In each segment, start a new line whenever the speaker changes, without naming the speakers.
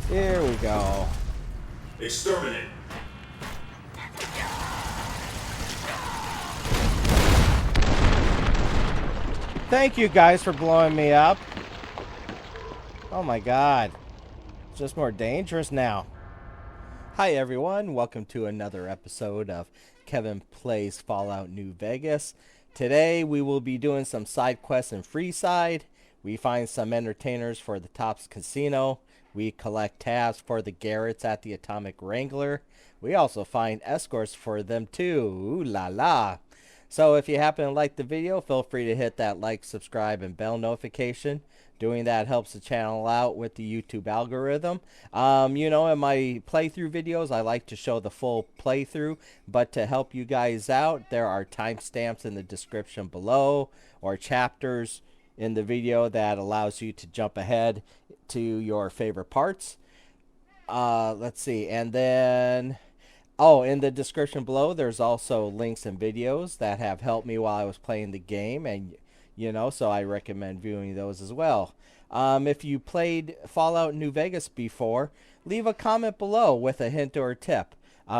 Here we go.
Exterminate.
Thank you guys for blowing me up. Oh my god. It's just more dangerous now. Hi everyone, welcome to another episode of Kevin Plays Fallout New Vegas. Today we will be doing some side quests in Freeside. We find some entertainers for the Tops Casino. We collect tabs for the Garrets at the Atomic Wrangler. We also find escorts for them too. Ooh la la. So if you happen to like the video, feel free to hit that like, subscribe, and bell notification. Doing that helps the channel out with the YouTube algorithm. You know, in my playthrough videos, I like to show the full playthrough. But to help you guys out, there are timestamps in the description below or chapters in the video that allows you to jump ahead to your favorite parts. Let's see. And then... oh, in the description below, there's also links and videos that have helped me while I was playing the game, and you know, so I recommend viewing those as well. If you played Fallout New Vegas before, leave a comment below with a hint or a tip.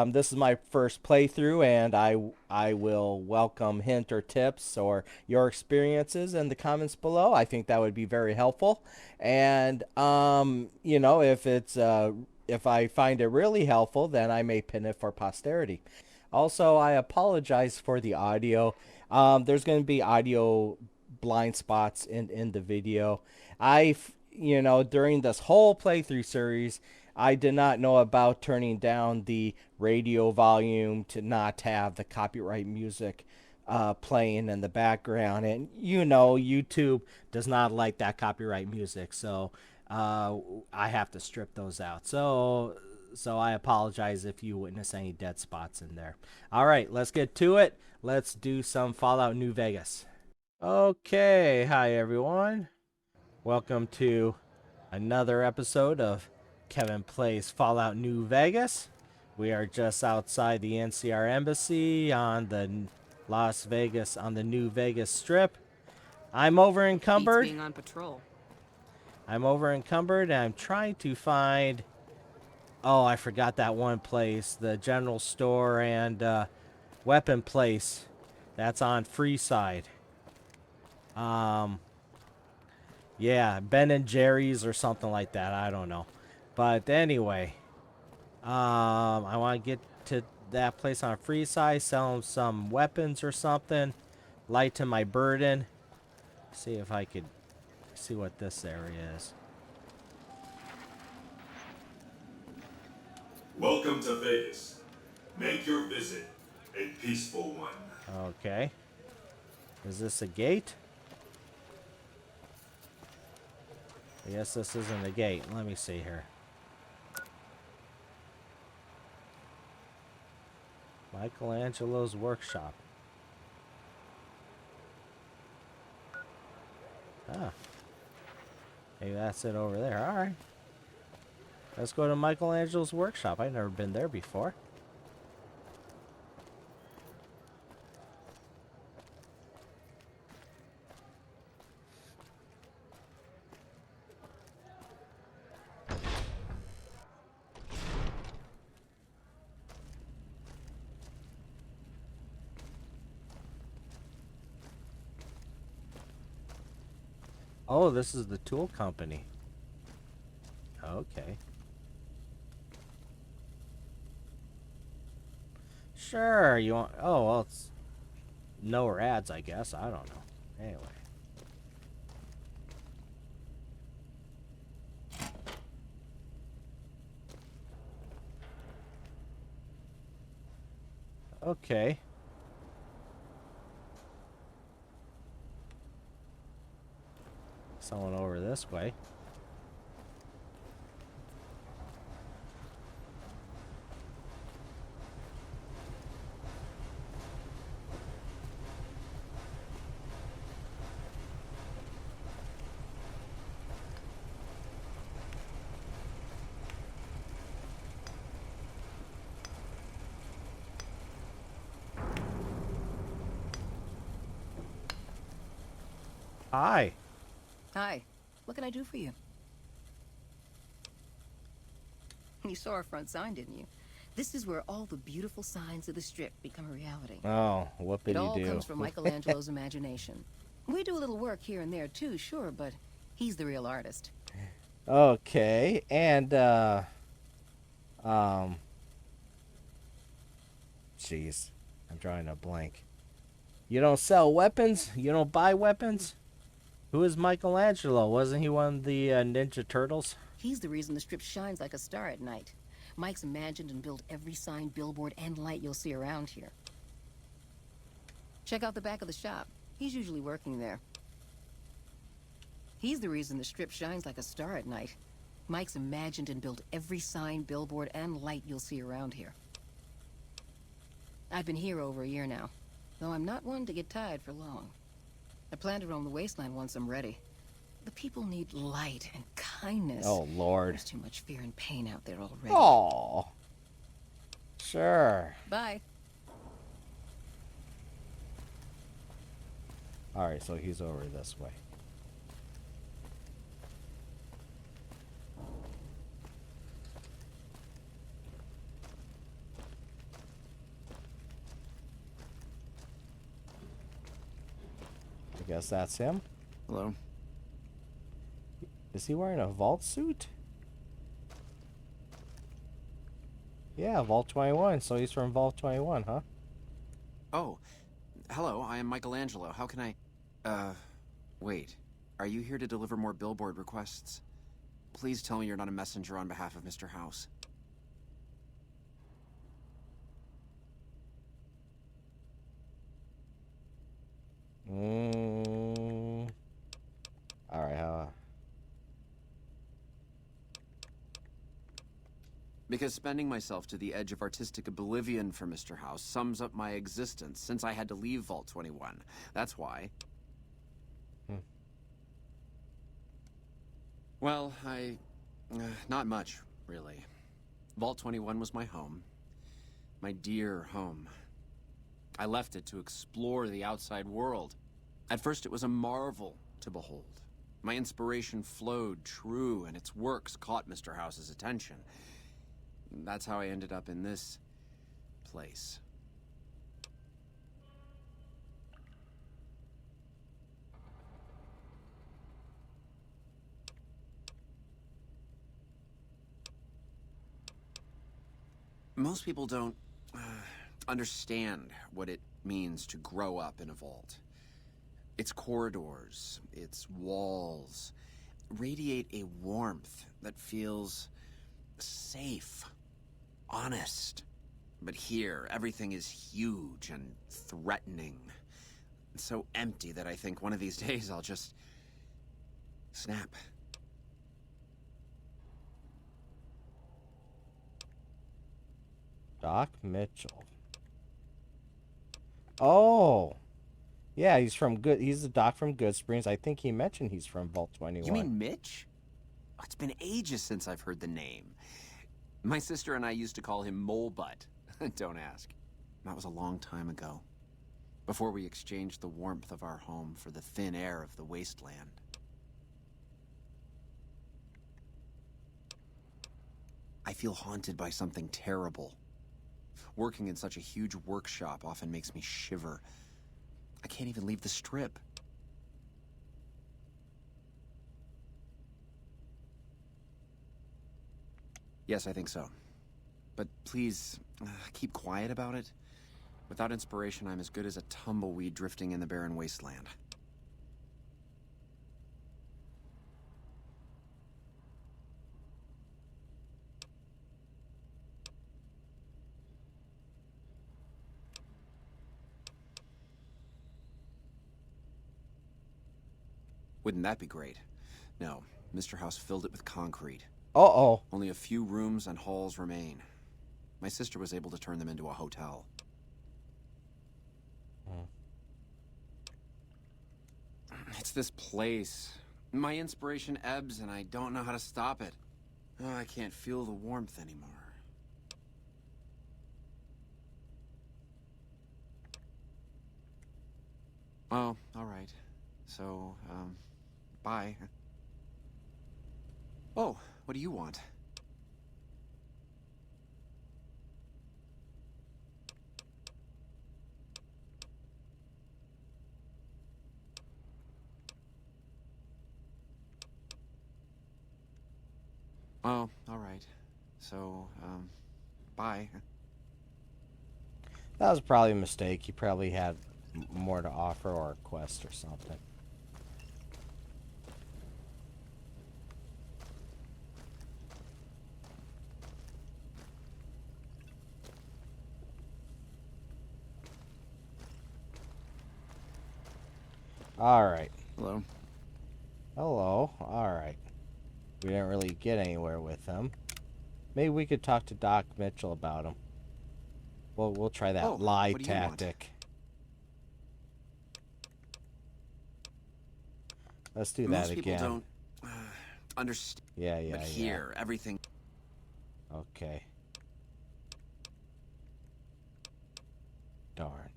This is my first playthrough, and I will welcome hint or tips or your experiences in the comments below. I think that would be very helpful. And you know, if I find it really helpful, then I may pin it for posterity. Also, I apologize for the audio. There's going to be audio blind spots in the video. You know, during this whole playthrough series, I did not know about turning down the radio volume to not have the copyright music playing in the background. And, you know, YouTube does not like that copyright music, so... I have to strip those out. So I apologize if you witness any dead spots in there. All right, let's get to it. Let's do some Fallout New Vegas. Okay, hi everyone. Welcome to another episode of Kevin Plays Fallout New Vegas. We are just outside the NCR Embassy on the Las Vegas, on the New Vegas Strip. I'm over encumbered.
Being on patrol.
I'm over encumbered and I'm trying to find... oh, I forgot that one place. The general store and weapon place. That's on Freeside. Yeah, Ben and Jerry's or something like that. I don't know. But anyway. I want to get to that place on Freeside. Sell them some weapons or something. Lighten my burden. See if I could... see what this area is.
Welcome to Vegas. Make your visit a peaceful one.
Okay. Is this a gate? I guess this isn't a gate. Let me see here. Michelangelo's workshop. Ah. Maybe that's it over there. Alright. Let's go to Michelangelo's workshop. I've never been there before. Oh, this is the tool company. Okay. Sure, you want... oh, well, it's... no ads, I guess. I don't know. Anyway. Okay. Someone over this way. Hi.
Hi. What can I do for you? You saw our front sign, didn't you? This is where all the beautiful signs of the Strip become a reality.
Oh,
It
whoopity
all
do.
comes from Michelangelo's imagination. We do a little work here and there too, sure, but he's the real artist.
Okay, and jeez, I'm drawing a blank. You don't sell weapons? You don't buy weapons? Who is Michelangelo? Wasn't he one of the Ninja Turtles?
He's the reason the Strip shines like a star at night. Mike's imagined and built every sign, billboard, and light you'll see around here. Check out the back of the shop. He's usually working there. He's the reason the Strip shines like a star at night. Mike's imagined and built every sign, billboard, and light you'll see around here. I've been here over a year now, though I'm not one to get tired for long. I plan to roam the wasteland once I'm ready. The people need light and kindness.
Oh, Lord.
There's too much fear and pain out there already.
Oh. Sure.
Bye.
Alright, so he's over this way. I guess that's him.
Hello?
Is he wearing a vault suit? Yeah, Vault 21. So he's from Vault 21, huh?
Oh, hello, I am Michelangelo. How can I... wait. Are you here to deliver more billboard requests? Please tell me you're not a messenger on behalf of Mr. House.
Alright,
Because spending myself to the edge of artistic oblivion for Mr. House sums up my existence since I had to leave Vault 21. That's why. Well, not much, really. Vault 21 was my home. My dear home. I left it to explore the outside world. At first it was a marvel to behold. My inspiration flowed true, and its works caught Mr. House's attention. That's how I ended up in this place. Most people don't understand what it means to grow up in a vault. Its corridors, its walls, radiate a warmth that feels safe, honest. But here, everything is huge and threatening. It's so empty that I think one of these days I'll just snap.
Doc Mitchell. Oh. Yeah, he's from Good. He's the doc from Good Springs. I think he mentioned he's from Vault 21.
You mean Mitch? Oh, it's been ages since I've heard the name. My sister and I used to call him Mole Butt. Don't ask. That was a long time ago. Before we exchanged the warmth of our home for the thin air of the wasteland. I feel haunted by something terrible. Working in such a huge workshop often makes me shiver. I can't even leave the Strip. Yes, I think so. But please, keep quiet about it. Without inspiration, I'm as good as a tumbleweed drifting in the barren wasteland. Wouldn't that be great? No, Mr. House filled it with concrete.
Uh-oh.
Only a few rooms and halls remain. My sister was able to turn them into a hotel. It's this place. My inspiration ebbs and I don't know how to stop it. Oh, I can't feel the warmth anymore. Oh, all right. So, bye. Oh, what do you want? Oh, all right. So, bye.
That was probably a mistake. He probably had more to offer or a quest or something. Alright.
Hello.
Hello. Alright. We didn't really get anywhere with him. Maybe we could talk to Doc Mitchell about him. We'll try that lie
what do you want?
tactic. Let's do
Most
that
people
again.
don't understand.
Yeah,
But here, everything.
Okay. Darn.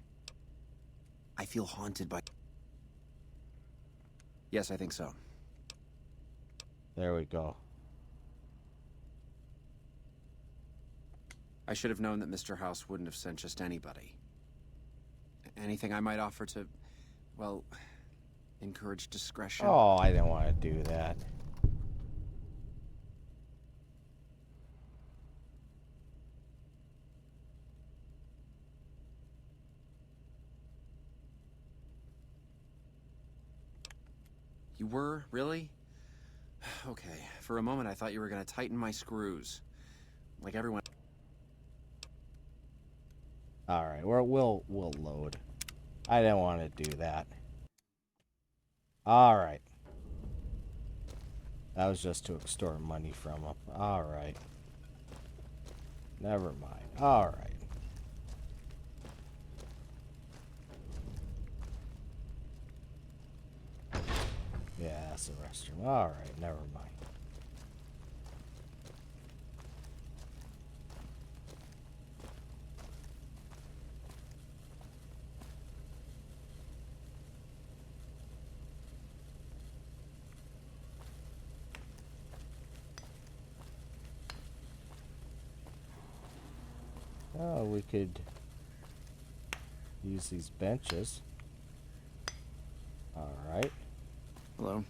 I feel haunted by. Yes, I think so.
There we go.
I should have known that Mr. House wouldn't have sent just anybody. Anything I might offer to, well, encourage discretion?
Oh, I didn't want to do that.
You were? Really? Okay. For a moment, I thought you were going to tighten my screws. Like everyone.
All right, we'll load. I didn't want to do that. All right. That was just to extort money from him. All right. Never mind. All right. Yeah, that's the restroom. All right, never mind. Oh, we could use these benches. All right.
Hello?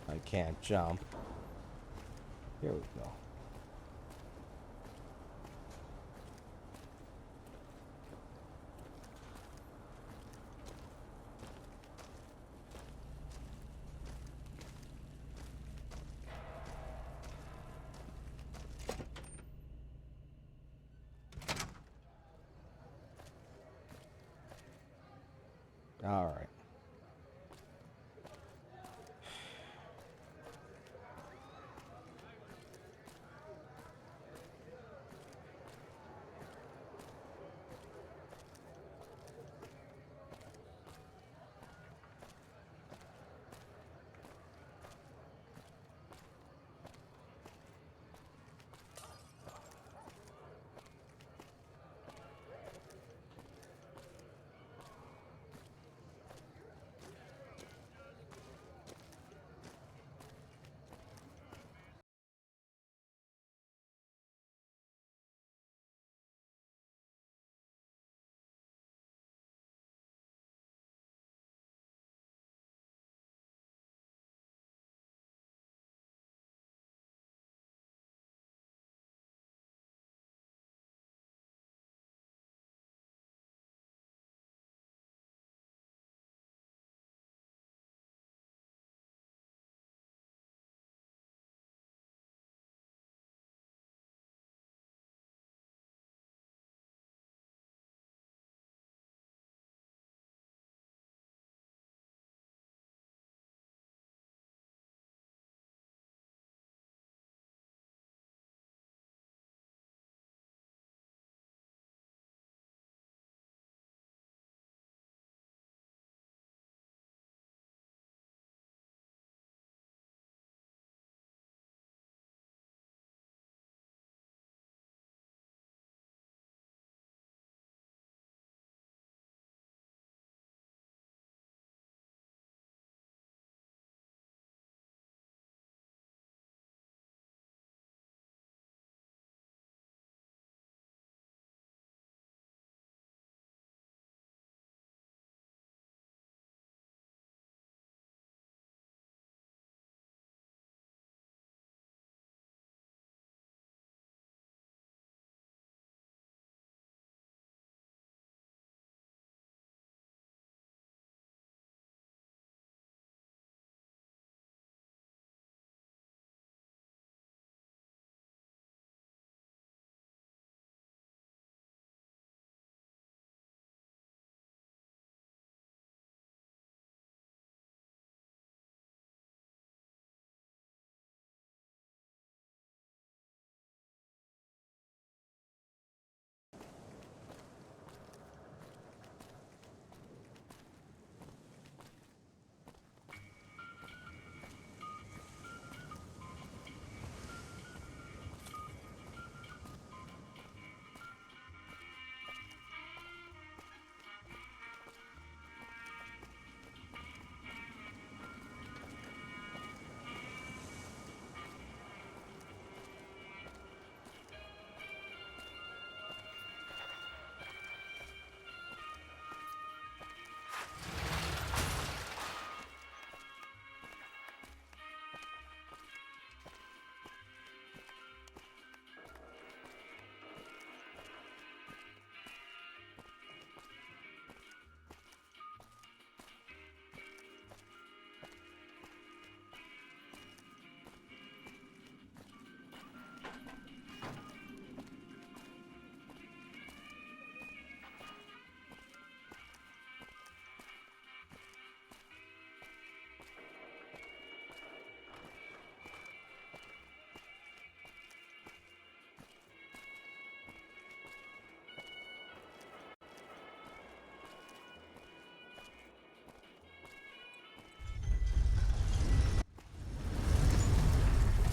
I can't jump. Here we go. All right.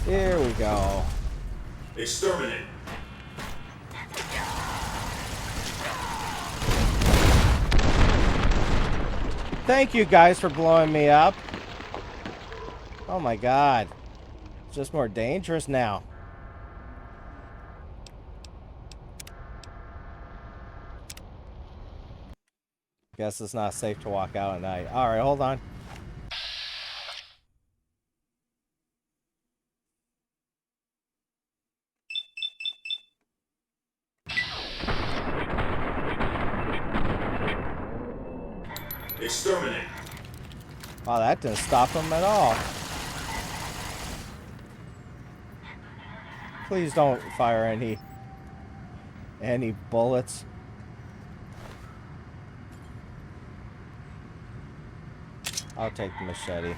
Here we go.
Exterminate.
Thank you guys for blowing me up. Oh my god. It's just more dangerous now. Guess it's not safe to walk out at night. Alright, hold on.
Exterminate.
Wow, that didn't stop him at all. Please don't fire any bullets. I'll take the machete.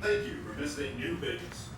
Thank you for visiting New Vegas.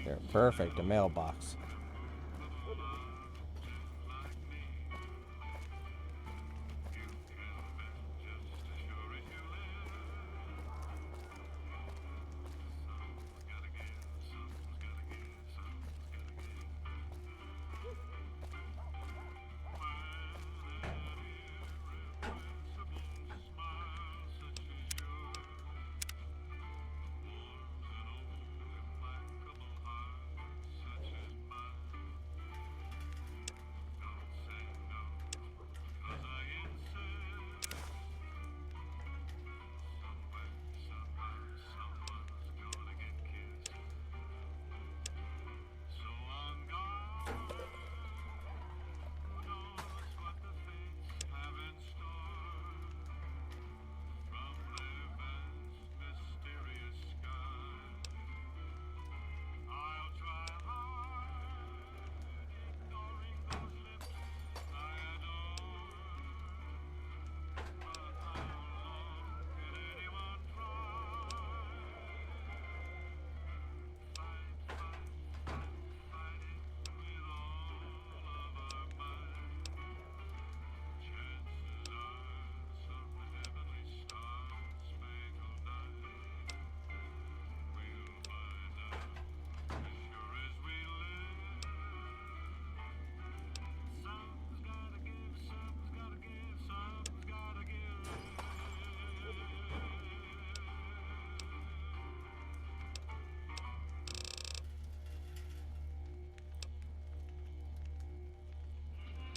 They're perfect, a mailbox.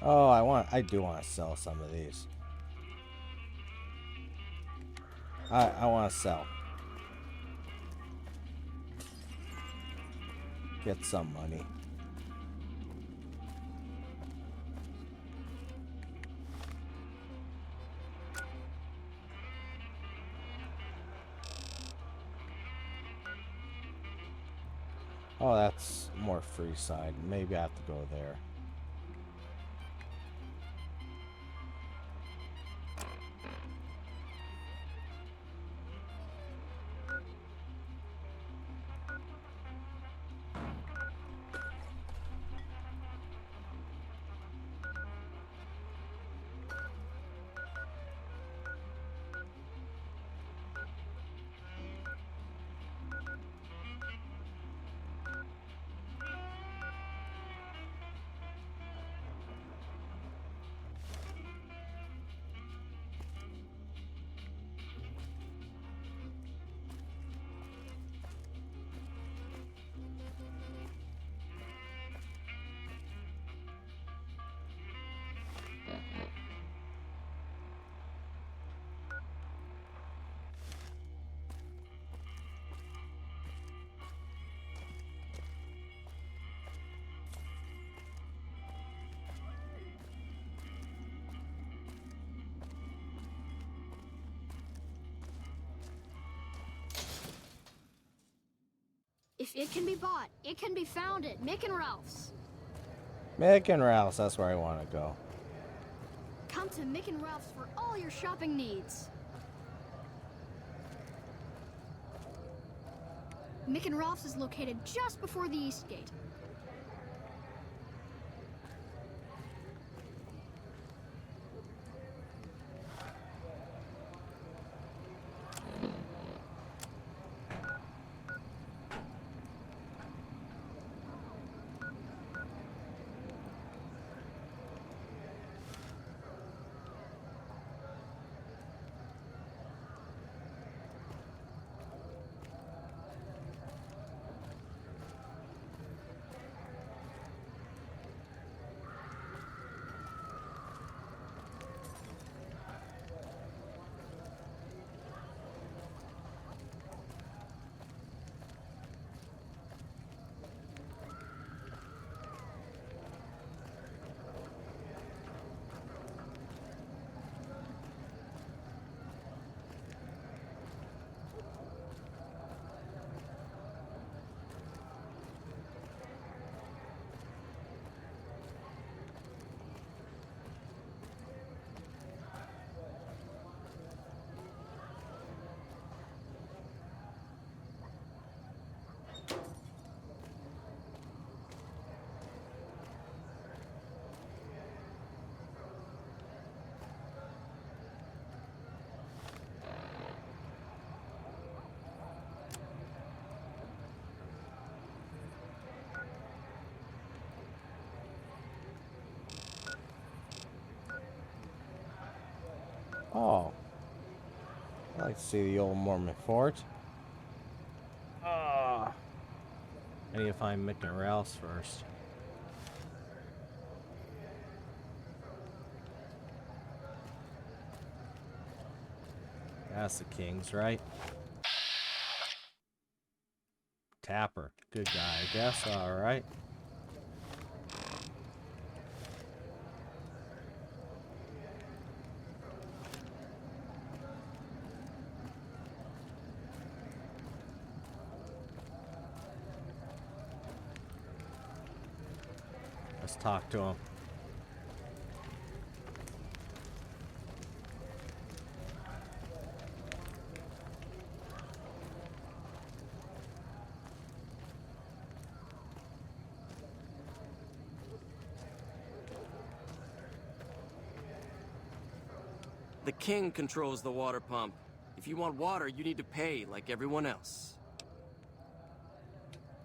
Oh, I do want to sell some of these. I want to sell. Get some money. Oh, that's more Freeside. Maybe I have to go there.
If it can be bought, it can be found at Mick and Ralph's.
Mick and Ralph's, that's where I want to go.
Come to Mick and Ralph's for all your shopping needs. Mick and Ralph's is located just before the East Gate.
Oh. I'd like to see the old Mormon fort. I need to find Mick and Ralph's first. That's the Kings, right? Tapper. Good guy, I guess. Alright. Let's talk to him.
The king controls the water pump. If you want water, you need to pay like everyone else.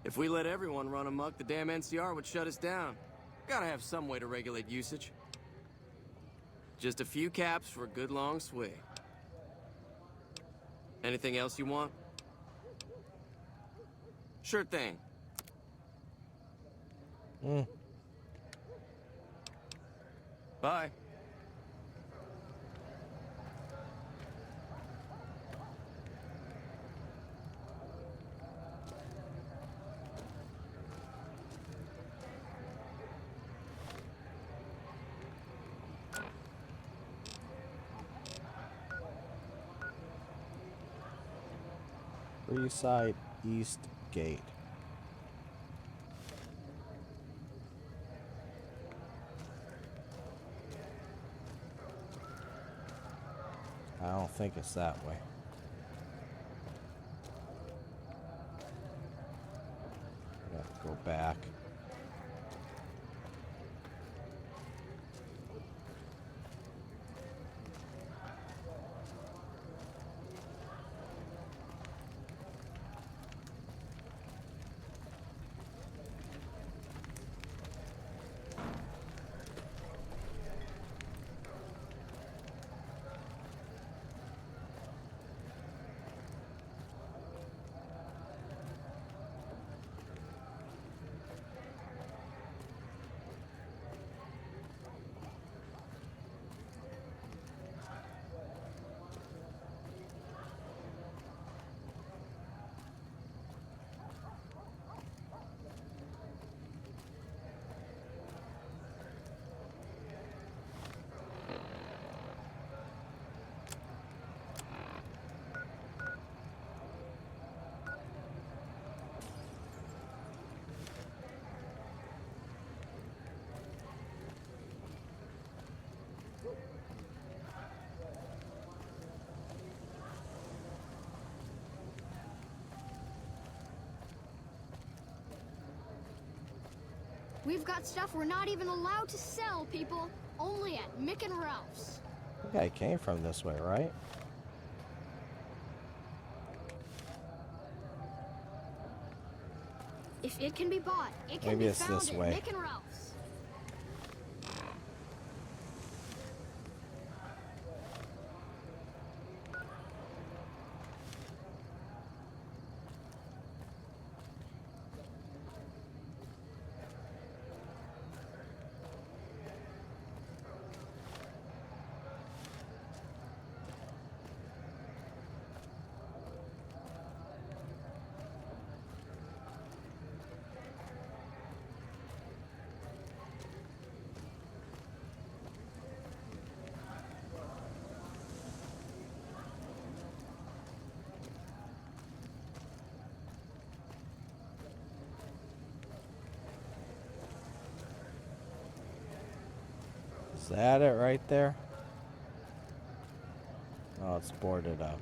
If we let everyone run amok, the damn NCR would shut us down. Gotta have some way to regulate usage. Just a few caps for a good long swig. Anything else you want? Sure thing. Bye.
Freeside East Gate. I don't think it's that way. I have to go back.
We've got stuff we're not even allowed to sell, people. Only at Mick and Ralph's.
I think I came from this way, right?
If it can be bought, it can
Maybe
be
it's
found
this
at
way.
Mick and Ralph's.
Is that it right there? Oh, it's boarded up.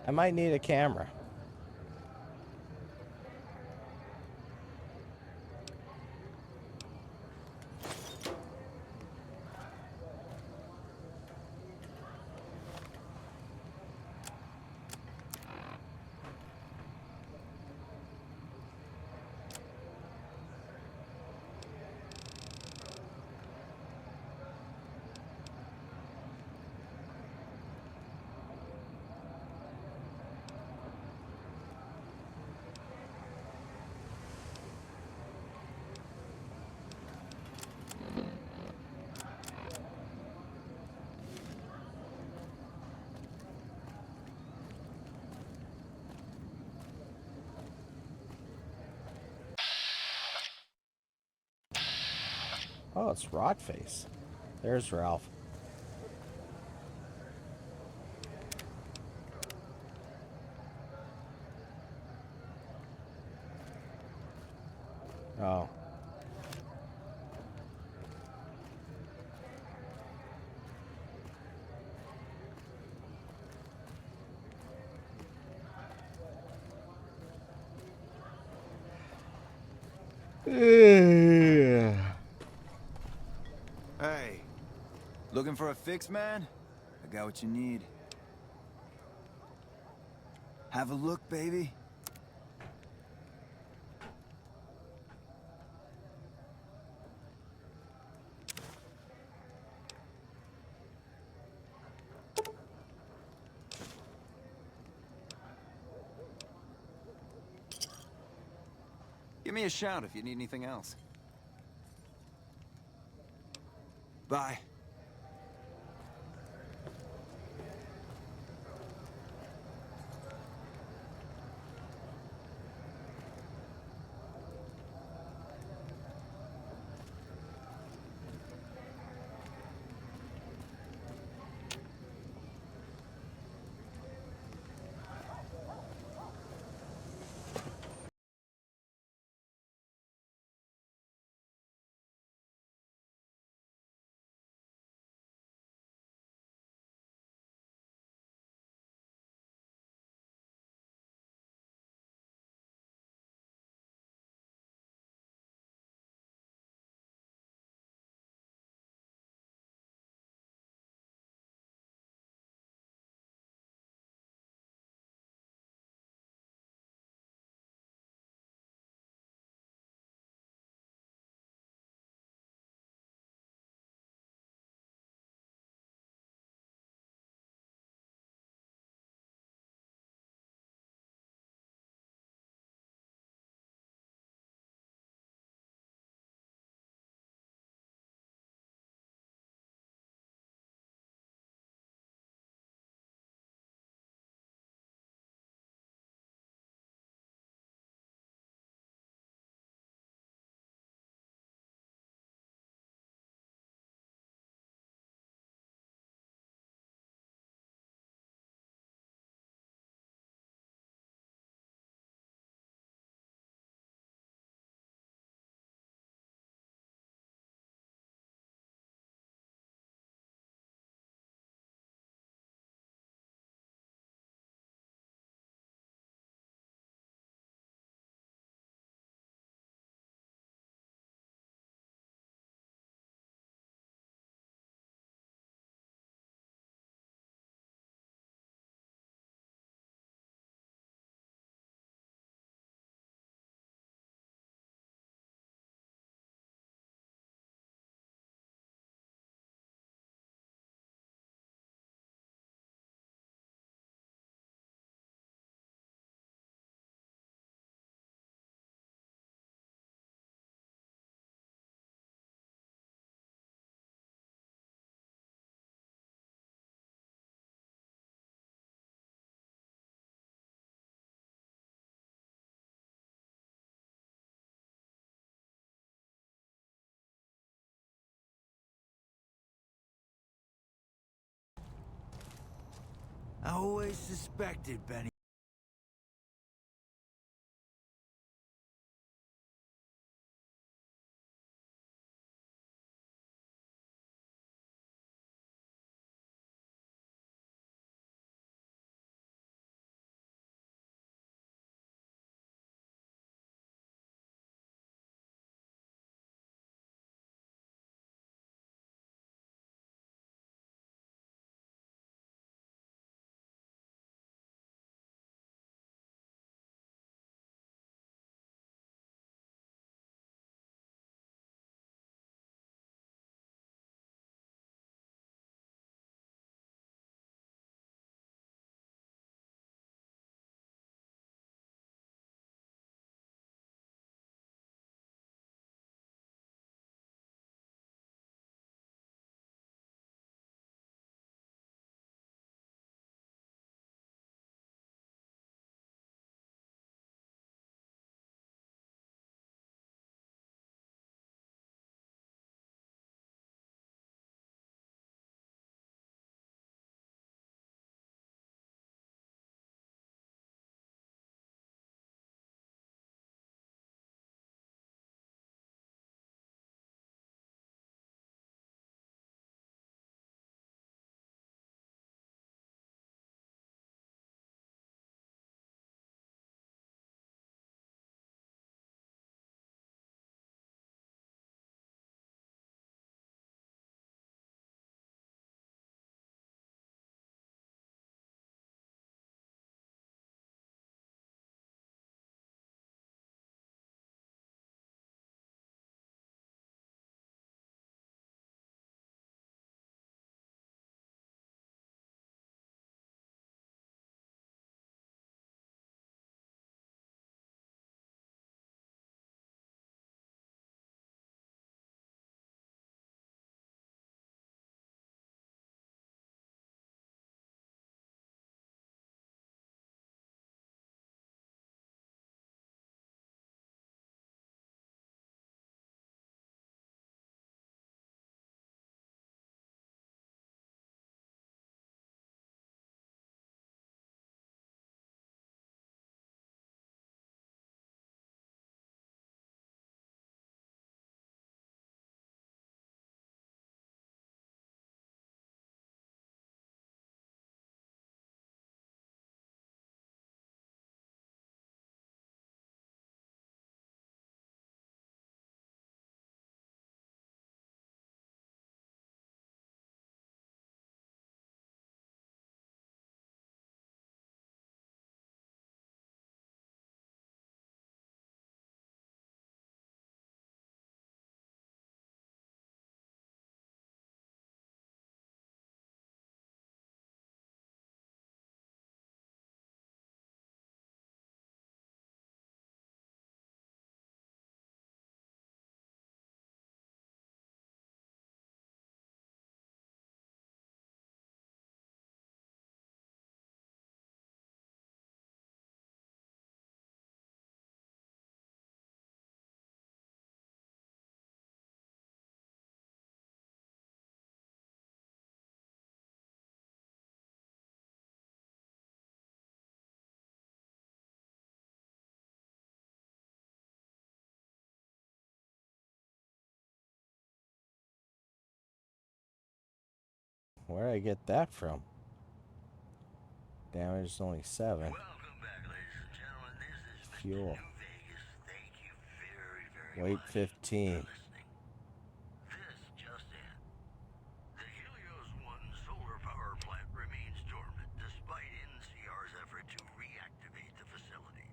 I might need a camera. Oh, it's Rotface. There's Ralph. Oh.
Hey, looking for a fix, man? I got what you need. Have a look, baby. Give me a shout if you need anything else. Bye.
I always suspected Benny.
Where'd I get that from? Damage is only 7.
Welcome back, ladies and gentlemen. This is Mr.
Fuel.
New Vegas. Thank you very
Weight
much
15.
for listening. This just in. The Helios 1 solar power plant remains dormant despite NCR's effort to reactivate the facility.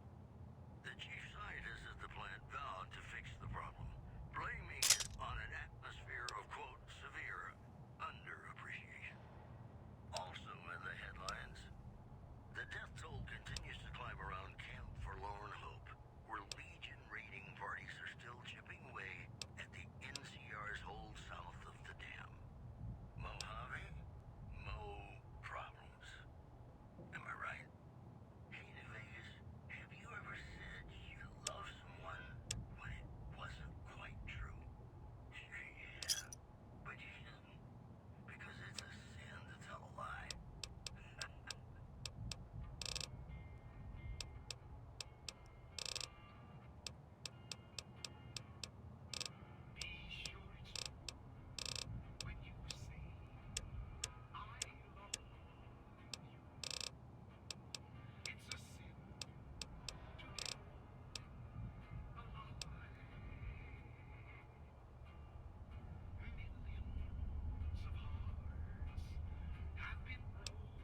The chief scientist at the plant vowed to fix the problem, blaming it on an atmosphere of, quote, severe underappreciation. Also in the headlines, the death toll continues to climb around Camp Forlorn Hope, where Legion raiding parties are still chipping away at the NCR's hold south of the dam. Mojave? Mo problems. Am I right? Hey, New Vegas, have you ever said you love someone when it wasn't quite true? Yeah, but you shouldn't, because it's a sin to tell a lie. Be sure it's true when you say, I love you. It's a sin to tell a lie. Millions of hearts have been broken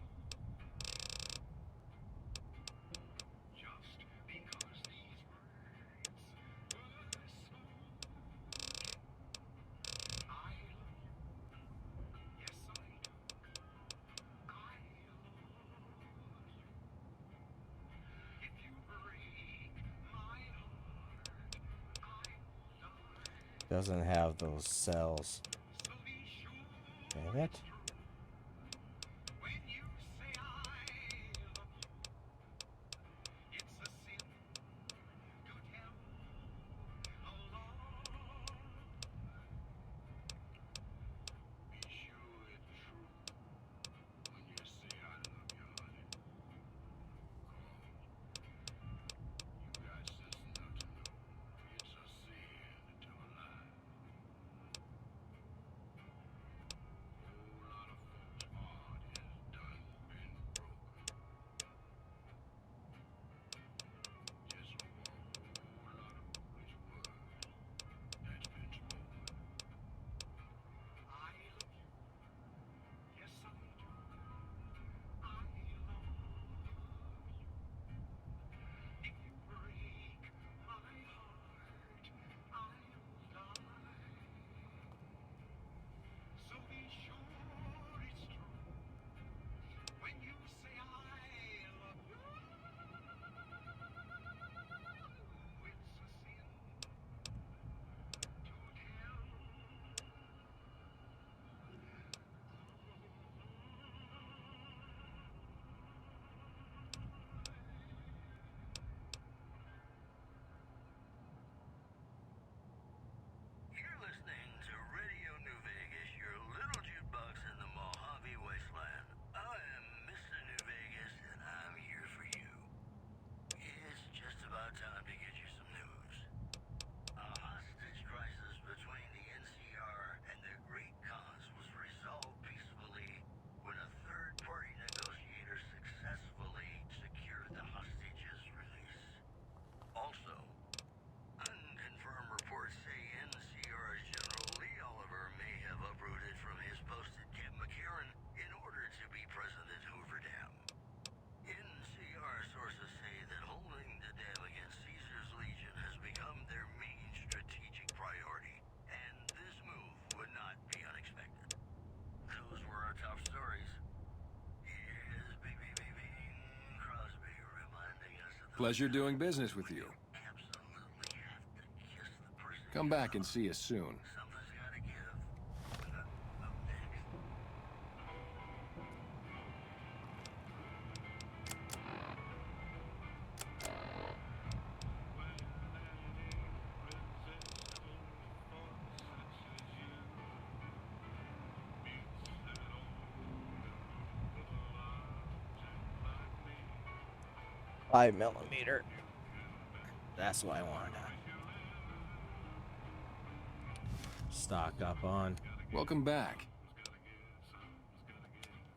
just because these words were spoken. I love you. Yes, I do. I love you. If you break my heart, I will die.
Doesn't have those cells.
So be sure
Damn it.
when you say I love you. It's a sin to tell a lie. Be sure it's true when you say I love you, honey. Come on. You got sense enough to know it's a sin to tell a lie. Whole lot of folks' heart is done been broken. Just a whole lot of foolish words that's been spoken. I love you. Yes, I do. I love you. If you break my heart, I'll die. So be sure it's true when you say I love you. It's a sin to tell. You're listening to Radio New Vegas, your little jukebox in the Mojave Wasteland. I am Mr. New Vegas, and I'm here for you. It's just about time to get you some news. A hostage crisis between the NCR and the Great Khans was resolved peacefully when a third-party negotiator successfully secured the hostage's release. Also, unconfirmed reports say NCR's General Lee Oliver may have uprooted from his post at Camp McCarran in order to be present at Hoover Dam. NCR sources say that holding the dam against Caesar's Legion has become their main strategic priority, and this move would not be unexpected. Those were our top stories. Here's Bing Crosby reminding us of the
Pleasure doing business with you.
absolutely have to kiss the person.
Come back and see us soon.
Something's gotta give. Up next.
Five millimeter. That's what I wanted to stock up on.
Welcome back.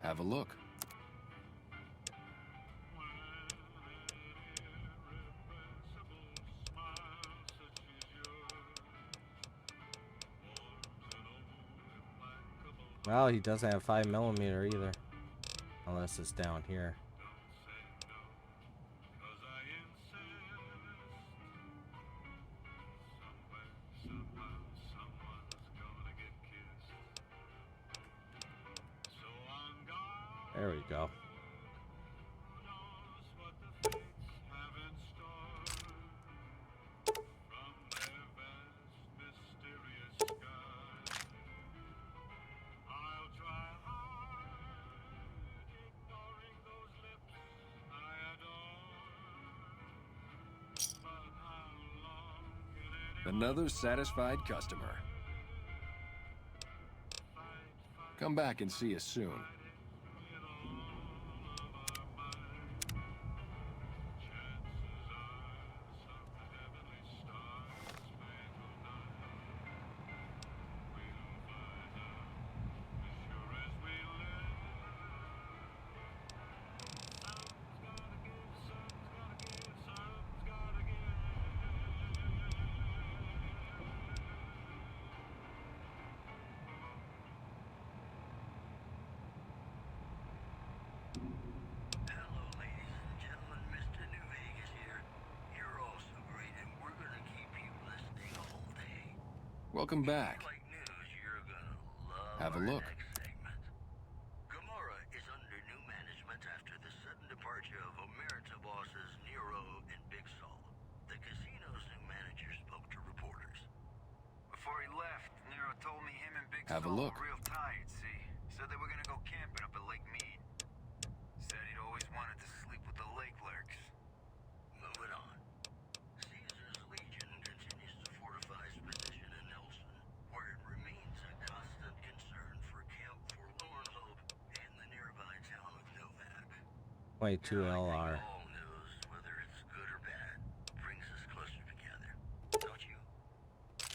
Have a look.
Well, he doesn't have 5mm either. Unless it's down here. There we go.
Another satisfied customer. Come back and see us soon.
Hello, ladies and gentlemen. Mr. New Vegas here. You're all so great, and we're gonna keep you listening all day.
Welcome back.
Like news, you're gonna love
Have a
our
look.
next segment. Gomorrah is under new management after the sudden departure of Omerta bosses Nero and Big Sol. The casino's new manager spoke to reporters.
Before he left, Nero told me him and Big
Have a
Sol
look.
were real tired, see? Said they were gonna go camping up at Lake Mead. Said he'd always wanted to sleep with the lake lurks.
Moving on. Caesar's Legion continues to fortify its position in Nelson, where it remains a constant concern for Camp Forlorn Hope and the nearby town of Novak.
22 LR.
All news, whether it's good or bad, brings us closer together. Don't you?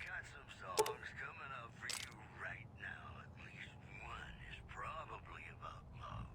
Got some songs coming up for you right now. At least one is probably about love.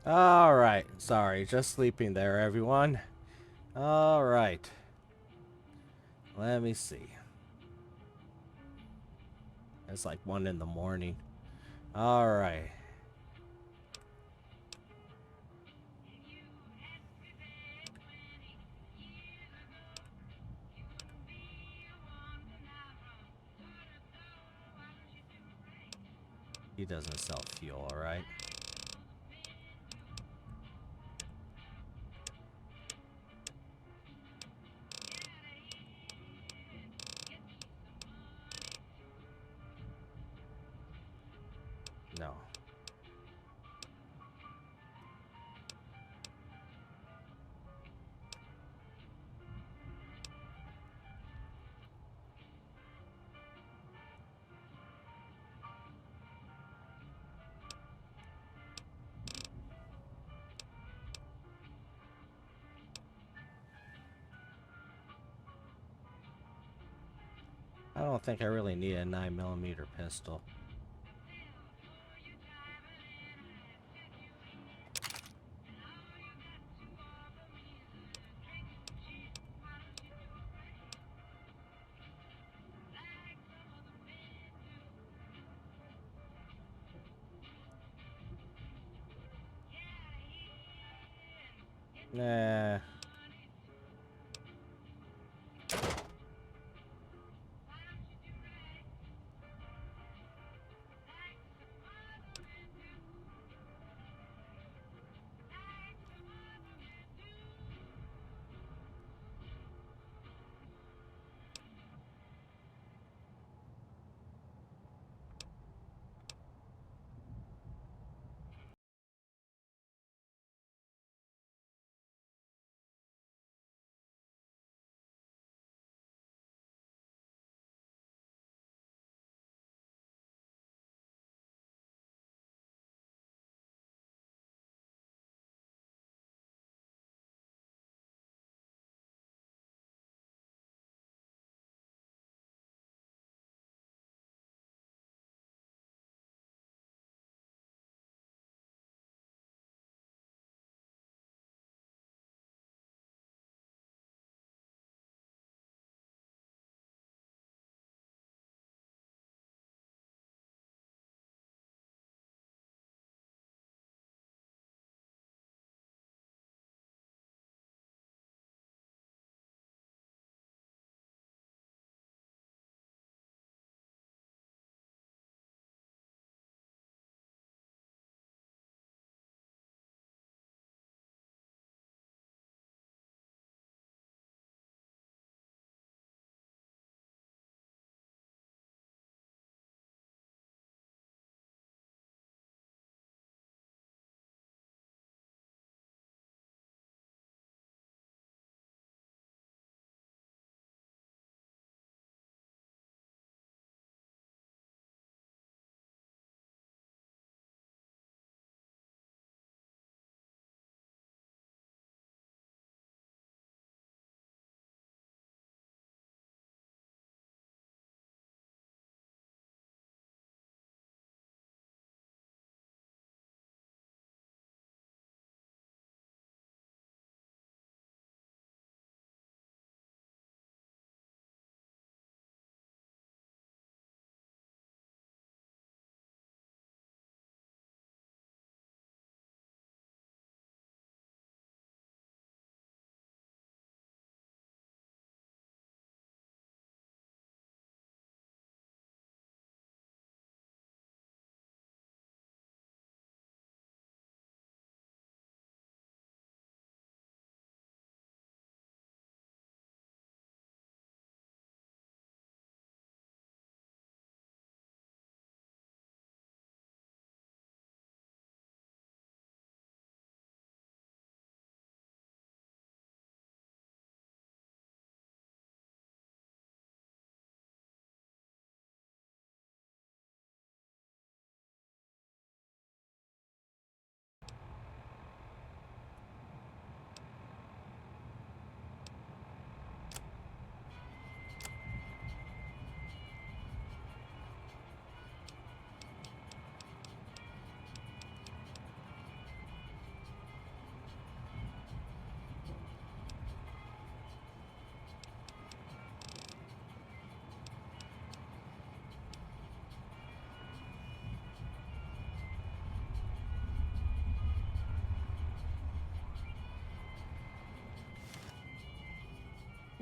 Alright. Sorry, just sleeping there, everyone. Alright. Let me see. It's like 1 in the morning. Alright. He doesn't sell fuel, alright? No. don't think I really need a 9mm pistol. Nah.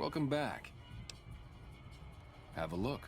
Welcome back. Have a look.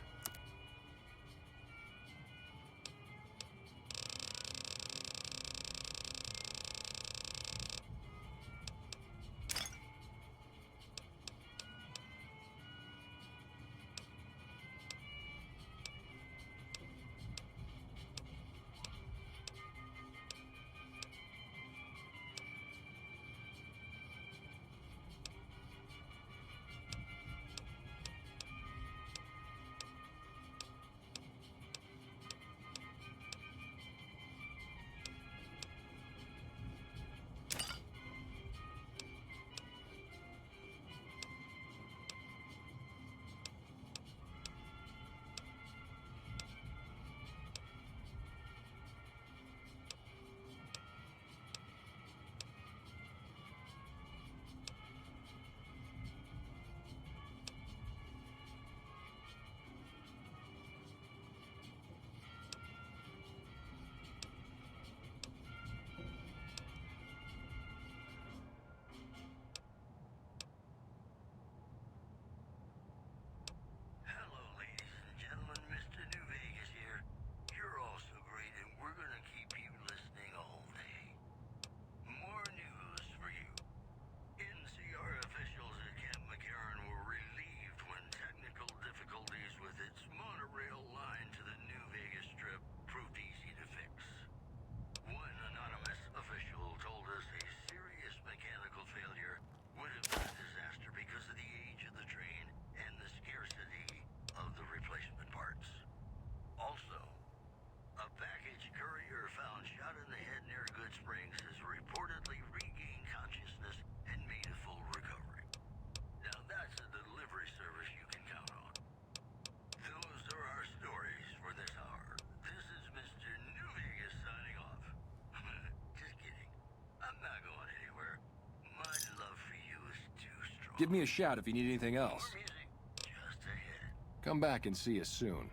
Give me a shout if you need anything else.
More music just ahead.
Come back and see us soon.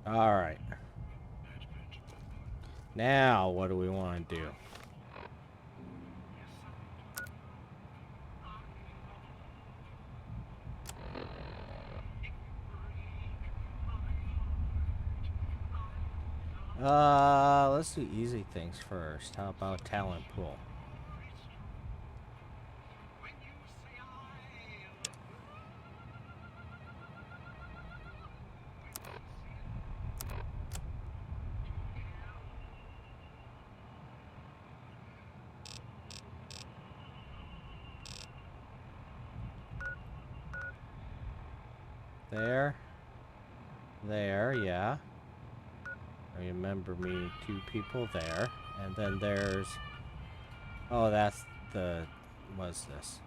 All right. Now, what do we want to do? Let's do easy things first. How about talent pool? There, yeah. I remember meeting 2 people there. And then there's... Oh, that's the... What's this?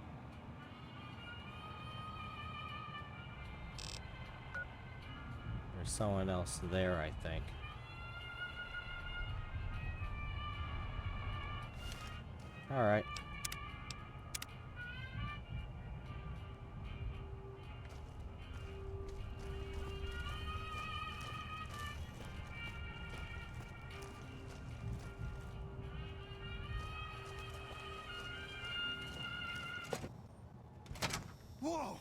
There's someone else there, I think. Alright.
Whoa!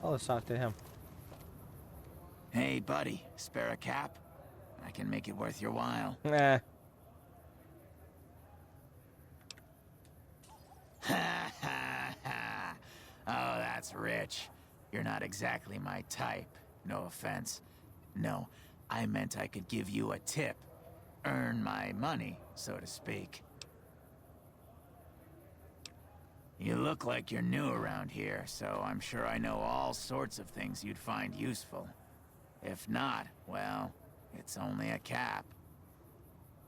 Oh, let's talk to him.
Hey, buddy, spare a cap? I can make it worth your while.
Nah.
Ha ha ha! Oh, that's rich. You're not exactly my type. No offense. No, I meant I could give you a tip. Earn my money, so to speak. You look like you're new around here, so I'm sure I know all sorts of things you'd find useful. If not, well, it's only a cap.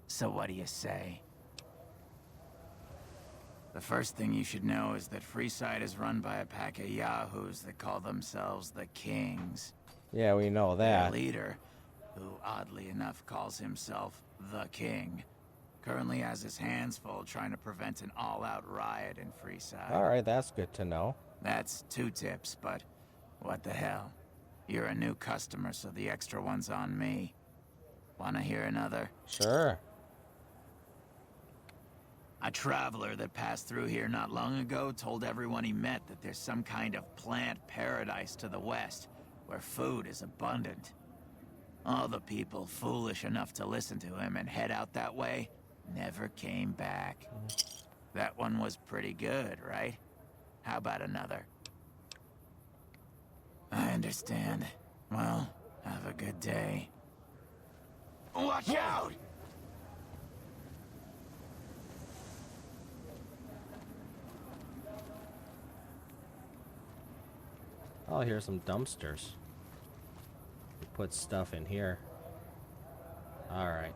So what do you say? The first thing you should know is that Freeside is run by a pack of yahoos that call themselves the Kings.
Yeah, we know that.
Their leader, who oddly enough calls himself the King, currently has his hands full trying to prevent an all-out riot in Freeside.
Alright, that's good to know.
That's 2 tips, but what the hell? You're a new customer, so the extra one's on me. Wanna hear another?
Sure.
A traveler that passed through here not long ago told everyone he met that there's some kind of plant paradise to the west, where food is abundant. All the people foolish enough to listen to him and head out that way never came back. That one was pretty good, right? How about another? I understand. Well, have a good day. Watch out!
Oh, here's some dumpsters. We put stuff in here. Alright.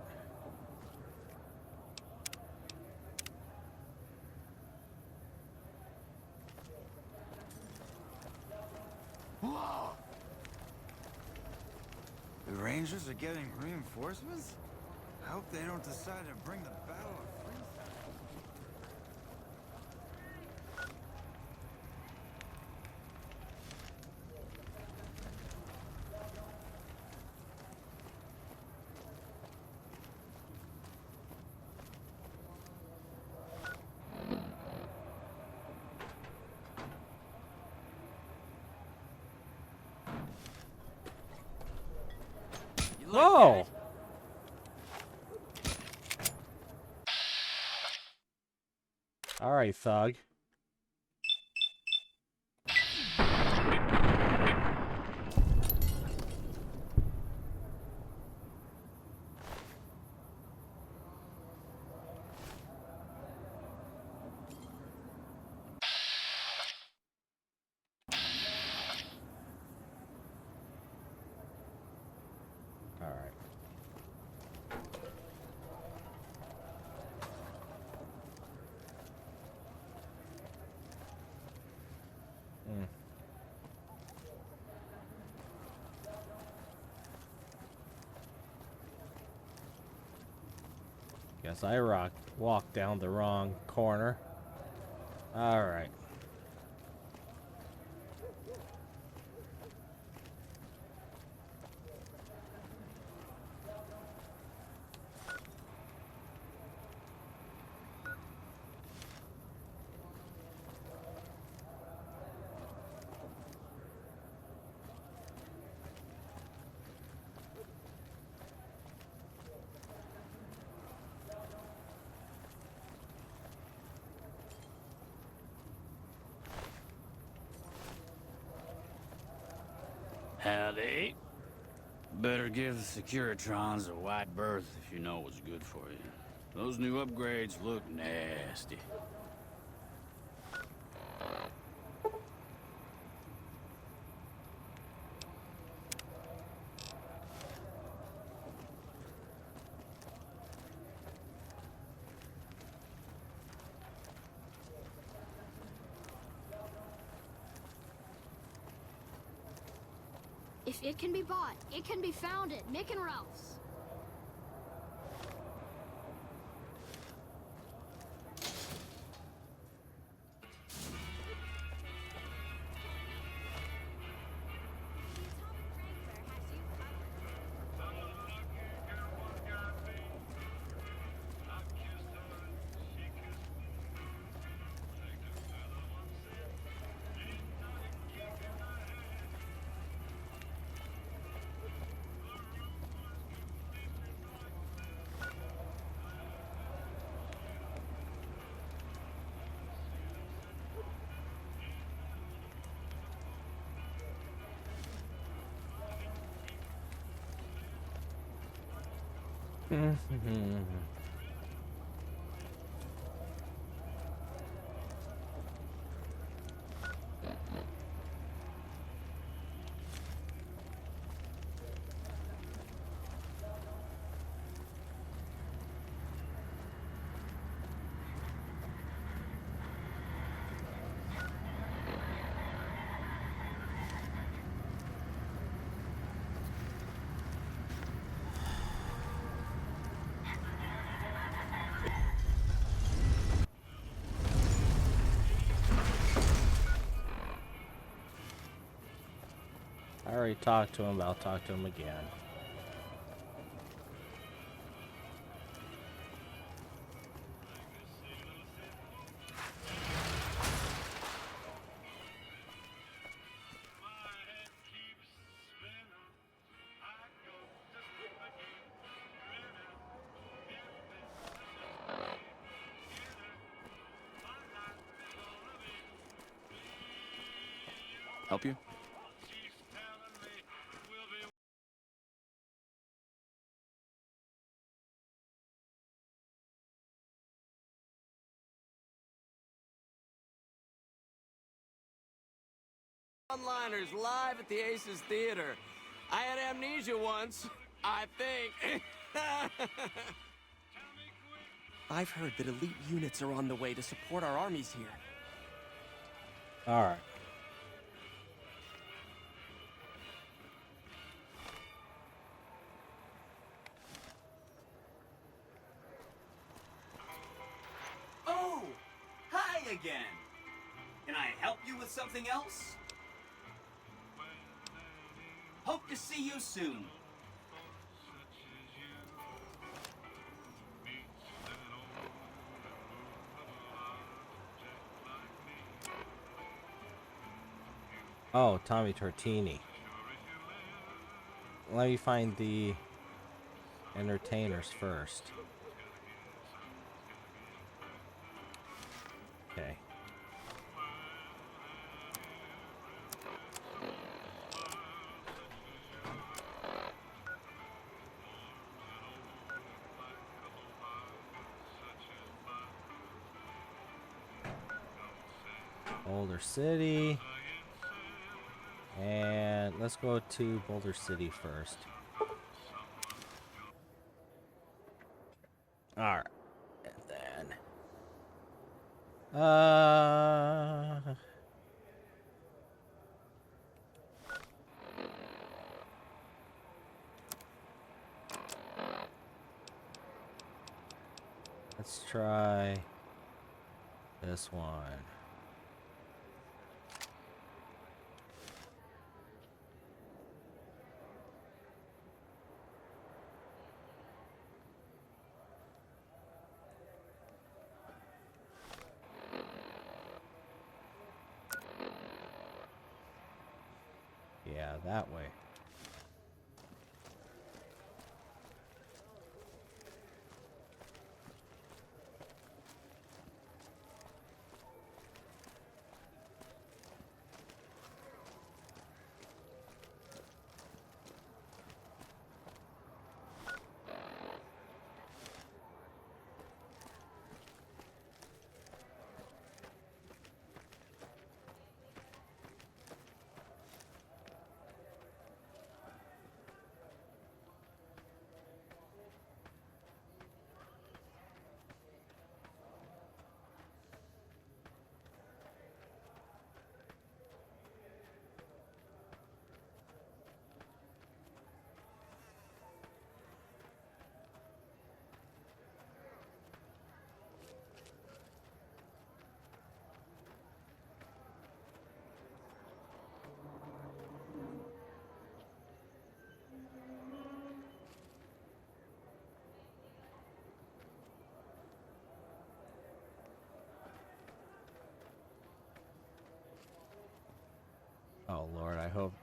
Whoa! The Rangers are getting reinforcements? I hope they don't decide to bring the Battle of Freeside.
Oh! Alright, thug. Alright. Guess I walked down the wrong corner. Alright.
Howdy. Better give the Securitrons a wide berth if you know what's good for you. Those new upgrades look nasty.
If it can be bought, it can be found at Mick and Ralph's.
I already talked to him, but I'll talk to him again.
Help you?
One-liners live at the Aces Theater. I had amnesia once, I think. I've heard that elite units are on the way to support our armies here.
All right.
Oh! Hi again! Can I help you with something else? Hope to see you soon.
Oh, Tommy Tortini. Let me find the entertainers first. Okay. Boulder City. And let's go to Boulder City first. Alright. And then let's try this one. Yeah, that way. Oh Lord, I hope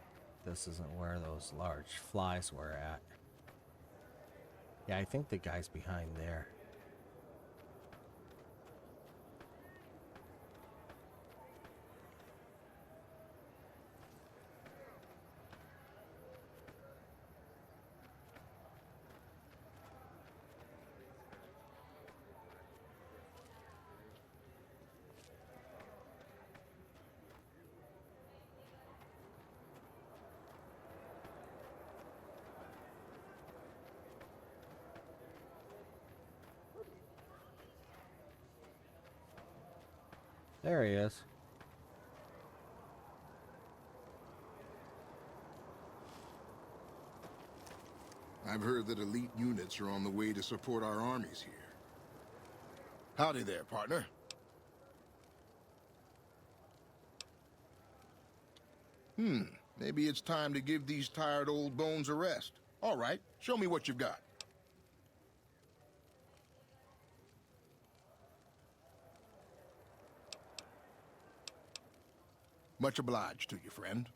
this isn't where those large flies were at. Yeah, I think the guy's behind there. There he is.
I've heard that elite units are on the way to support our armies here. Howdy there, partner. Maybe it's time to give these tired old bones a rest. All right, show me what you've got. Much obliged to you, friend.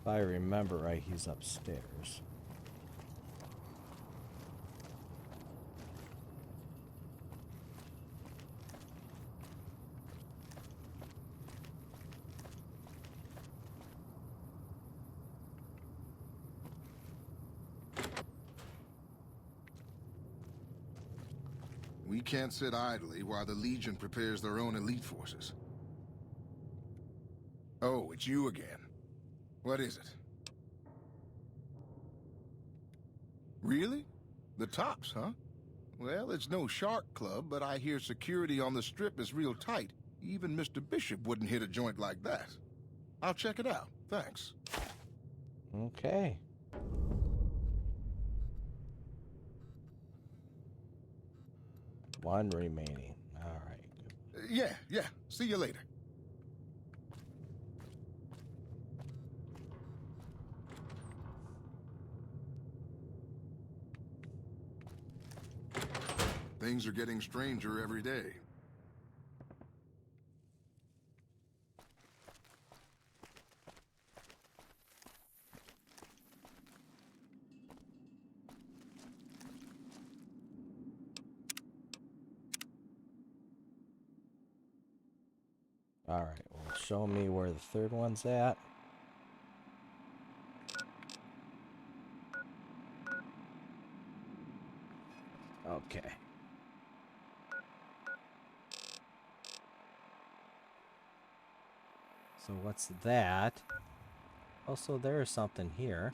If I remember right, he's upstairs.
We can't sit idly while the Legion prepares their own elite forces. Oh, it's you again. What is it? Really? The tops, huh? Well, it's no shark club, but I hear security on the Strip is real tight. Even Mr. Bishop wouldn't hit a joint like that. I'll check it out. Thanks.
Okay. One remaining. All right.
Yeah. See you later. Things are getting stranger every day.
All right, well, show me where the third one's at. Okay. So what's that? Also, there is something here.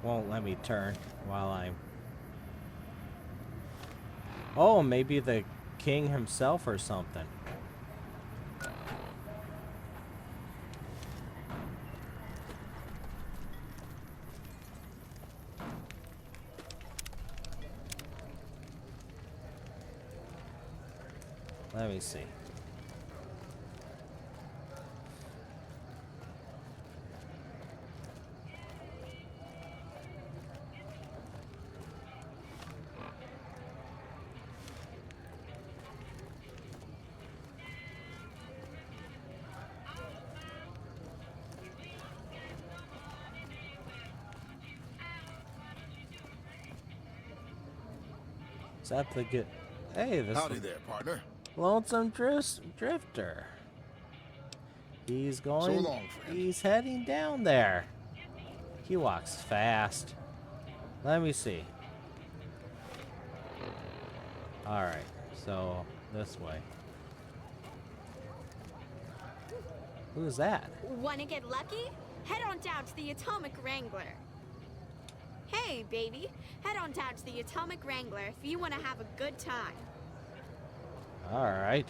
Won't let me turn while I'm... Oh, maybe the king himself or something. Let me see. Is that the good... Hey, this...
Howdy there, partner.
Lonesome Drifter. He's going...
So long, friend.
He's heading down there. He walks fast. Let me see. Alright, so this way. Who's that?
Wanna get lucky? Head on down to the Atomic Wrangler. Hey, baby. Head on down to the Atomic Wrangler if you want to have a good time.
Alright.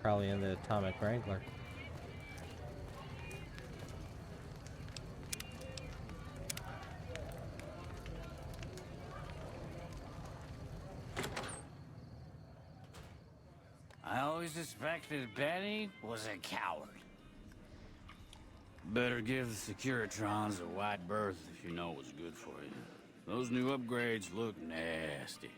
Probably in the Atomic Wrangler.
I always suspected Benny was a coward. Better give the Securitrons a wide berth if you know what's good for you. Those new upgrades look nasty.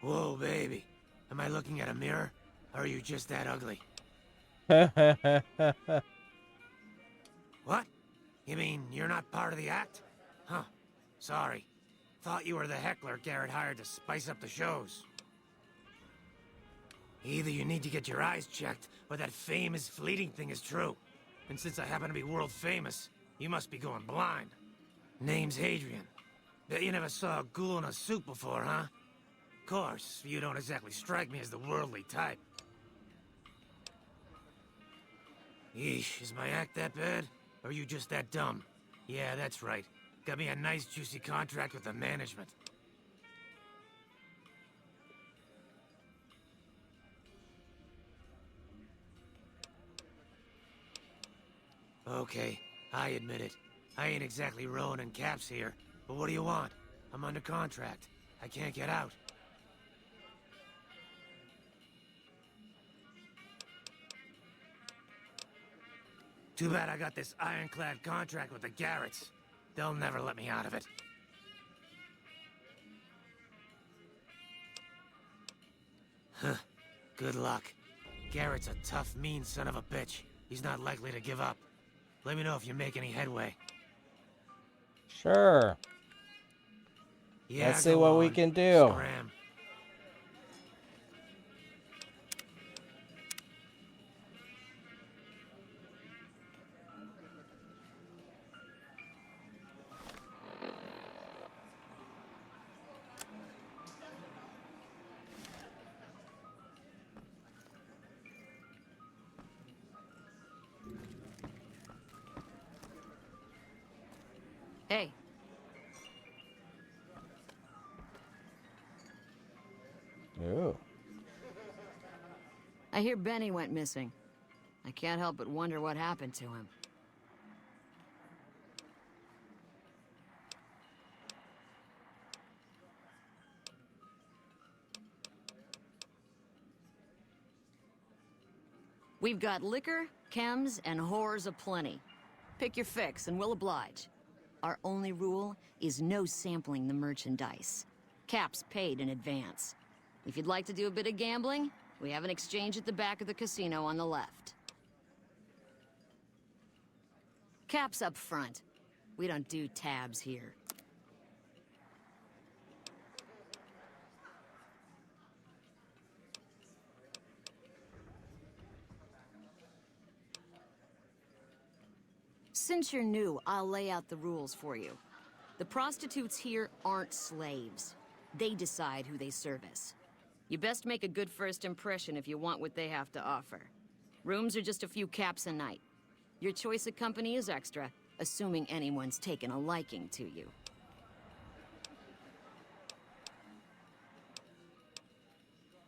Whoa, baby. Am I looking at a mirror? Or are you just that ugly? What? You mean you're not part of the act? Huh. Sorry. Thought you were the heckler Garrett hired to spice up the shows. Either you need to get your eyes checked, or that fame is fleeting thing is true. And since I happen to be world famous, you must be going blind. Name's Hadrian. Bet you never saw a ghoul in a suit before, huh?
Of course, you don't exactly strike me as the worldly type. Yeesh, is my act that bad? Or are you just that dumb? Yeah, that's right. Got me a nice juicy contract with the management. Okay, I admit it. I ain't exactly rowing in caps here, but what do you want? I'm under contract. I can't get out. Too bad I got this ironclad contract with the Garrets. They'll never let me out of it. Huh. Good luck. Garrett's a tough, mean son of a bitch. He's not likely to give up. Let me know if you make any headway.
Sure.
Yeah,
let's see what we can do.
Scram.
Hey.
Ooh.
I hear Benny went missing. I can't help but wonder what happened to him. We've got liquor, chems, and whores aplenty. Pick your fix and we'll oblige. Our only rule is no sampling the merchandise. Caps paid in advance. If you'd like to do a bit of gambling, we have an exchange at the back of the casino on the left. Caps up front. We don't do tabs here. Since you're new, I'll lay out the rules for you. The prostitutes here aren't slaves. They decide who they service. You best make a good first impression if you want what they have to offer. Rooms are just a few caps a night. Your choice of company is extra, assuming anyone's taken a liking to you.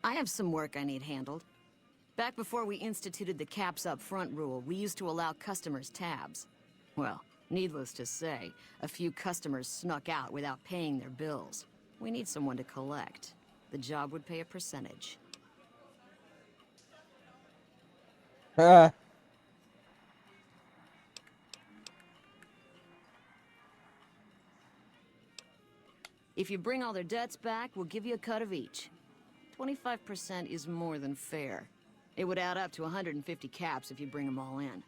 I have some work I need handled. Back before we instituted the caps up front rule, we used to allow customers tabs. Well, needless to say, a few customers snuck out without paying their bills. We need someone to collect. The job would pay a percentage. If you bring all their debts back, we'll give you a cut of each. 25% is more than fair. It would add up to 150 caps if you bring them all in.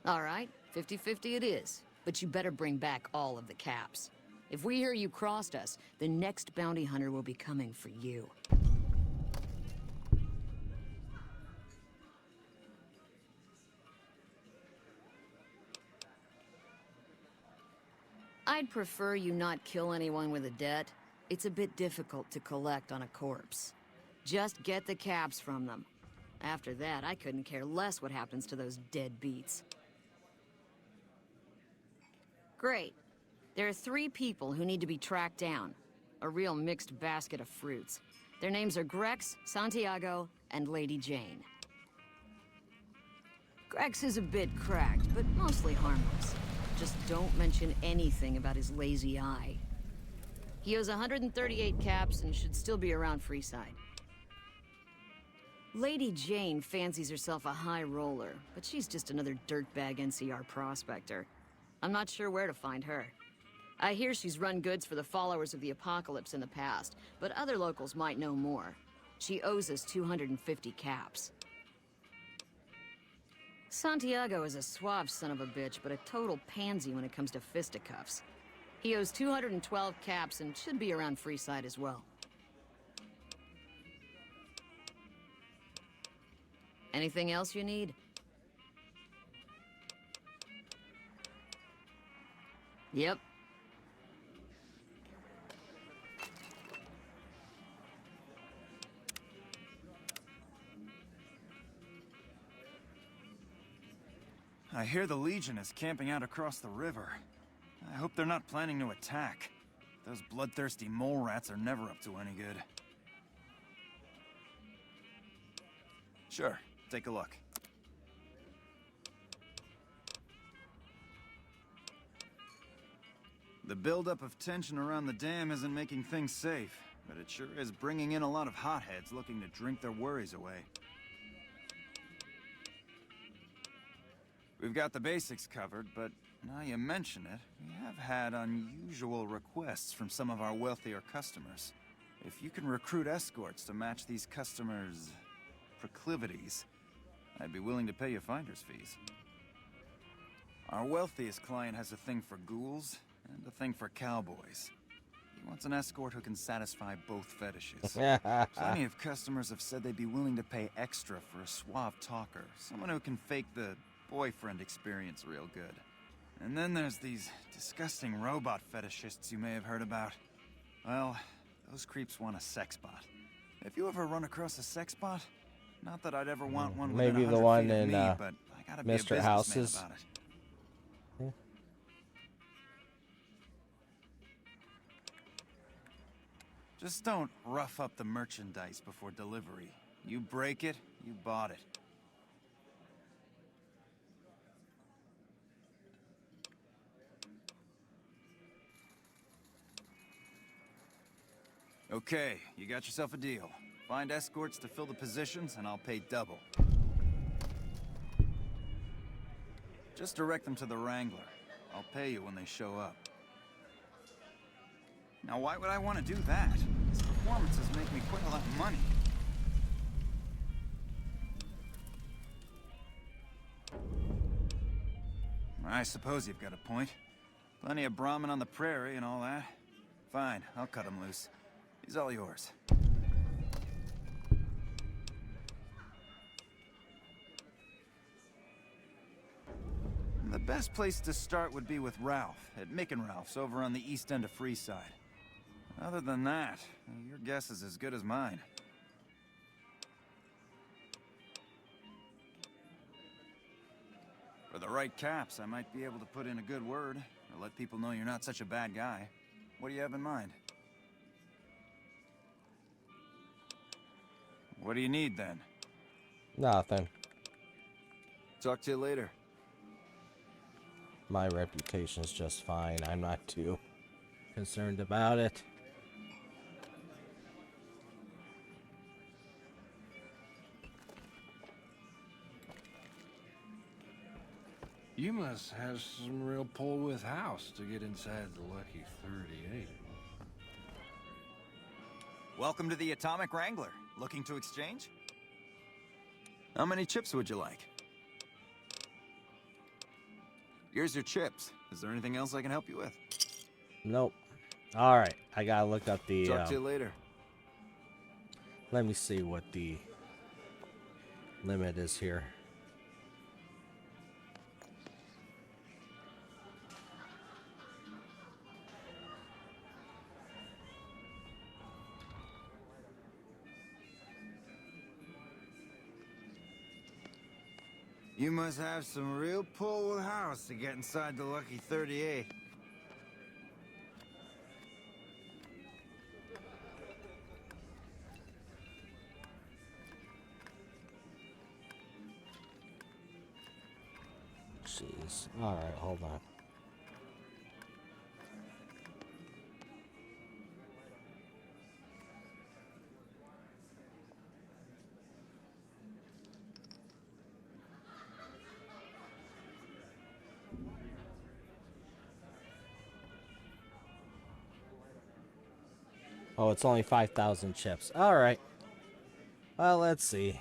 All right, 50-50 it is. But you better bring back all of the caps. If we hear you crossed us, the next bounty hunter will be coming for you. I'd prefer you not kill anyone with a debt. It's a bit difficult to collect on a corpse. Just get the caps from them. After that, I couldn't care less what happens to those deadbeats. Great. There are 3 people who need to be tracked down. A real mixed basket of fruits. Their names are Grecks, Santiago, and Lady Jane. Grecks is a bit cracked, but mostly harmless. Just don't mention anything about his lazy eye. He owes 138 caps and should still be around Freeside. Lady Jane fancies herself a high roller, but she's just another dirtbag NCR prospector. I'm not sure where to find her. I hear she's run goods for the followers of the apocalypse in the past, but other locals might know more. She owes us 250 caps. Santiago is a suave son of a bitch, but a total pansy when it comes to fisticuffs. He owes 212 caps and should be around Freeside as well. Anything else you need? Yep.
I hear the Legion is camping out across the river. I hope they're not planning to attack. Those bloodthirsty mole rats are never up to any good. Sure, take a look. The buildup of tension around the dam isn't making things safe, but it sure is bringing in a lot of hotheads looking to drink their worries away. We've got the basics covered, but now you mention it, we have had unusual requests from some of our wealthier customers. If you can recruit escorts to match these customers' proclivities, I'd be willing to pay you finder's fees. Our wealthiest client has a thing for ghouls and a thing for cowboys. He wants an escort who can satisfy both fetishes. Plenty of customers have said they'd be willing to pay extra for a suave talker, someone who can fake the boyfriend experience real good. And then there's these disgusting robot fetishists you may have heard about. Well, those creeps want a sex bot. If you ever run across a sex bot, not that I'd ever want one within
Maybe the
100
one
feet of
in
me, but I gotta be a
Mr.
businessman
House's.
about it. Just don't rough up the merchandise before delivery. You break it, you bought it. Okay, you got yourself a deal. Find escorts to fill the positions, and I'll pay double. Just direct them to the Wrangler. I'll pay you when they show up. Now, why would I want to do that? These performances make me quite a lot of money. I suppose you've got a point. Plenty of Brahmin on the prairie and all that. Fine, I'll cut him loose. He's all yours. The best place to start would be with Ralph, at Mick and Ralph's over on the east end of Freeside. Other than that, your guess is as good as mine. For the right caps, I might be able to put in a good word, or let people know you're not such a bad guy. What do you have in mind? What do you need, then?
Nothing.
Talk to you later.
My reputation's just fine. I'm not too concerned about it.
You must have some real pull with house to get inside the Lucky 38.
Welcome to the Atomic Wrangler. Looking to exchange? How many chips would you like? Here's your chips. Is there anything else I can help you with?
Nope. Alright, I gotta look up the...
Talk to you later.
Let me see what the limit is here.
You must have some real pull with house to get inside the Lucky 38.
Jeez. Alright, hold on. Oh, it's only 5,000 chips. Alright. Well, let's see.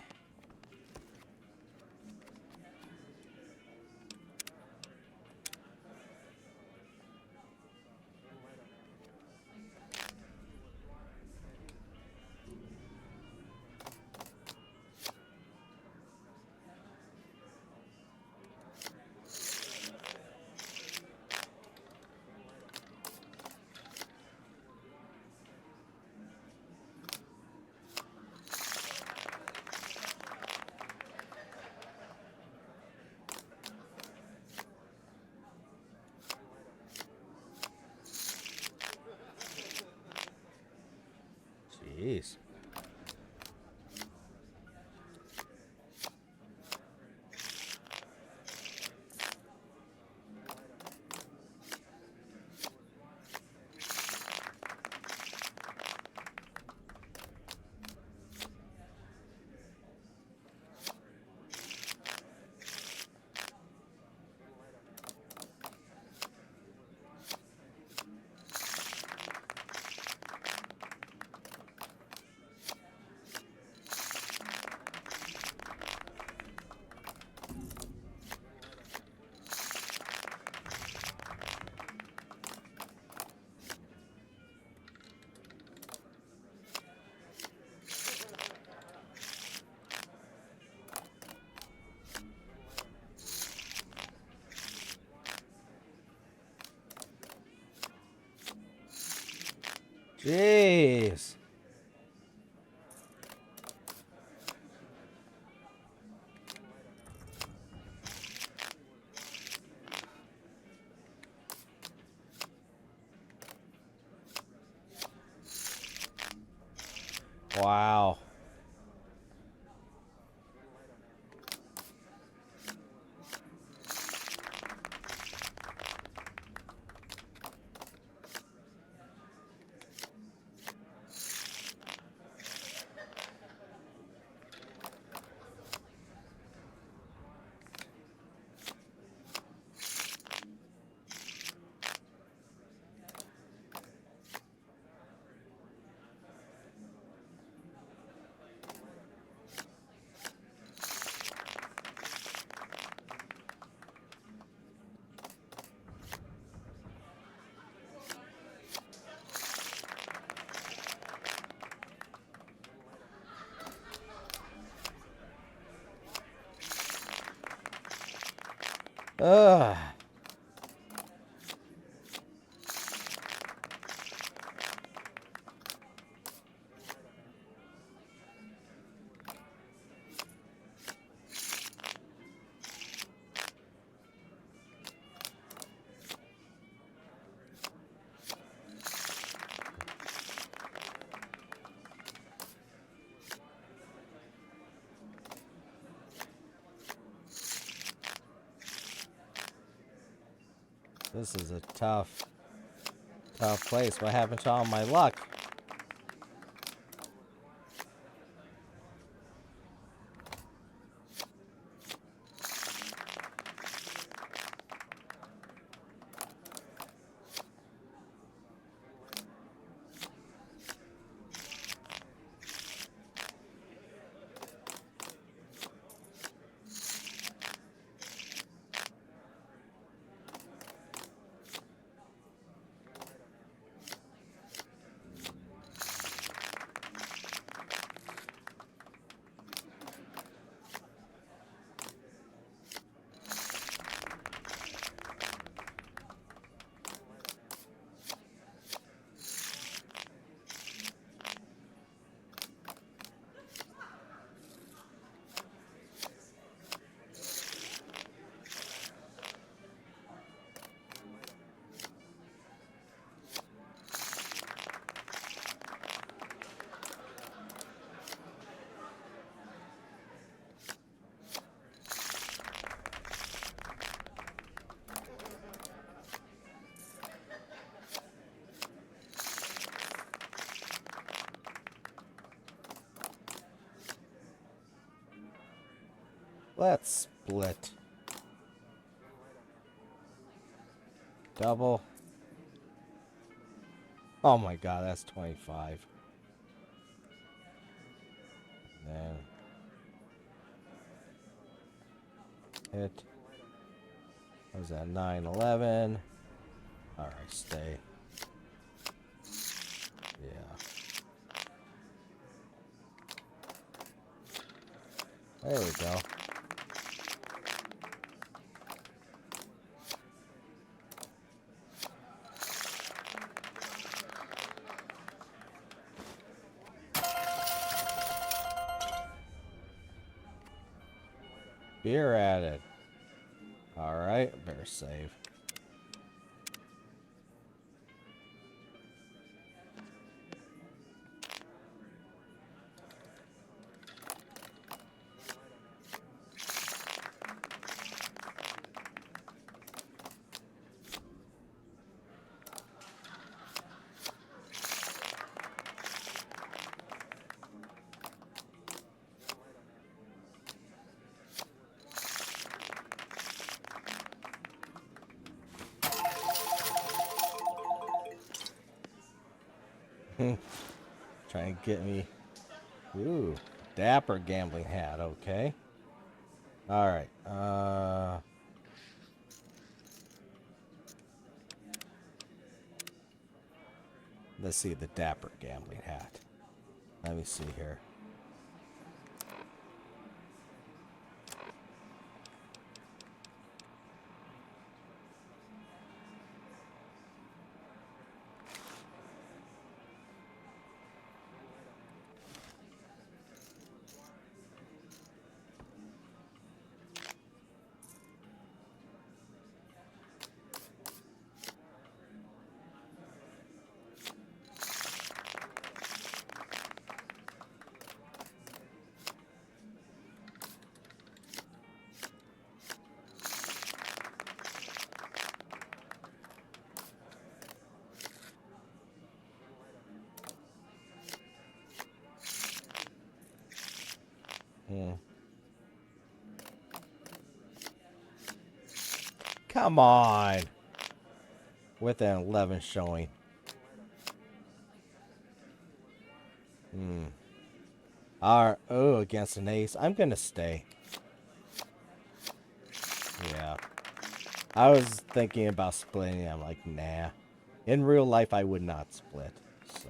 Jeez. Wow. Ugh. This is a tough place. What happened to all my luck? Let's split. Double. Oh my god, that's 25. Then hit. What was that? 9, 11. Alright, stay. Yeah. There we go. Beer added. Alright, better save. Try and get me. Ooh, dapper gambling hat. Okay. All right. Let's see the dapper gambling hat. Let me see here. Come on. With an 11 showing. Oh, against an ace. I'm going to stay. Yeah. I was thinking about splitting. I'm like, nah. In real life, I would not split. So,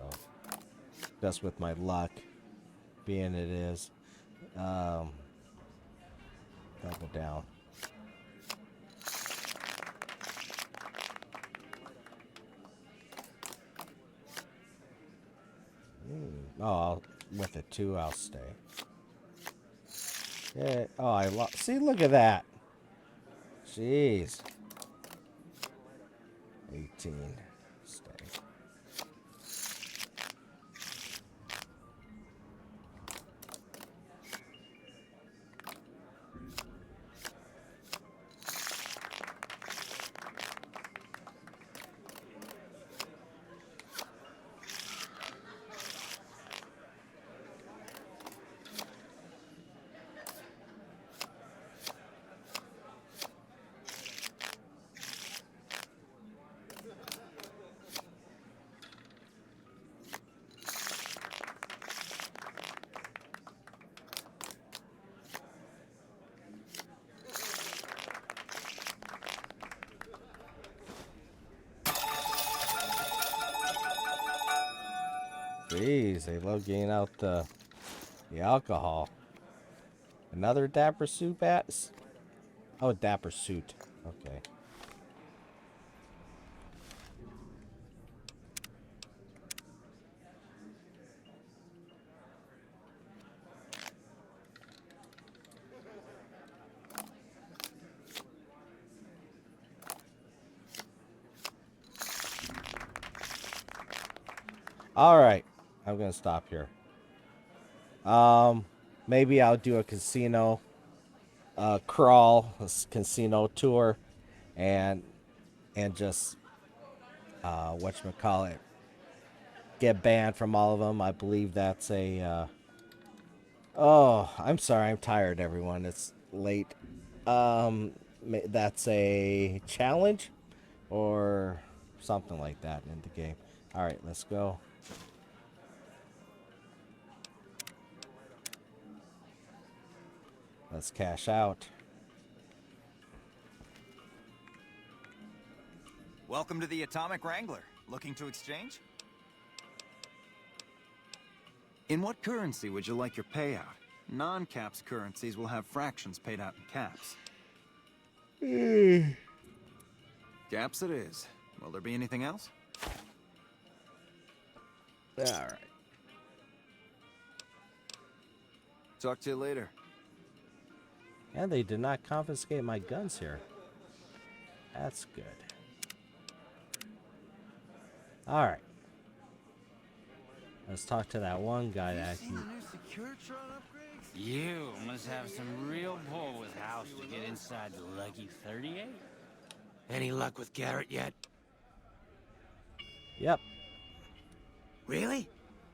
just with my luck being it is. Double down. Oh, with a 2, I'll stay. Yeah. Oh, I lost. See, look at that. Jeez. 18. Stay. Jeez, they love getting out the alcohol. Another Dapper Suit bats? Oh, Dapper Suit. Okay. All right. I'm going to stop here. Maybe I'll do a casino crawl, a casino tour, and just whatchamacallit, get banned from all of them. I believe that's a oh, I'm sorry, I'm tired, everyone. It's late. That's a challenge or something like that in the game. All right, let's go. Let's cash out.
Welcome to the Atomic Wrangler. Looking to exchange? In what currency would you like your payout? Non-caps currencies will have fractions paid out in caps. Caps it is. Will there be anything else?
All right.
Talk to you later.
And they did not confiscate my guns here. That's good. All right. Let's talk to that one guy that can...
You must have some real pull with House to get inside the lucky 38.
Any luck with Garrett yet?
Yep.
Really?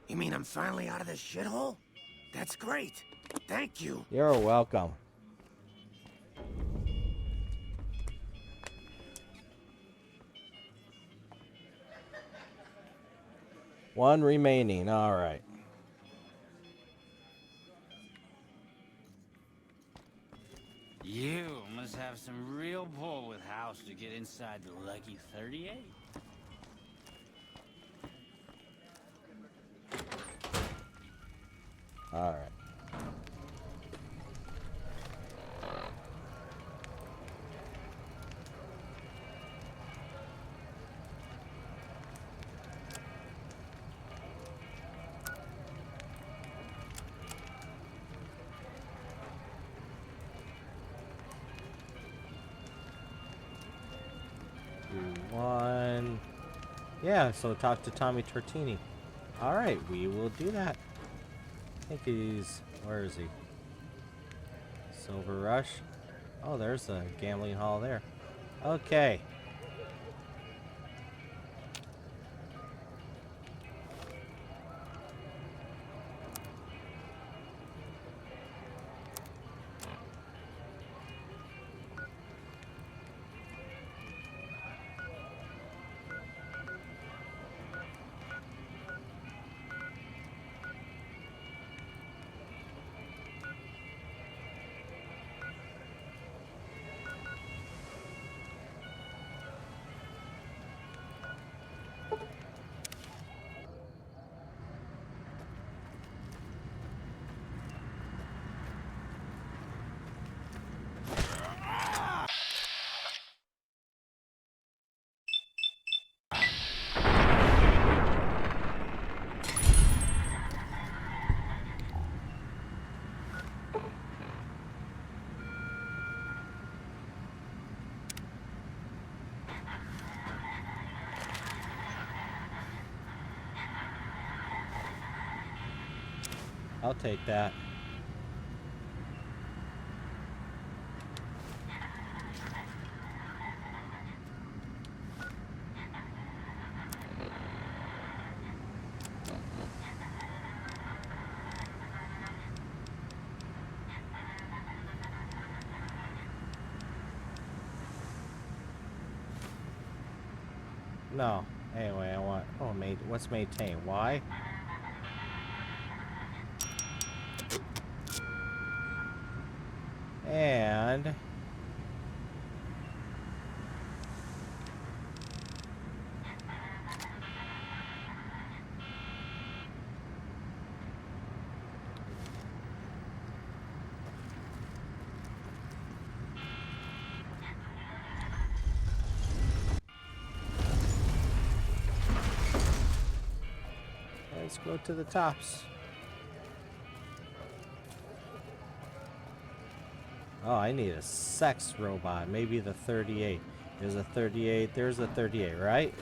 You mean I'm finally out of this shithole? That's great. Thank you.
You're welcome. One remaining. All right.
You must have some real pull with House to get inside the lucky 38.
All right. One. Yeah, so talk to Tommy Tortini. All right, we will do that. I think he's... Where is he? Silver Rush. Oh, there's the gambling hall there. Okay. I'll take that. No. Anyway, I want... Oh, what's maintain? Y? And... let's go to the tops. Oh, I need a sex robot. Maybe the 38. There's a 38. There's a 38, right?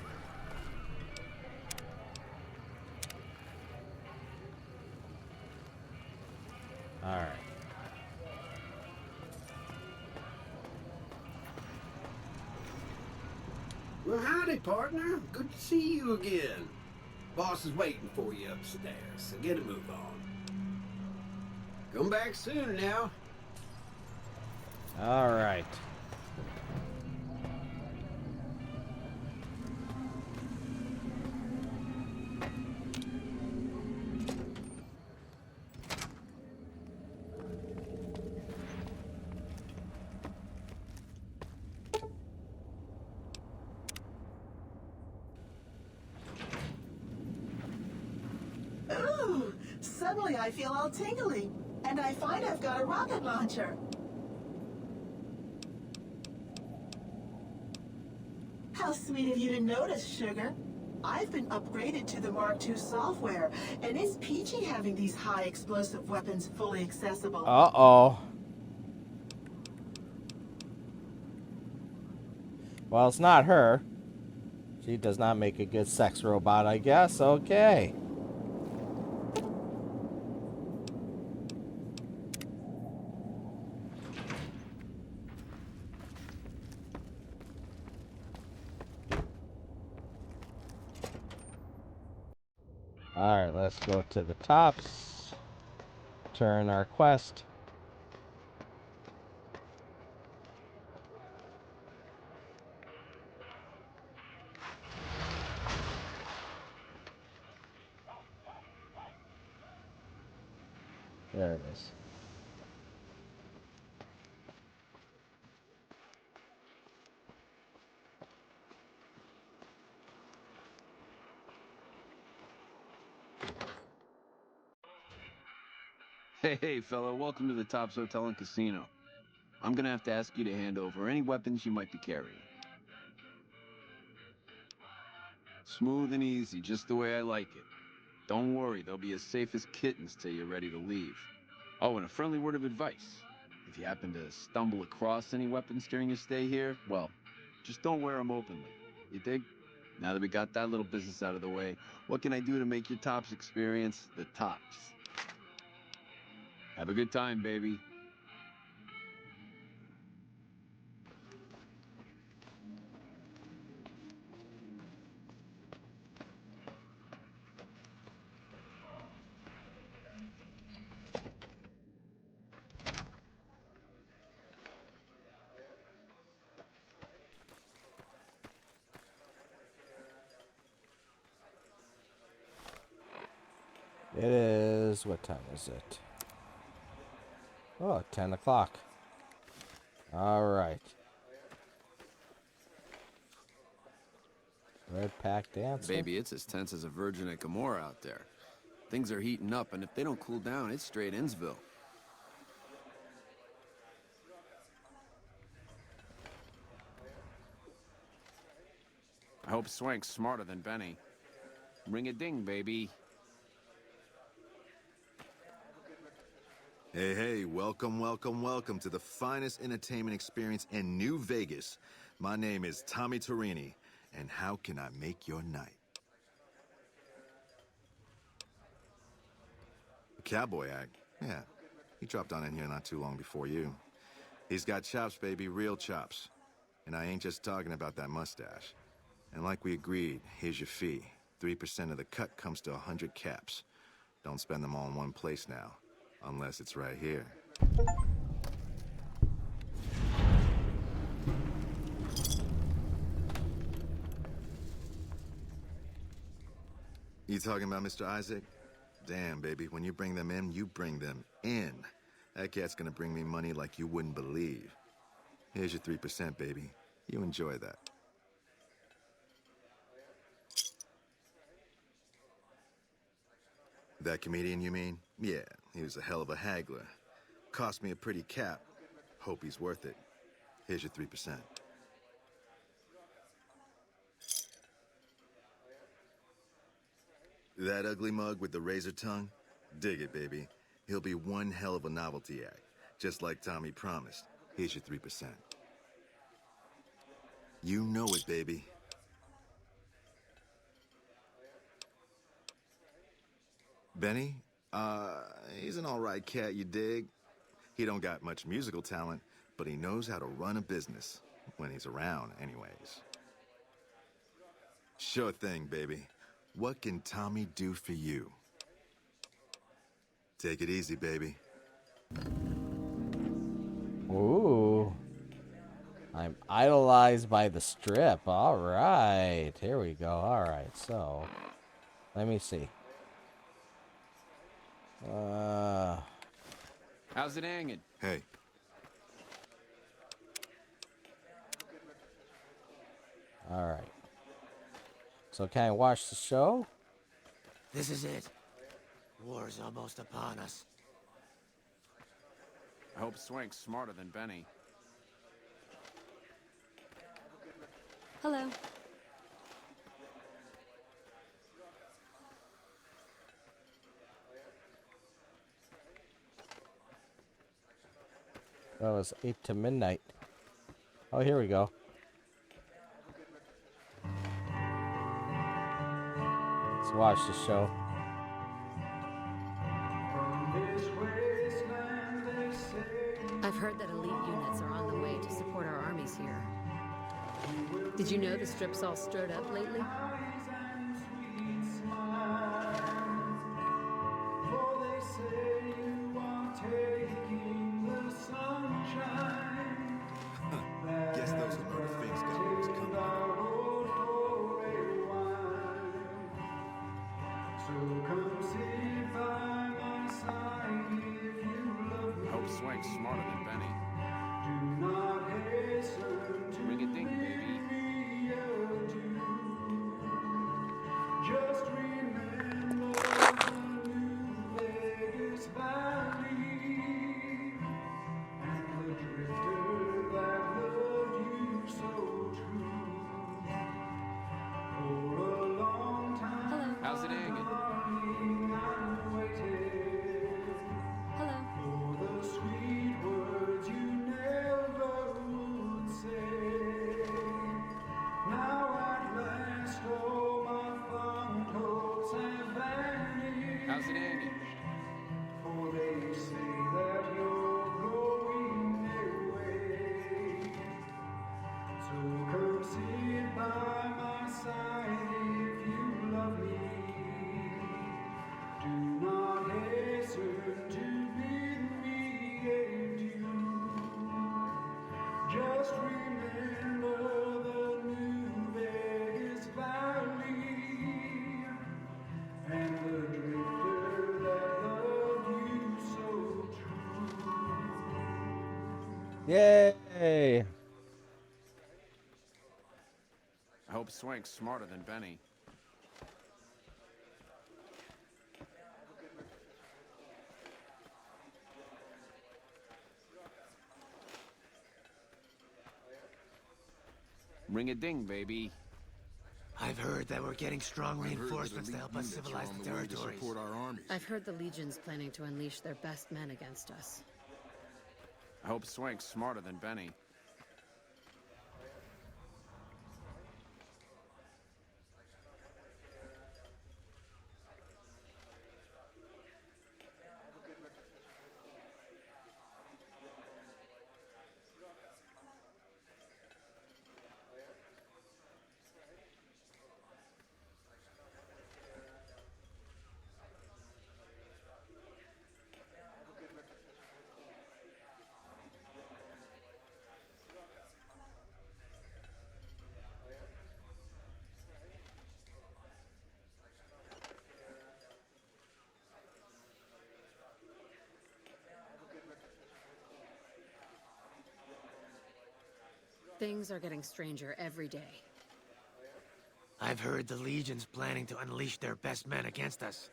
All right.
Well, howdy, partner. Good to see you again. Boss is waiting for you upstairs, so get a move on. Come back soon now.
All right.
Ooh, suddenly I feel all tingly, and I find I've got a rocket launcher. How sweet of you to notice, sugar. I've been upgraded to the Mark II software, and it's peachy having these high explosive weapons fully accessible.
Uh-oh. Well, it's not her. She does not make a good sex robot, I guess. Okay. Alright, let's go to the tops. Turn our quest. There it is.
Hey, fella, welcome to the Tops Hotel and Casino. I'm gonna have to ask you to hand over any weapons you might be carrying. Smooth and easy, just the way I like it. Don't worry, they'll be as safe as kittens till you're ready to leave. Oh, and a friendly word of advice. If you happen to stumble across any weapons during your stay here, well, just don't wear them openly. You dig? Now that we got that little business out of the way, what can I do to make your Tops experience the tops? Have a good time, baby.
It is... What time is it? Oh, 10 o'clock. Alright. Red pack dancer.
Baby, it's as tense as a virgin at Gomorrah out there. Things are heating up, and if they don't cool down, it's straight Innsville. I hope Swank's smarter than Benny. Ring a ding, baby.
Hey, hey, welcome, welcome, welcome to the finest entertainment experience in New Vegas. My name is Tommy Torini, and how can I make your night? Cowboy act? Yeah. He dropped on in here not too long before you. He's got chops, baby, real chops. And I ain't just talking about that mustache. And like we agreed, here's your fee. 3% of the cut comes to 100 caps. Don't spend them all in one place now. Unless it's right here. You talking about Mr. Isaac? Damn, baby, when you bring them in, you bring them in. That cat's gonna bring me money like you wouldn't believe. Here's your 3%, baby. You enjoy that. That comedian, you mean? Yeah, he was a hell of a haggler. Cost me a pretty cap. Hope he's worth it. Here's your 3%. That ugly mug with the razor tongue? Dig it, baby. He'll be one hell of a novelty act. Just like Tommy promised. Here's your 3%. You know it, baby. Benny? He's an alright cat, you dig? He don't got much musical talent, but he knows how to run a business. When he's around, anyways. Sure thing, baby. What can Tommy do for you? Take it easy, baby.
Ooh. I'm idolized by the strip. All right. Here we go. All right. So, let me see.
How's it hanging?
Hey.
All right. So can I watch the show?
This is it. War's almost upon us.
I hope Swank's smarter than Benny.
Hello.
Oh, it's 8 to midnight. Oh, here we go. Let's watch the show.
I've heard that elite units are on the way to support our armies here. Did you know the strip's all stirred up lately?
Guess those Omerta things got what was coming.
I hope Swank's smarter than Benny. Ring a ding, baby.
Just remember the New Vegas Valley and the drifter that loved you so true. For a long time,
how's it hanging?
I waited. For the sweet words you never would say. Now at last, all my fond hopes have vanished.
How's it hanging?
For they say that you're going away. So come sit by my side if you love me. Do not hasten to bid me adieu. Just remember the New Vegas Valley and the drifter that loved you so true.
Yay!
I hope Swank's smarter than Benny. Ring a ding, baby.
I've heard that we're getting strong reinforcements to help us civilize the territories.
I've heard the Legion's planning to unleash their best men against us.
I hope Swank's smarter than Benny.
Things are getting stranger every day.
I've heard the Legion's planning to unleash their best men against us.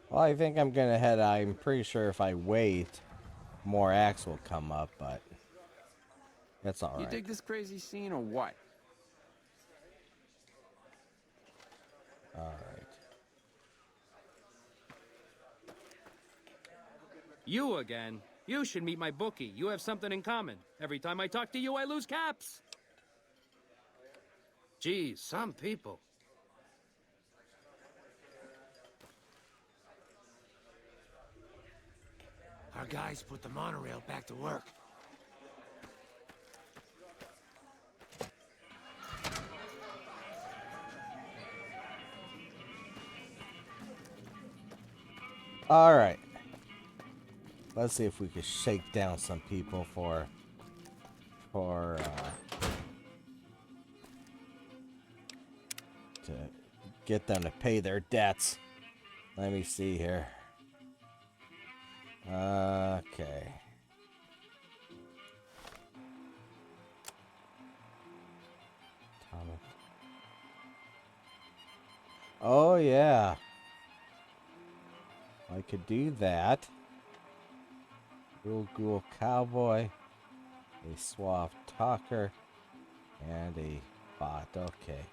Well, I think I'm gonna head. I'm pretty sure if I wait, more acts will come up, but that's all
You
right.
dig this crazy scene or what?
All right.
You again? You should meet my bookie. You have something in common. Every time I talk to you, I lose caps. Geez, some people.
Our guys put the monorail back to work.
All right. Let's see if we can shake down some people to get them to pay their debts. Let me see here. Okay. Atomic. Oh yeah. I could do that. Real Ghoul Cowboy, a Suave Talker, and a Bot. Okay.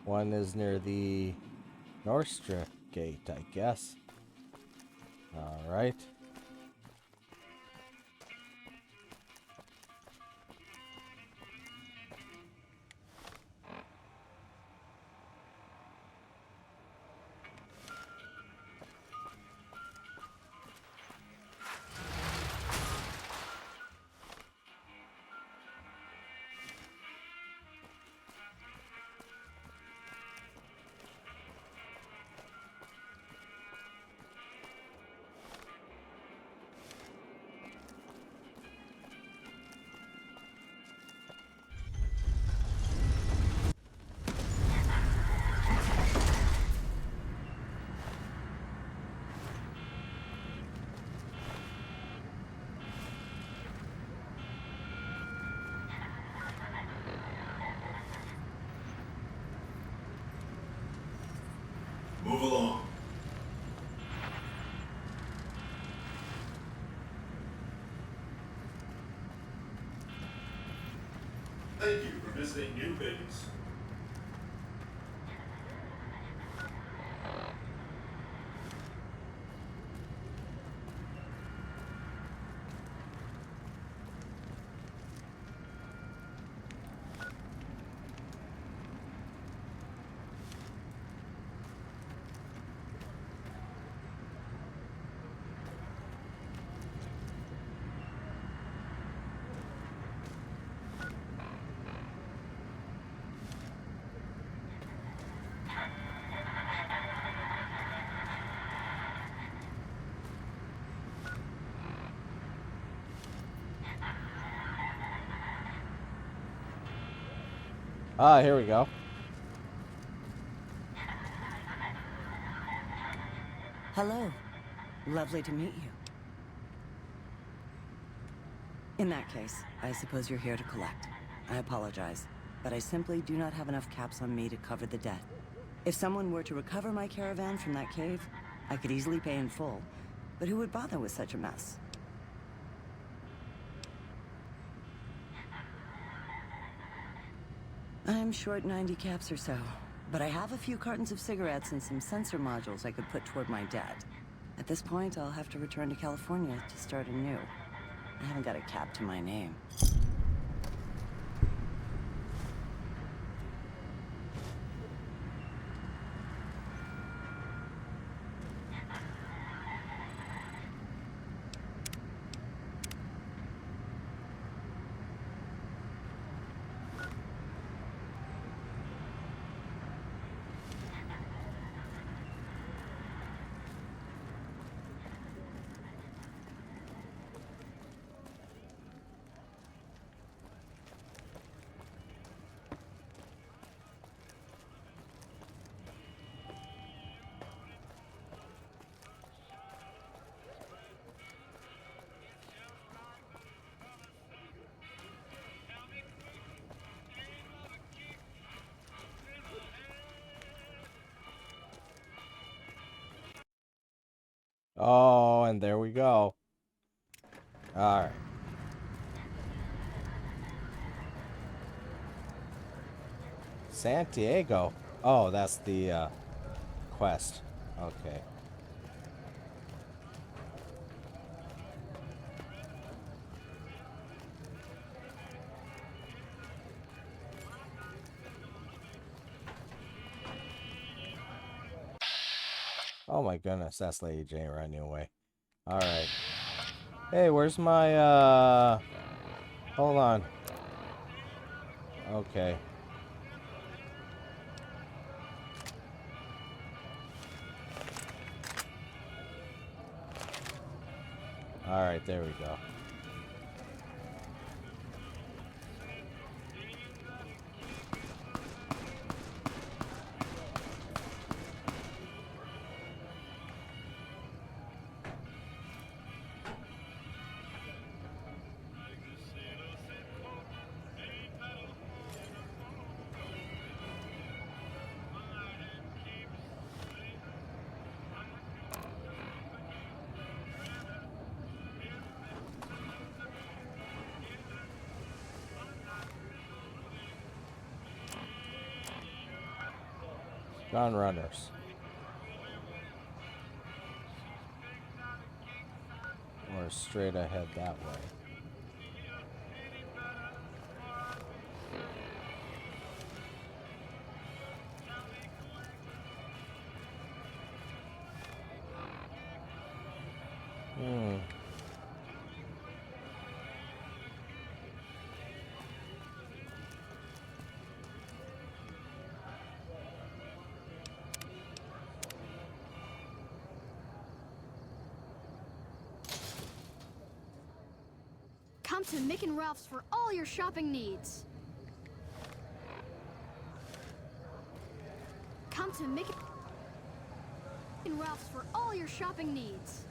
One is near the North Strip gate, I guess. All right.
Move along. Thank you for visiting New Vegas.
Ah, here we go.
Hello. Lovely to meet you. In that case, I suppose you're here to collect. I apologize, but I simply do not have enough caps on me to cover the debt. If someone were to recover my caravan from that cave, I could easily pay in full, but who would bother with such a mess? I'm short 90 caps or so, but I have a few cartons of cigarettes and some sensor modules I could put toward my debt. At this point, I'll have to return to California to start anew. I haven't got a cap to my name.
Oh, and there we go. All right. Santiago. Oh, that's the quest. Okay. Oh my goodness, that's Lady Jane running away. Alright. Hey, where's my, hold on. Okay. Alright, there we go. Gun runners. Or straight ahead that way.
Come to Mick and Ralph's for all your shopping needs. Come to Mick and Ralph's for all your shopping needs.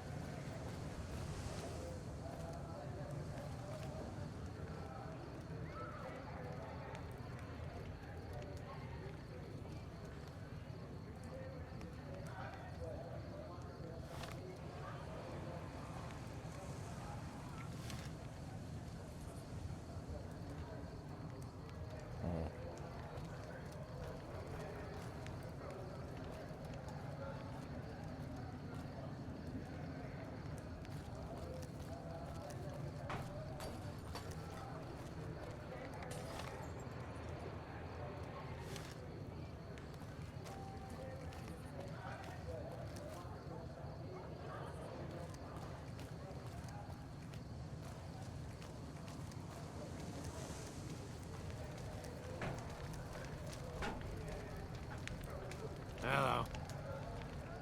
Hello.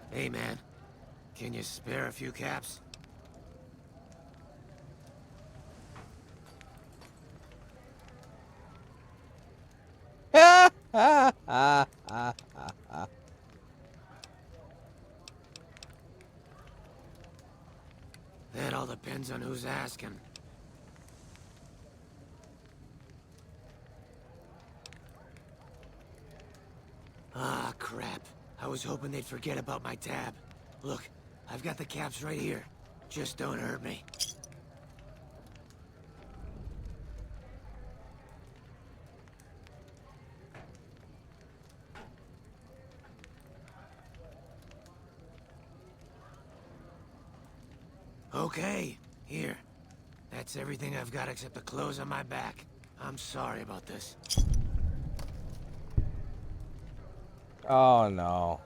Hey, man. Can you spare a few caps? That all depends on who's asking. Ah, crap. I was hoping they'd forget about my tab. Look, I've got the caps right here. Just don't hurt me. Okay, here. That's everything I've got except the clothes on my back. I'm sorry about this.
Oh no.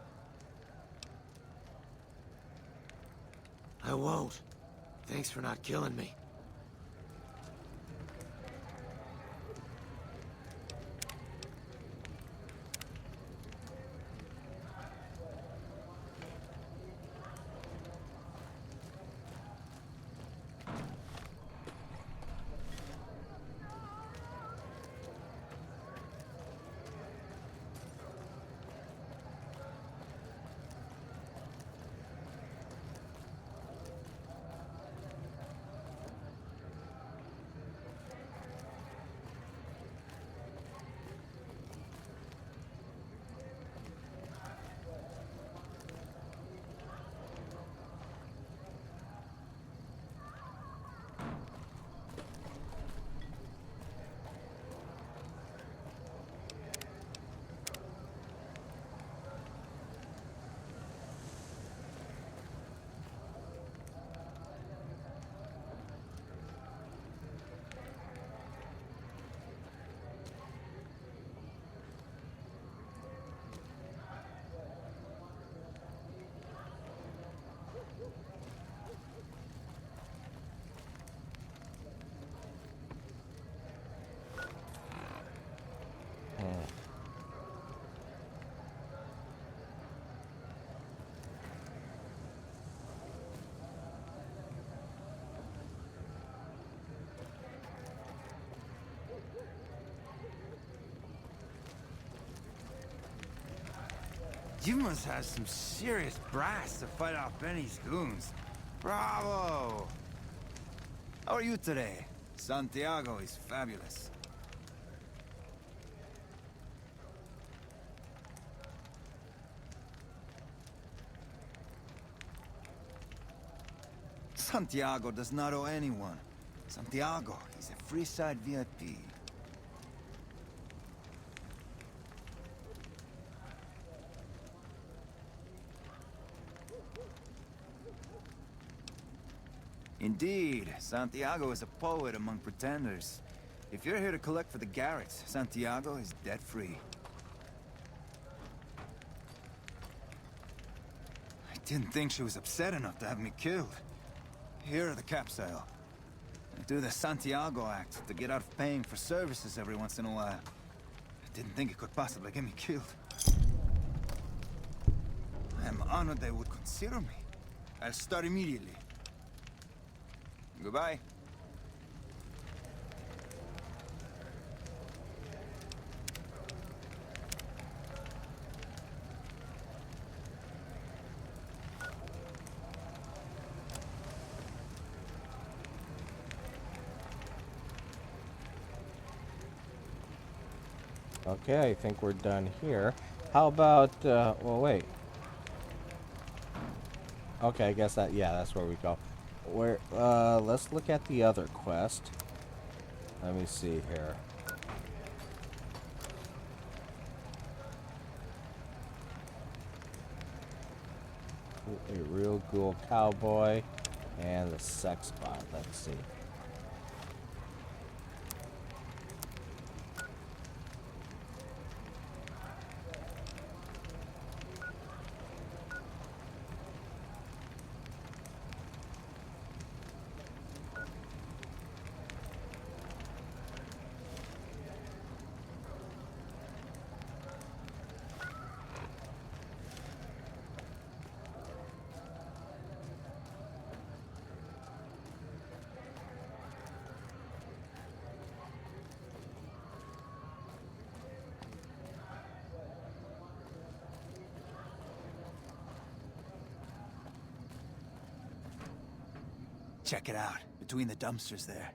I won't. Thanks for not killing me.
You must have some serious brass to fight off Benny's goons. Bravo! How are you today? Santiago is fabulous. Santiago does not owe anyone. Santiago is a Freeside VIP. Indeed, Santiago is a poet among pretenders. If you're here to collect for the Garrets, Santiago is debt-free. I didn't think she was upset enough to have me killed. Here are the capsule. I do the Santiago act to get out of paying for services every once in a while. I didn't think it could possibly get me killed. I am honored they would consider me. I'll start immediately. Goodbye.
Okay, I think we're done here. How about, well, wait. Okay, I guess that, yeah, that's where we go. Where, let's look at the other quest. Let me see here. A real cool cowboy and the sex bot. Let's see.
Check it out, between the dumpsters there.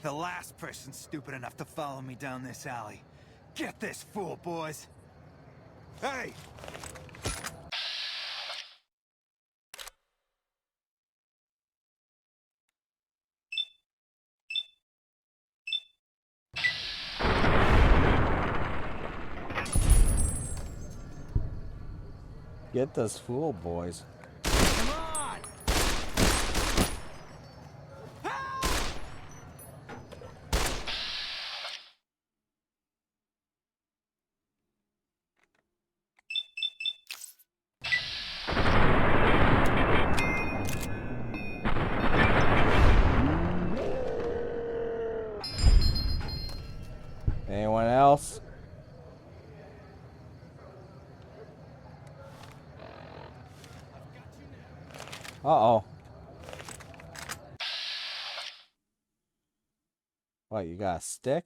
The last person stupid enough to follow me down this alley. Get this fool, boys! Hey!
Get this fool, boys. Anyone else? Uh-oh. What, you got a stick?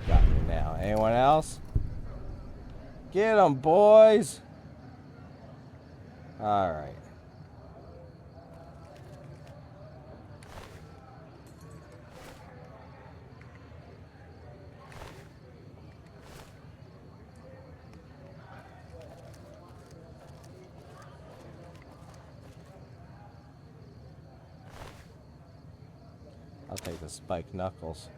Got me now. Anyone else? Get 'em, boys! Alright. I'll take the spiked knuckles.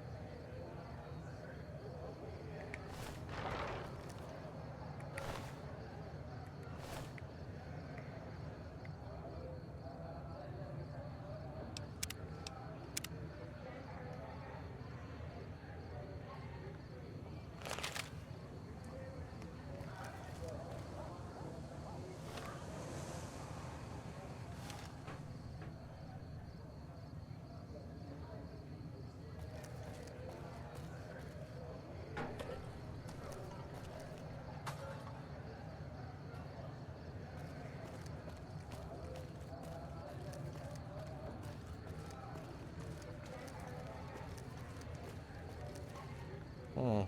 Hmm.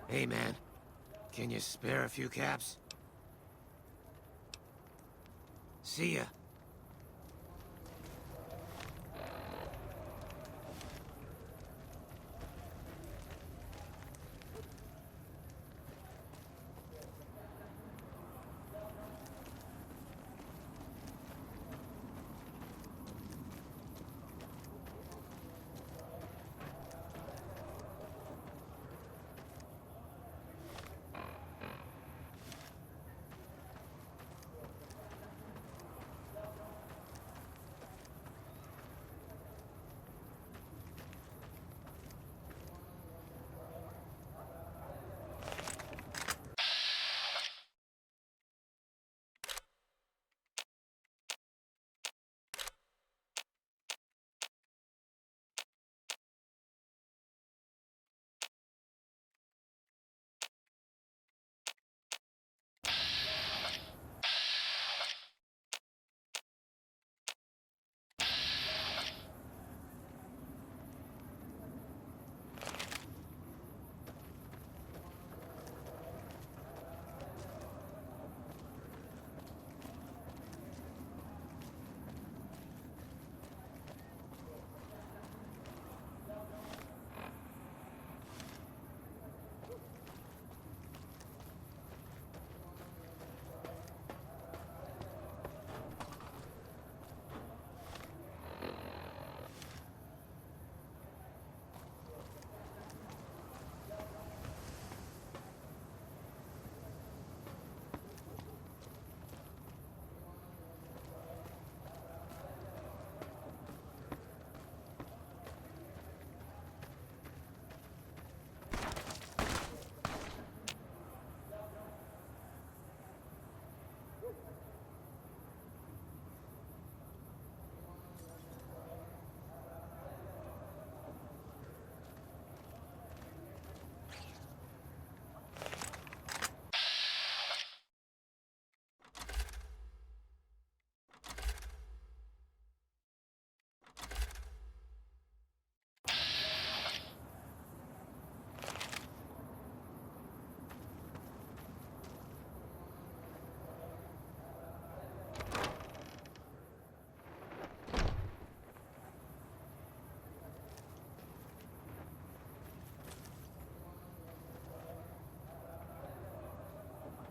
Hey, man. Can you spare a few caps? See ya.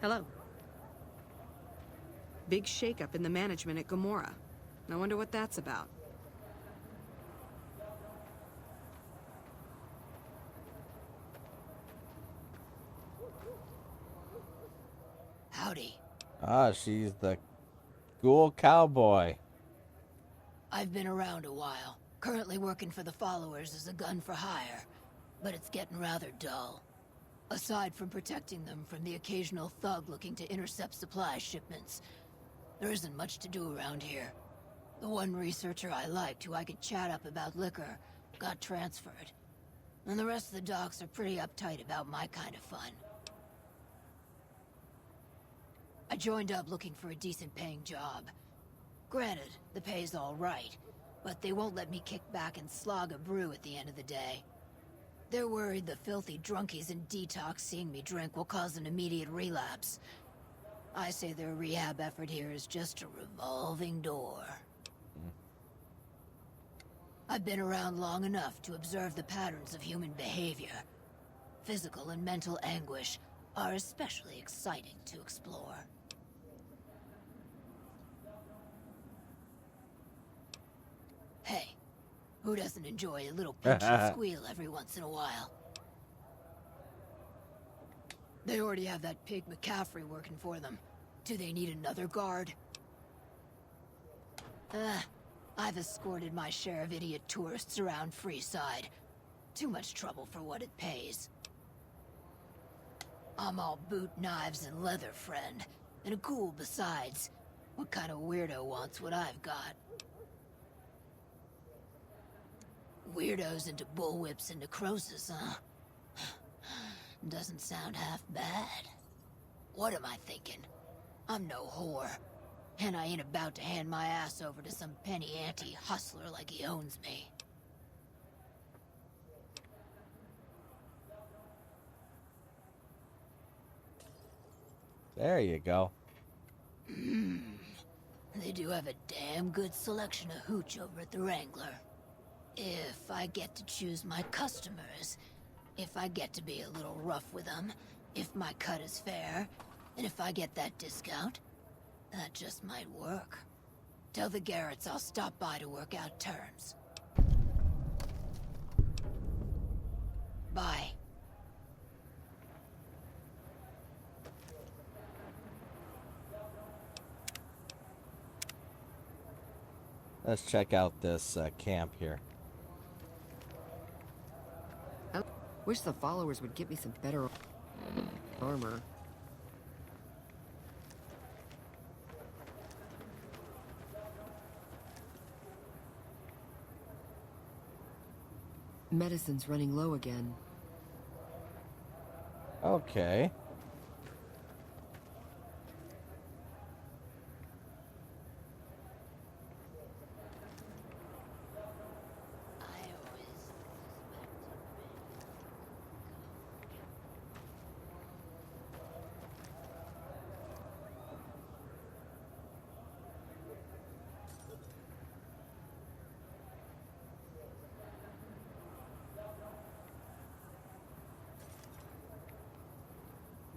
Hello. Big shakeup in the management at Gomorrah. I wonder what that's about.
Howdy.
Ah, she's the ghoul cowboy.
I've been around a while. Currently working for the followers as a gun for hire. But it's getting rather dull. Aside from protecting them from the occasional thug looking to intercept supply shipments, there isn't much to do around here. The one researcher I liked who I could chat up about liquor got transferred. And the rest of the docs are pretty uptight about my kind of fun. I joined up looking for a decent paying job. Granted, the pay's all right, but they won't let me kick back and slog a brew at the end of the day. They're worried the filthy drunkies in detox seeing me drink will cause an immediate relapse. I say their rehab effort here is just a revolving door. I've been around long enough to observe the patterns of human behavior. Physical and mental anguish are especially exciting to explore. Hey, who doesn't enjoy a little pinch and squeal every once in a while? They already have that pig McCaffrey working for them. Do they need another guard? I've escorted my share of idiot tourists around Freeside. Too much trouble for what it pays. I'm all boot, knives, and leather, friend. And a ghoul besides. What kind of weirdo wants what I've got? Weirdos into bullwhips and necrosis, huh? Doesn't sound half bad. What am I thinking? I'm no whore. And I ain't about to hand my ass over to some penny ante hustler like he owns me.
There you go.
They do have a damn good selection of hooch over at the Wrangler. If I get to choose my customers, if I get to be a little rough with them, if my cut is fair, and if I get that discount, that just might work. Tell the Garrets I'll stop by to work out terms. Bye.
Let's check out this camp here.
I wish the followers would get me some better armor. Medicine's running low again.
Okay.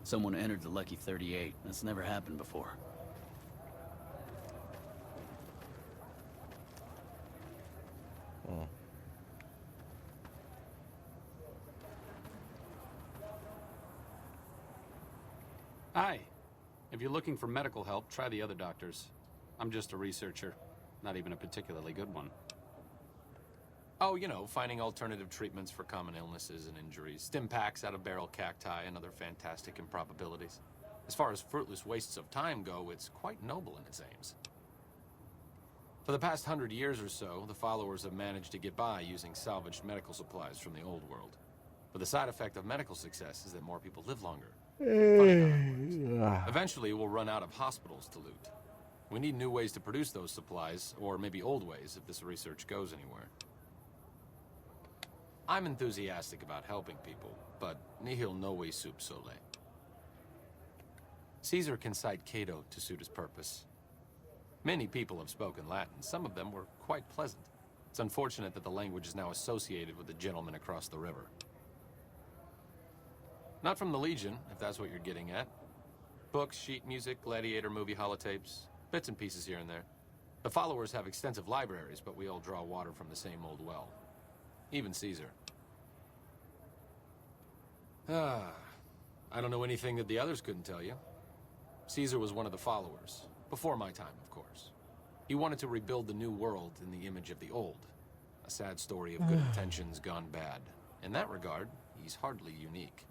Someone entered the Lucky 38. That's never happened before.
Hi. If you're looking for medical help, try the other doctors. I'm just a researcher. Not even a particularly good one. Oh, you know, finding alternative treatments for common illnesses and injuries. Stim packs out of barrel cacti and other fantastic improbabilities. As far as fruitless wastes of time go, it's quite noble in its aims. For the past 100 years or so, the followers have managed to get by using salvaged medical supplies from the old world. But the side effect of medical success is that more people live longer. Eventually, we'll run out of hospitals to loot. We need new ways to produce those supplies, or maybe old ways if this research goes anywhere. I'm enthusiastic about helping people, but nihil novi sub sole. Caesar can cite Cato to suit his purpose. Many people have spoken Latin. Some of them were quite pleasant. It's unfortunate that the language is now associated with the gentleman across the river. Not from the Legion, if that's what you're getting at. Books, sheet music, gladiator movie holotapes, bits and pieces here and there. The followers have extensive libraries, but we all draw water from the same old well. Even Caesar. I don't know anything that the others couldn't tell you. Caesar was one of the followers. Before my time, of course. He wanted to rebuild the new world in the image of the old. A sad story of good intentions gone bad. In that regard, he's hardly unique.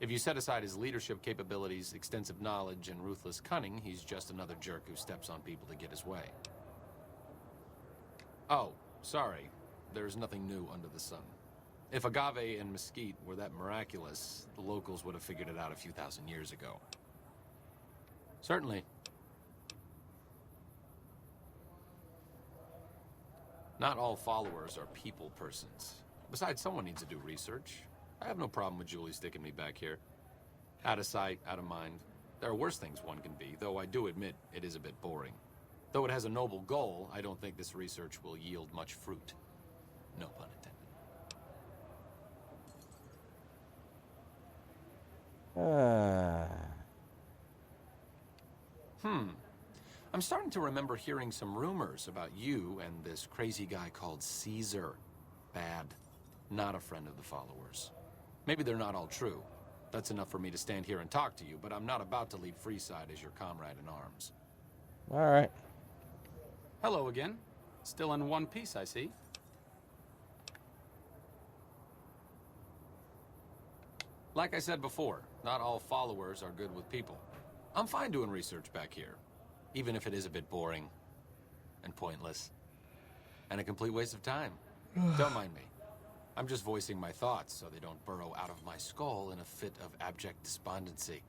If you set aside his leadership capabilities, extensive knowledge, and ruthless cunning, he's just another jerk who steps on people to get his way. Oh, sorry. There's nothing new under the sun. If agave and mesquite were that miraculous, the locals would have figured it out a few thousand years ago. Certainly. Not all followers are people persons. Besides, someone needs to do research. I have no problem with Julie sticking me back here. Out of sight, out of mind. There are worse things one can be, though I do admit it is a bit boring. Though it has a noble goal, I don't think this research will yield much fruit. No pun intended. I'm starting to remember hearing some rumors about you and this crazy guy called Caesar. Bad. Not a friend of the followers. Maybe they're not all true. That's enough for me to stand here and talk to you, but I'm not about to leave Freeside as your comrade in arms.
All right.
Hello again. Still in one piece, I see. Like I said before, not all followers are good with people. I'm fine doing research back here, even if it is a bit boring and pointless and a complete waste of time. Don't mind me. I'm just voicing my thoughts so they don't burrow out of my skull in a fit of abject despondency.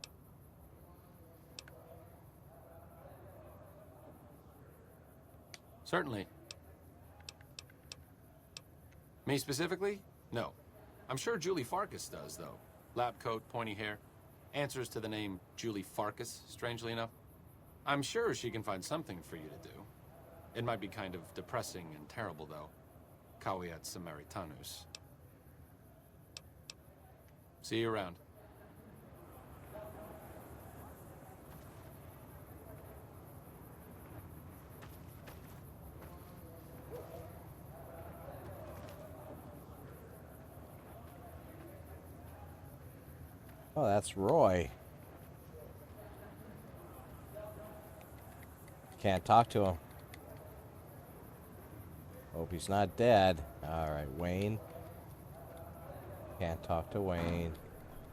Certainly. Me specifically? No. I'm sure Julie Farkas does, though. Lab coat, pointy hair. Answers to the name Julie Farkas, strangely enough. I'm sure she can find something for you to do. It might be kind of depressing and terrible, though. Caveat Samaritanus. See you around.
Oh, that's Roy. Can't talk to him. Hope he's not dead. Alright, Wayne. Can't talk to Wayne.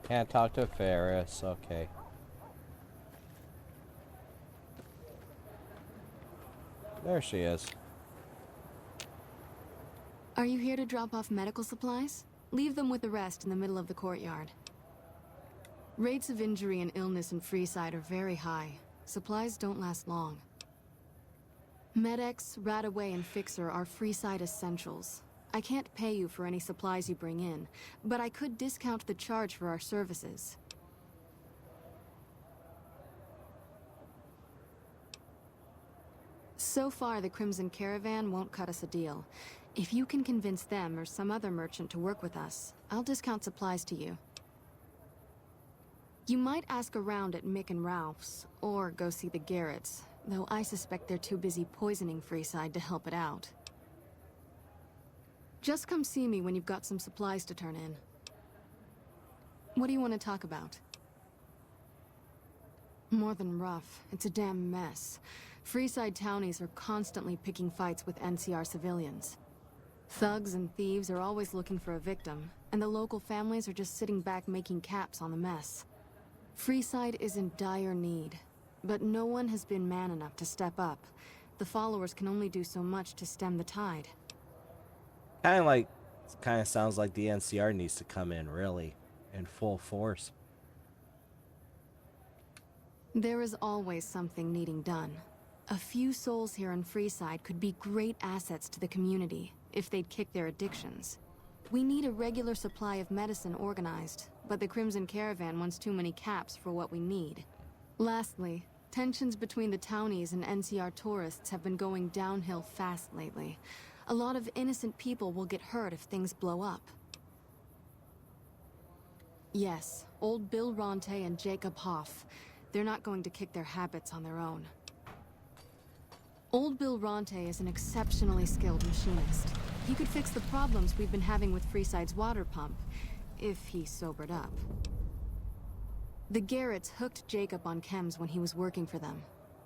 Can't talk to Ferris. Okay. There she is.
Are you here to drop off medical supplies? Leave them with the rest in the middle of the courtyard. Rates of injury and illness in Freeside are very high. Supplies don't last long. Med-X, Radaway, and Fixer are Freeside essentials. I can't pay you for any supplies you bring in, but I could discount the charge for our services. So far, the Crimson Caravan won't cut us a deal. If you can convince them or some other merchant to work with us, I'll discount supplies to you. You might ask around at Mick and Ralph's, or go see the Garrets, though I suspect they're too busy poisoning Freeside to help it out. Just come see me when you've got some supplies to turn in. What do you want to talk about? More than rough. It's a damn mess. Freeside townies are constantly picking fights with NCR civilians. Thugs and thieves are always looking for a victim, and the local families are just sitting back making caps on the mess. Freeside is in dire need, but no one has been man enough to step up. The followers can only do so much to stem the tide.
Kind of sounds like the NCR needs to come in, really, in full force.
There is always something needing done. A few souls here in Freeside could be great assets to the community, if they'd kick their addictions. We need a regular supply of medicine organized, but the Crimson Caravan wants too many caps for what we need. Lastly, tensions between the townies and NCR tourists have been going downhill fast lately. A lot of innocent people will get hurt if things blow up. Yes, old Bill Ronte and Jacob Hoff. They're not going to kick their habits on their own. Old Bill Ronte is an exceptionally skilled machinist. He could fix the problems we've been having with Freeside's water pump, if he sobered up. The Garrets hooked Jacob on chems when he was working for them.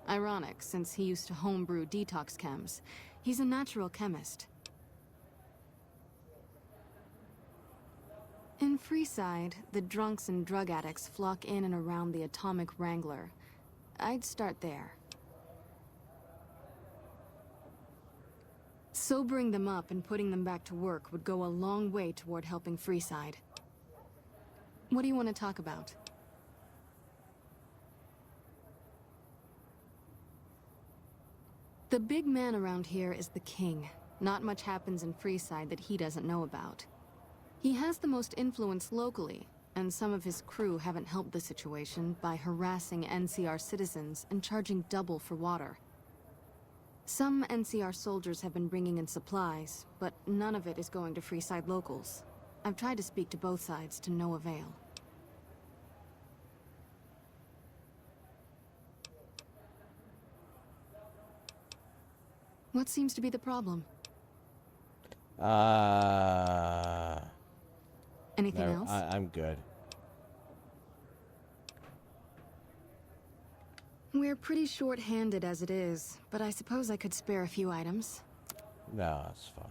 Ironic, since he used to homebrew detox chems. He's a natural chemist. In Freeside, the drunks and drug addicts flock in and around the Atomic Wrangler. I'd start there. Sobering them up and putting them back to work would go a long way toward helping Freeside. What do you want to talk about? The big man around here is the king. Not much happens in Freeside that he doesn't know about. He has the most influence locally, and some of his crew haven't helped the situation by harassing NCR citizens and charging double for water. Some NCR soldiers have been bringing in supplies, but none of it is going to Freeside locals. I've tried to speak to both sides to no avail. What seems to be the problem? Anything else?
I'm good.
We're pretty short-handed as it is, but I suppose I could spare a few items.
No, it's fine.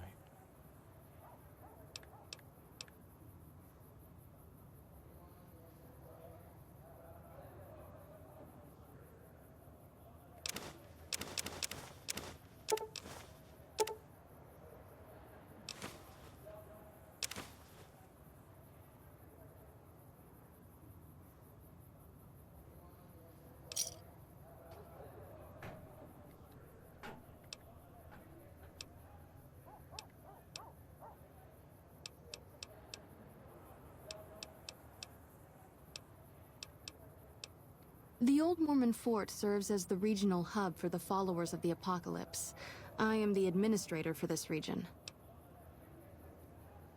The Old Mormon Fort serves as the regional hub for the followers of the Apocalypse. I am the administrator for this region.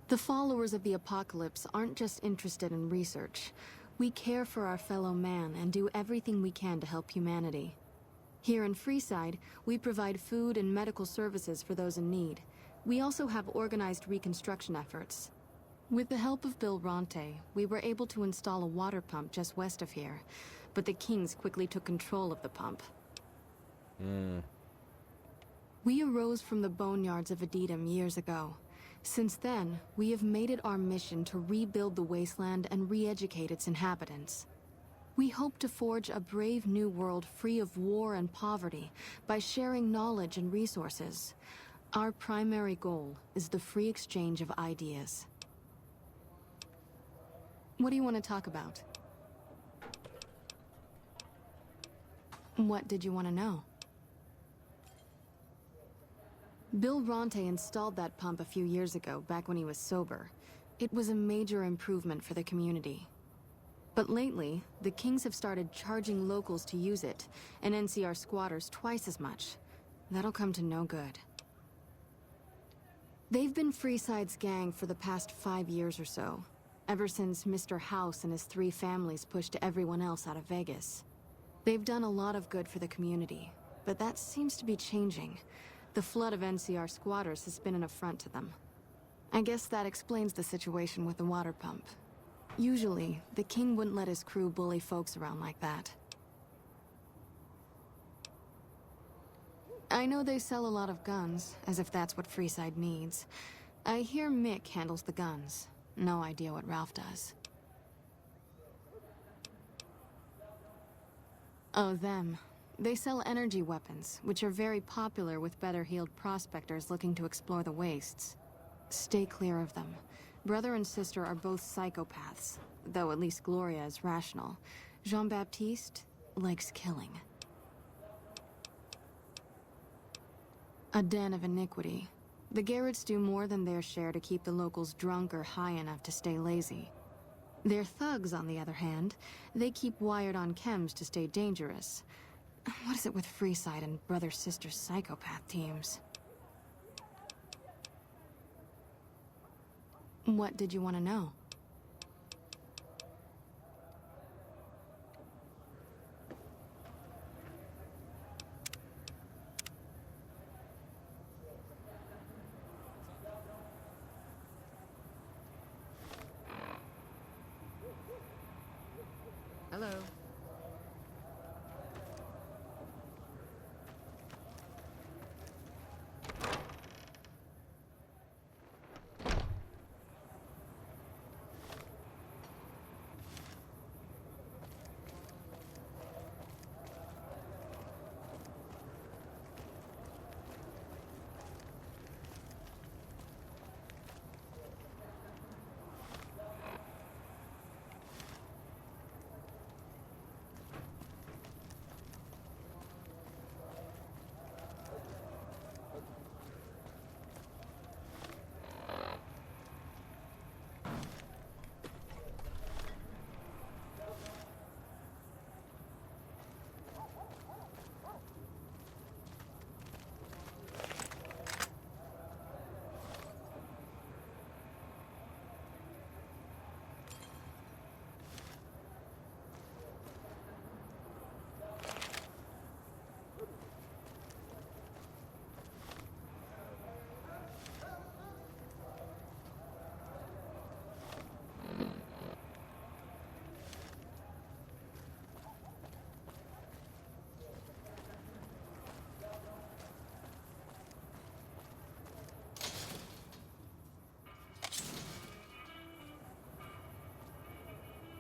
The followers of the Apocalypse aren't just interested in research. We care for our fellow man and do everything we can to help humanity. Here in Freeside, we provide food and medical services for those in need. We also have organized reconstruction efforts. With the help of Bill Ronte, we were able to install a water pump just west of here, but the Kings quickly took control of the pump. We arose from the boneyards of Edidam years ago. Since then, we have made it our mission to rebuild the wasteland and re-educate its inhabitants. We hope to forge a brave new world free of war and poverty by sharing knowledge and resources. Our primary goal is the free exchange of ideas. What do you want to talk about? What did you want to know? Bill Ronte installed that pump a few years ago, back when he was sober. It was a major improvement for the community. But lately, the Kings have started charging locals to use it, and NCR squatters twice as much. That'll come to no good. They've been Freeside's gang for the past 5 years or so, ever since Mr. House and his 3 families pushed everyone else out of Vegas. They've done a lot of good for the community, but that seems to be changing. The flood of NCR squatters has been an affront to them. I guess that explains the situation with the water pump. Usually, the king wouldn't let his crew bully folks around like that. I know they sell a lot of guns, as if that's what Freeside needs. I hear Mick handles the guns. No idea what Ralph does. Oh, them. They sell energy weapons, which are very popular with better-heeled prospectors looking to explore the wastes. Stay clear of them. Brother and sister are both psychopaths, though at least Gloria is rational. Jean-Baptiste likes killing. A den of iniquity. The Garrets do more than their share to keep the locals drunk or high enough to stay lazy. Their thugs, on the other hand, they keep wired on chems to stay dangerous. What is it with Freeside and brother-sister psychopath teams? What did you want to know?
Hello.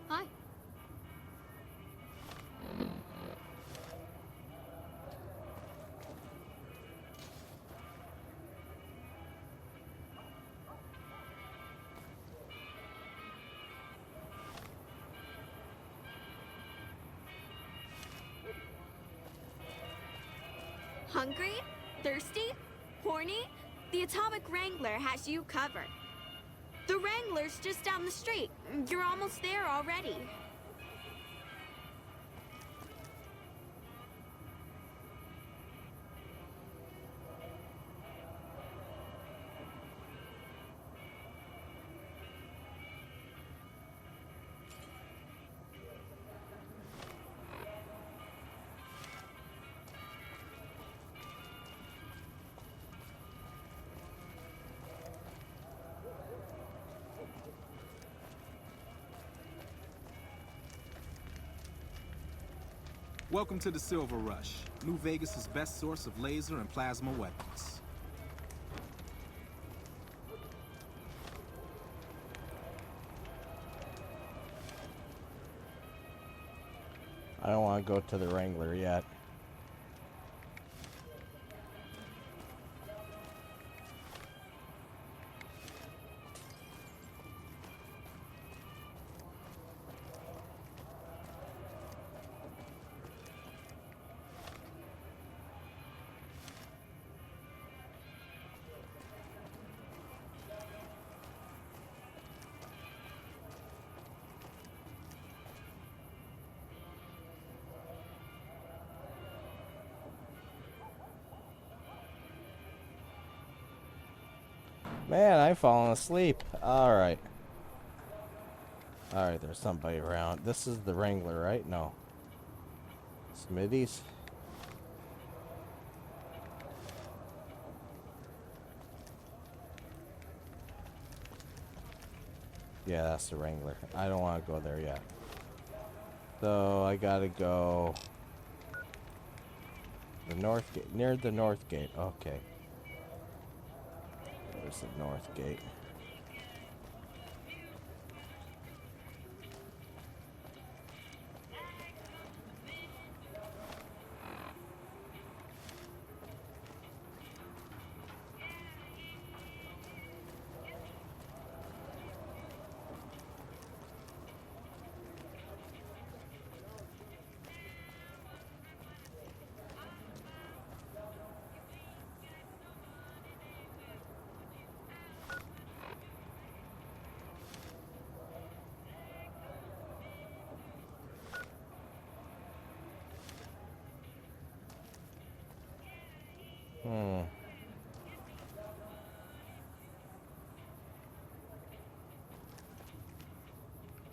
Hi.
Hungry? Thirsty? Horny? The Atomic Wrangler has you covered. The Wrangler's just down the street. You're almost there already.
Welcome to the Silver Rush, New Vegas' best source of laser and plasma weapons.
I don't want to go to the Wrangler yet. Man, I'm falling asleep. Alright. Alright, there's somebody around. This is the Wrangler, right? No. Smitty's. Yeah, that's the Wrangler. I don't want to go there yet. So, I gotta go... the north gate. Near the north gate. Okay. There's the north gate.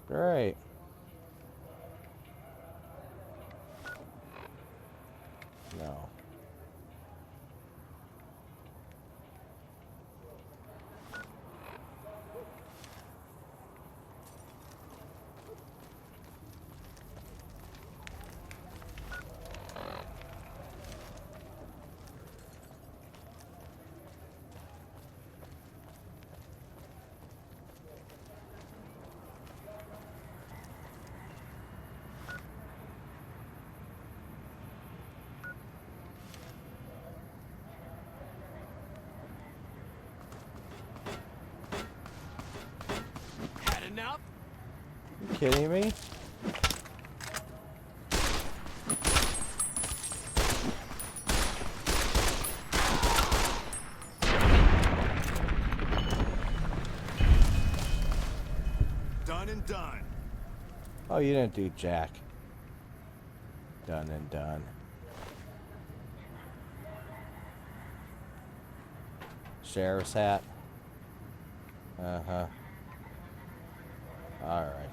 Great. No.
Enough?
You kidding me?
Done and done.
Oh, you didn't do jack. Done and done. Sheriff's hat. Uh-huh. All right.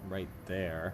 right there.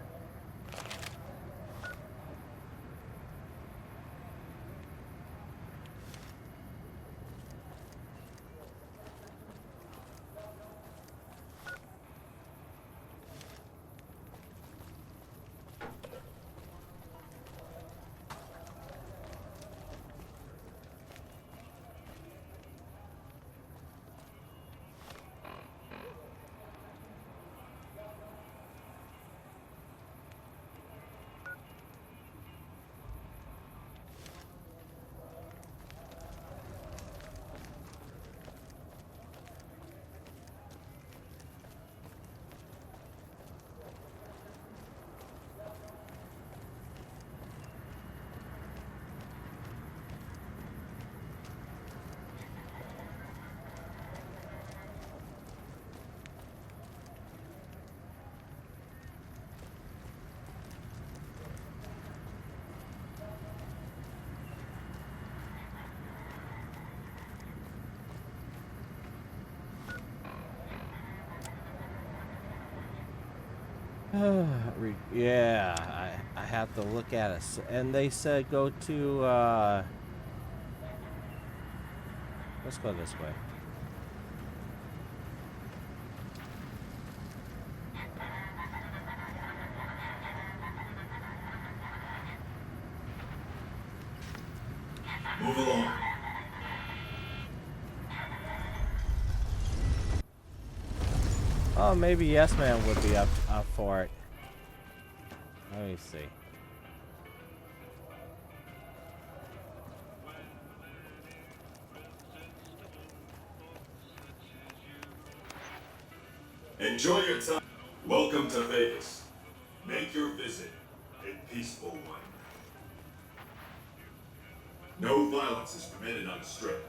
Yeah, I have to look at it. And they said go to, let's go this way.
Move along.
Oh, maybe Yes Man would be up for it. Let me see.
Enjoy your time. Welcome to Vegas. Make your visit a peaceful one. No violence is permitted on the strip.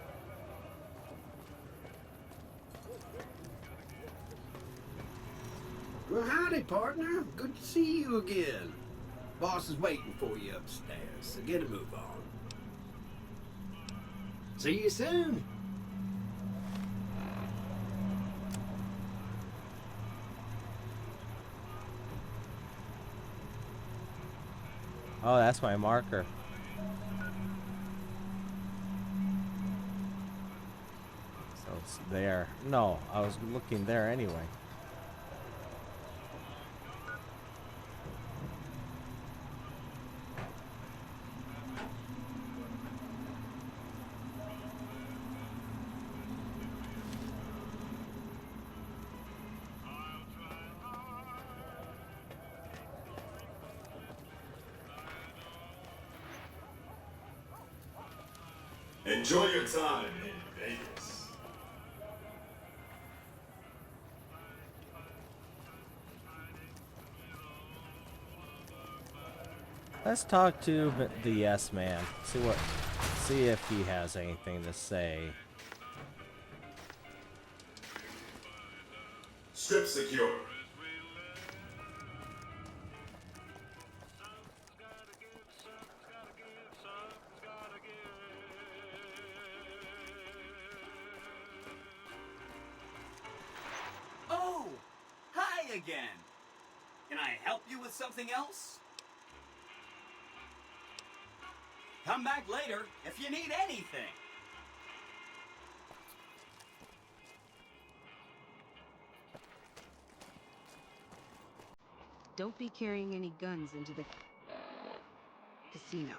Well, howdy, partner. Good to see you again. Boss is waiting for you upstairs, so get a move on. See you soon.
Oh, that's my marker. So it's there. No, I was looking there anyway.
Enjoy your time in Vegas.
Let's talk to the Yes Man. See if he has anything to say.
Strip secure.
Oh, hi again. Can I help you with something else? Come back later if you need anything.
Don't be carrying any guns into the casino.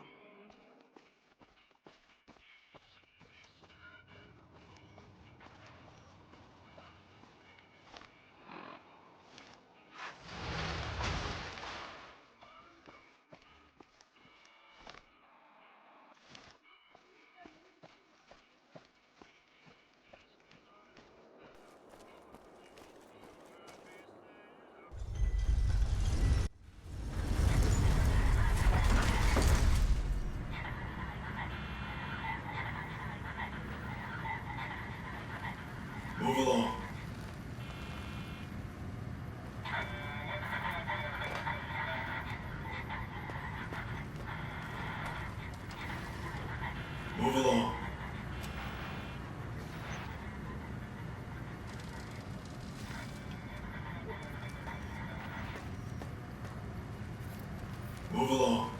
Move along.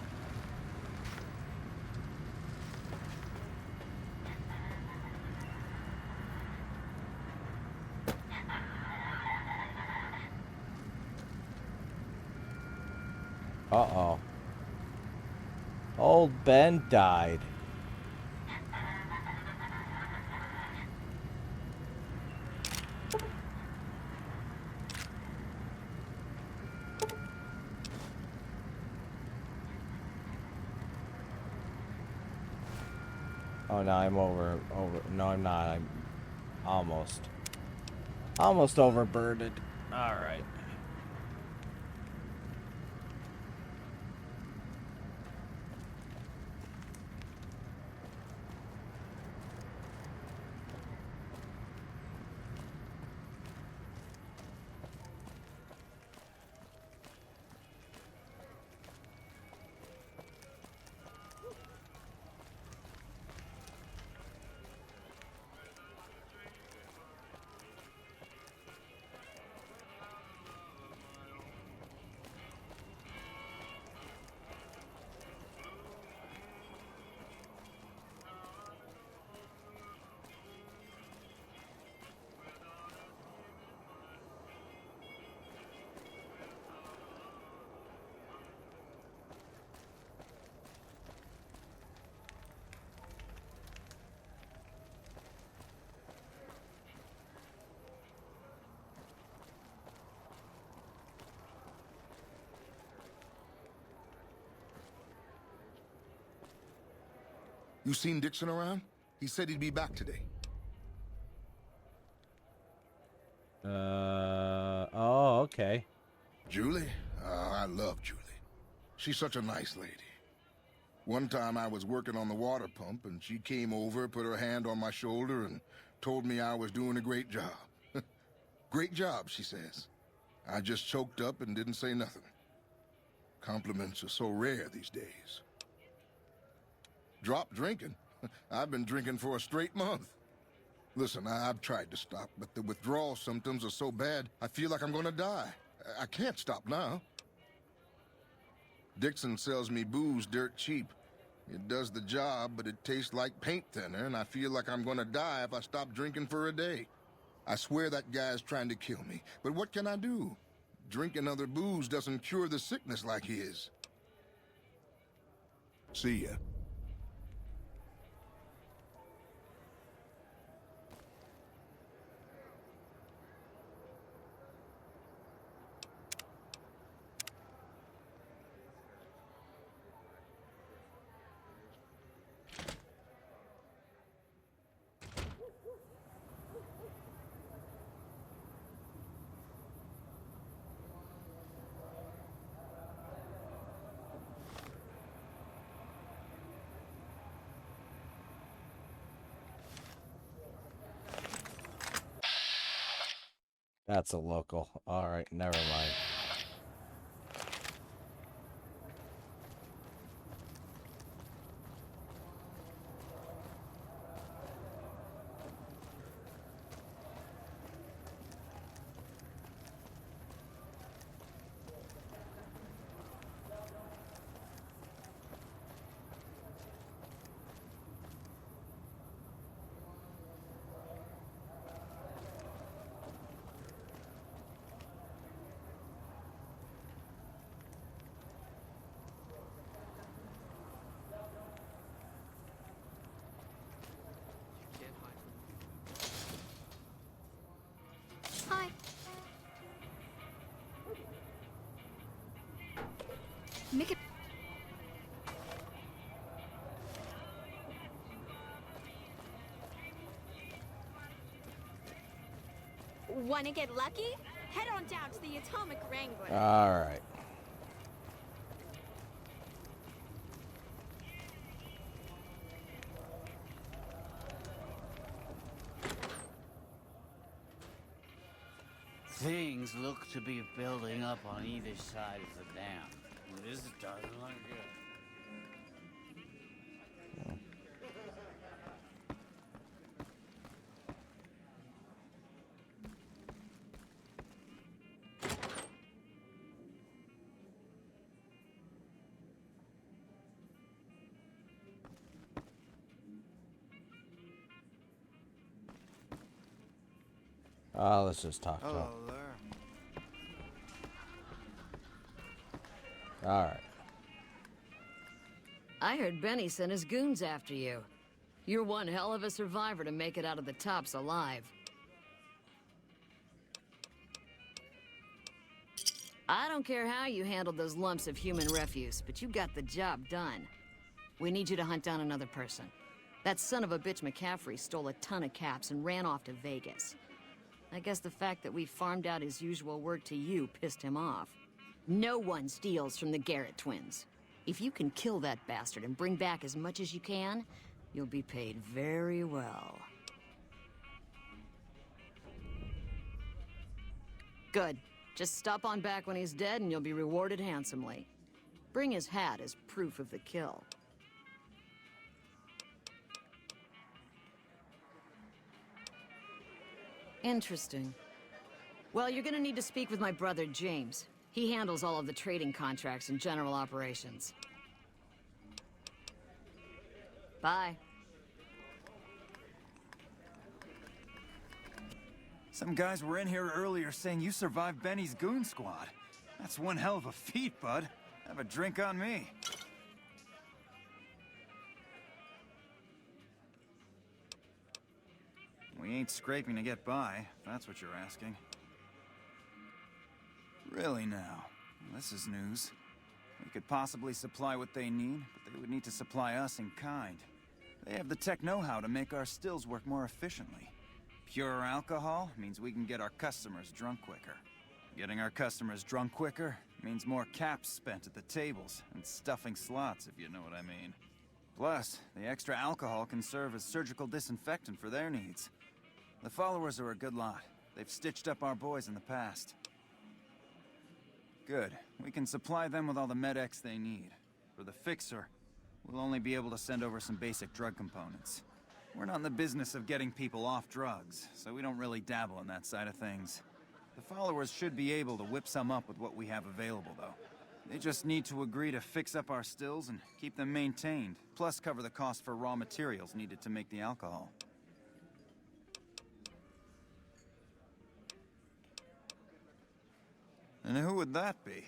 Uh-oh. Old Ben died. Oh, no, I'm over. No, I'm not. I'm almost overburdened. All right.
You seen Dixon around? He said he'd be back today.
Oh, okay.
Julie? I love Julie. She's such a nice lady. One time I was working on the water pump, and she came over, put her hand on my shoulder, and told me I was doing a great job. Great job, she says. I just choked up and didn't say nothing. Compliments are so rare these days. Drop drinking? I've been drinking for a straight month. Listen, I've tried to stop, but the withdrawal symptoms are so bad, I feel like I'm gonna die. I can't stop now. Dixon sells me booze dirt cheap. It does the job, but it tastes like paint thinner, and I feel like I'm gonna die if I stop drinking for a day. I swear that guy's trying to kill me, but what can I do? Drinking other booze doesn't cure the sickness like his. See ya.
That's a local. All right, never mind.
Hi. Mick.
Wanna get lucky? Head on down to the Atomic Wrangler.
All right.
Things look to be building up on either side of the dam. This doesn't look good.
Let's just talk to him.
Hello there.
Alright.
I heard Benny sent his goons after you. You're one hell of a survivor to make it out of the tops alive. I don't care how you handled those lumps of human refuse, but you got the job done. We need you to hunt down another person. That son of a bitch McCaffrey stole a ton of caps and ran off to Vegas. I guess the fact that we farmed out his usual work to you pissed him off. No one steals from the Garrett twins. If you can kill that bastard and bring back as much as you can, you'll be paid very well. Good. Just stop on back when he's dead and you'll be rewarded handsomely. Bring his hat as proof of the kill. Interesting. Well, you're gonna need to speak with my brother, James. He handles all of the trading contracts and general operations. Bye.
Some guys were in here earlier saying you survived Benny's goon squad. That's one hell of a feat, bud. Have a drink on me. We ain't scraping to get by, if that's what you're asking. Really now, this is news. We could possibly supply what they need, but they would need to supply us in kind. They have the tech know-how to make our stills work more efficiently. Pure alcohol means we can get our customers drunk quicker. Getting our customers drunk quicker means more caps spent at the tables and stuffing slots, if you know what I mean. Plus, the extra alcohol can serve as surgical disinfectant for their needs. The followers are a good lot. They've stitched up our boys in the past. Good. We can supply them with all the med-X they need. For the fixer, we'll only be able to send over some basic drug components. We're not in the business of getting people off drugs, so we don't really dabble in that side of things. The followers should be able to whip some up with what we have available, though. They just need to agree to fix up our stills and keep them maintained, plus cover the cost for raw materials needed to make the alcohol. And who would that be?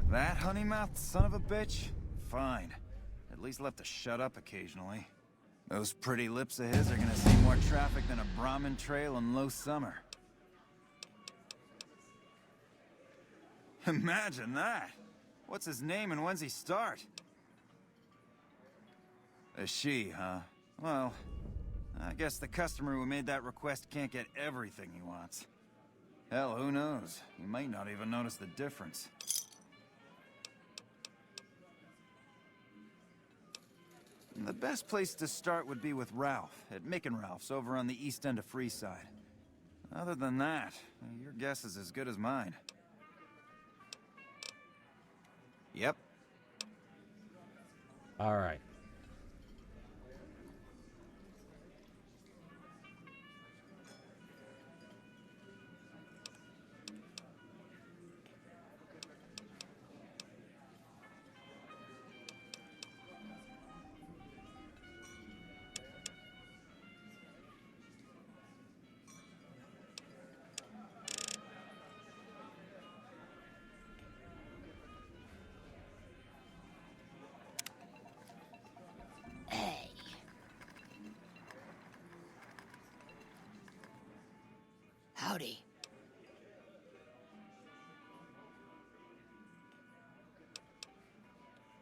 That honey-mouthed son of a bitch? Fine. At least left to shut up occasionally. Those pretty lips of his are gonna see more traffic than a Brahmin trail in low summer. Imagine that! What's his name and when's he start? A she, huh? Well, I guess the customer who made that request can't get everything he wants. Hell, who knows? He might not even notice the difference. The best place to start would be with Ralph, at Mick and Ralph's over on the east end of Freeside. Other than that, your guess is as good as mine. Yep.
All right.
Howdy.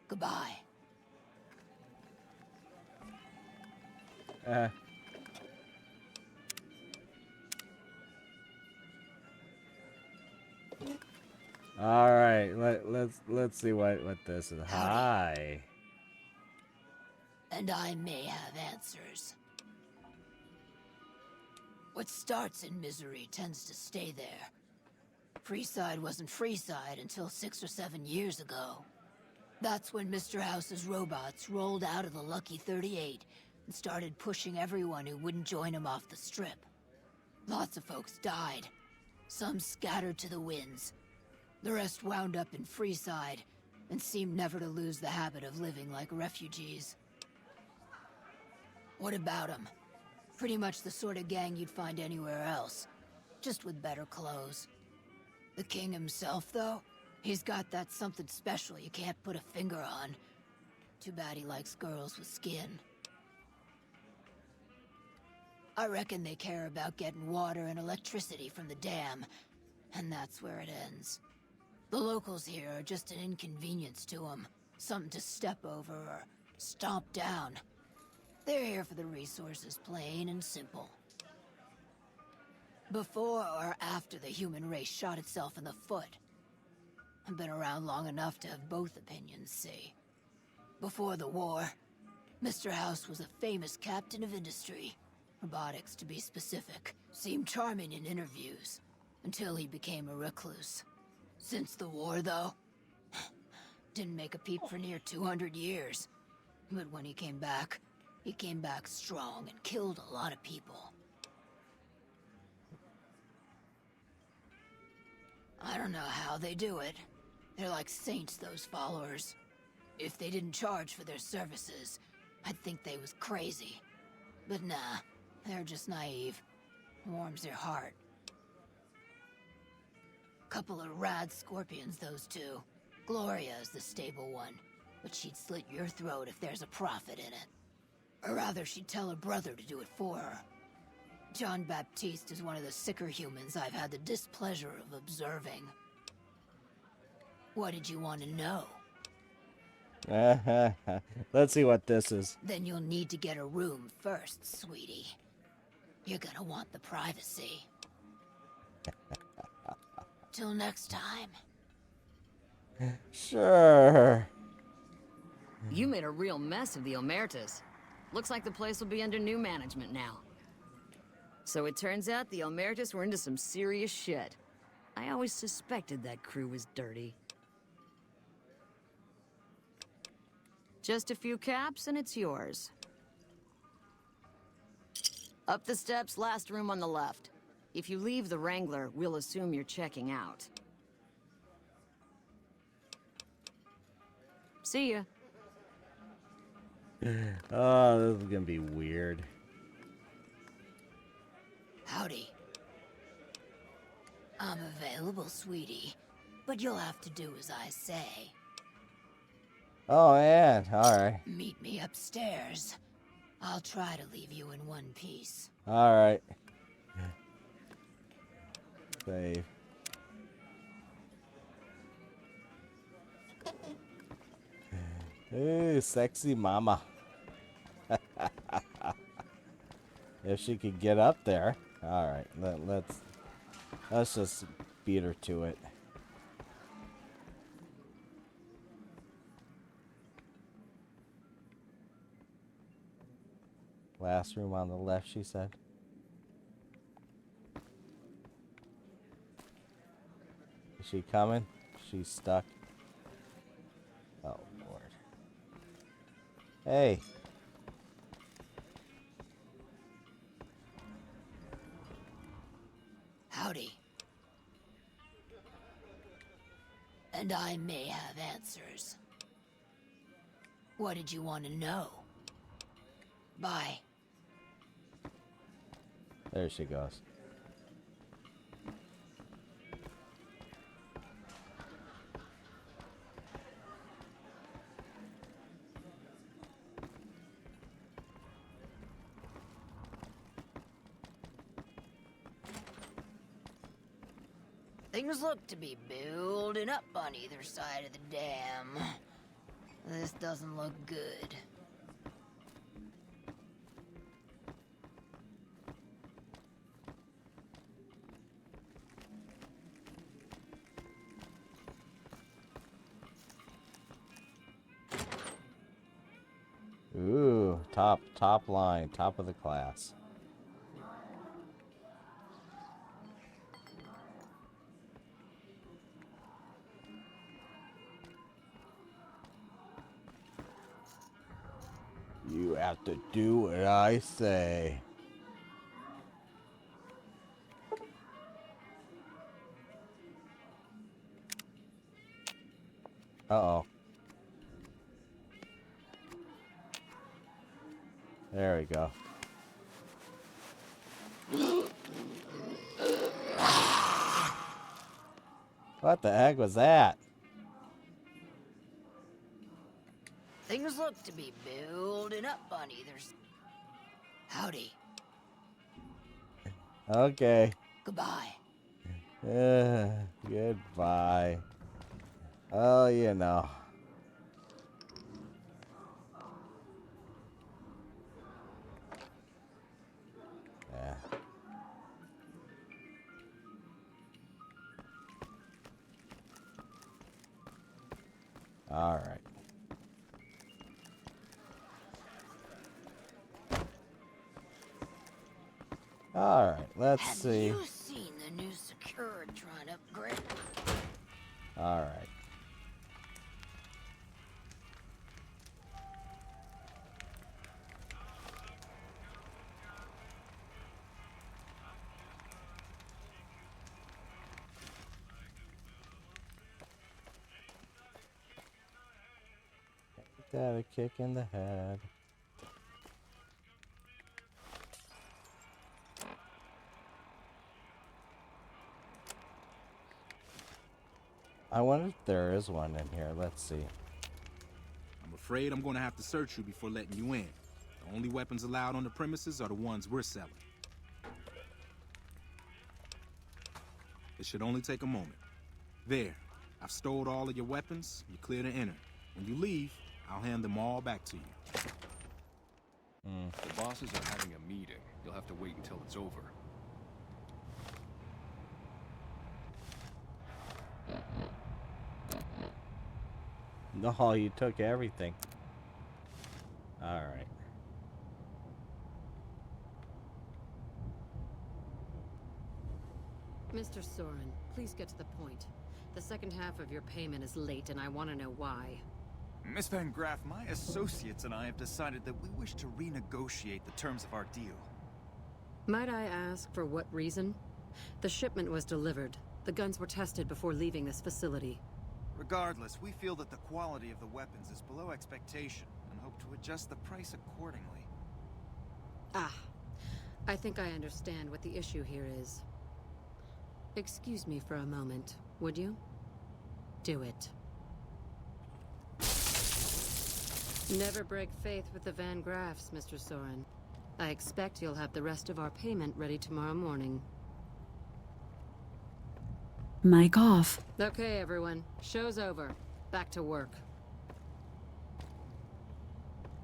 Goodbye.
All right, let's see what this is. Hi.
And I may have answers. What starts in misery tends to stay there. Freeside wasn't Freeside until 6 or 7 years ago. That's when Mr. House's robots rolled out of the Lucky 38 and started pushing everyone who wouldn't join him off the strip. Lots of folks died. Some scattered to the winds. The rest wound up in Freeside and seemed never to lose the habit of living like refugees. What about them? Pretty much the sort of gang you'd find anywhere else, just with better clothes. The king himself, though, he's got that something special you can't put a finger on. Too bad he likes girls with skin. I reckon they care about getting water and electricity from the dam, and that's where it ends. The locals here are just an inconvenience to them, something to step over or stomp down. They're here for the resources, plain and simple. Before or after the human race shot itself in the foot? I've been around long enough to have both opinions, see. Before the war, Mr. House was a famous captain of industry. Robotics, to be specific. Seemed charming in interviews, until he became a recluse. Since the war, though, didn't make a peep for near 200 years. But when he came back strong and killed a lot of people. I don't know how they do it. They're like saints, those followers. If they didn't charge for their services, I'd think they was crazy. But nah, they're just naive. Warms their heart. Couple of rad scorpions, those two. Gloria is the stable one, but she'd slit your throat if there's a profit in it. Or rather, she'd tell her brother to do it for her. John Baptiste is one of the sicker humans I've had the displeasure of observing. What did you want to know?
Let's see what this is.
Then you'll need to get a room first, sweetie. You're gonna want the privacy. Till next time.
Sure.
You made a real mess of the Omertas. Looks like the place will be under new management now. So it turns out the Omertas were into some serious shit. I always suspected that crew was dirty. Just a few caps and it's yours. Up the steps, last room on the left. If you leave the Wrangler, we'll assume you're checking out. See ya.
Oh, this is gonna be weird.
Howdy. I'm available, sweetie, but you'll have to do as I say.
Oh, man. Alright.
Meet me upstairs. I'll try to leave you in one piece.
Alright. Save. Ooh, sexy mama. If she could get up there. Alright, let's just beat her to it. Last room on the left, she said. Is she coming? She's stuck. Oh, Lord. Hey.
Howdy. And I may have answers. What did you want to know? Bye.
There she goes.
Things look to be building up on either side of the dam. This doesn't look good.
Ooh, top line, top of the class. You have to do what I say. Uh-oh. There we go. What the heck was that?
Things look to be building up on either side. Howdy.
Okay.
Goodbye.
Goodbye. Oh, you know. Yeah. All right. All right, let's see.
Have you seen the new Securitron upgrade?
All right. That a kick in the head. I wonder if there is one in here. Let's see.
I'm afraid I'm going to have to search you before letting you in. The only weapons allowed on the premises are the ones we're selling. It should only take a moment. There. I've stowed all of your weapons. You're clear to enter. When you leave, I'll hand them all back to you.
The bosses are having a meeting. You'll have to wait until it's over.
No, you took everything. All right.
Mr. Soren, please get to the point. The second half of your payment is late, and I want to know why.
Miss Van Graff, my associates and I have decided that we wish to renegotiate the terms of our deal.
Might I ask for what reason? The shipment was delivered. The guns were tested before leaving this facility.
Regardless, we feel that the quality of the weapons is below expectation and hope to adjust the price accordingly.
Ah, I think I understand what the issue here is. Excuse me for a moment, would you? Do it. Never break faith with the Van Graffs, Mr. Soren. I expect you'll have the rest of our payment ready tomorrow morning.
Mic off.
Okay, everyone. Show's over. Back to work.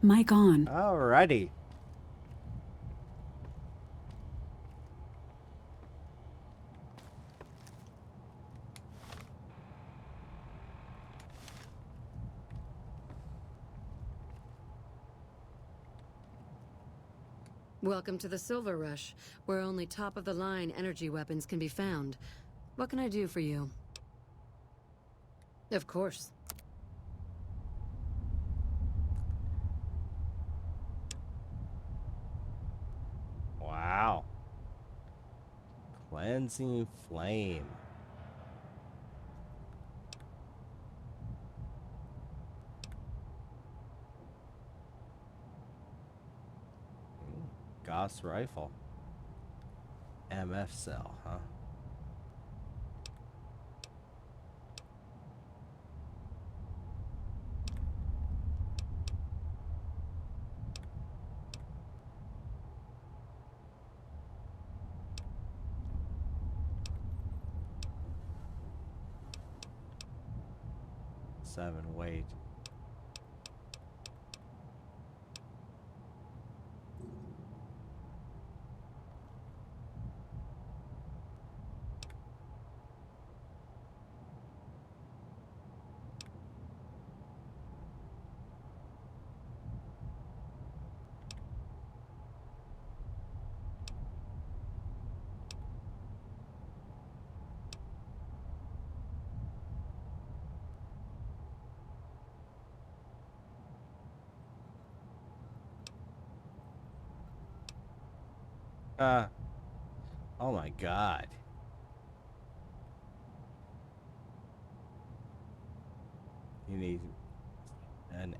Mic on.
Alrighty.
Welcome to the Silver Rush, where only top-of-the-line energy weapons can be found. What can I do for you? Of course.
Wow. Cleansing flame. Gauss rifle. MF cell, huh? Seven weight. Oh my God. You need an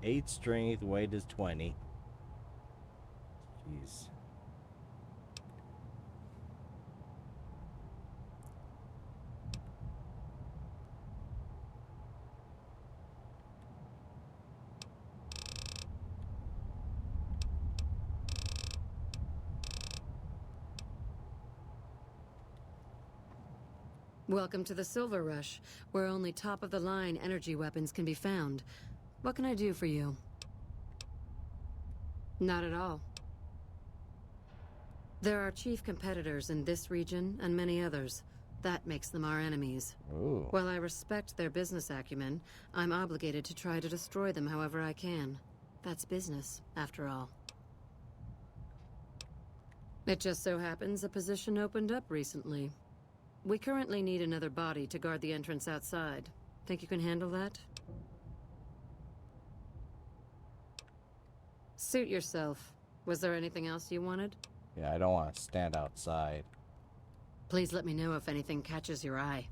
8 strength, weight is 20. Jeez.
Welcome to the Silver Rush, where only top-of-the-line energy weapons can be found. What can I do for you? Not at all. There are chief competitors in this region and many others. That makes them our enemies.
Ooh.
While I respect their business acumen, I'm obligated to try to destroy them however I can. That's business, after all. It just so happens a position opened up recently. We currently need another body to guard the entrance outside. Think you can handle that? Suit yourself. Was there anything else you wanted?
Yeah, I don't want to stand outside.
Please let me know if anything catches your eye.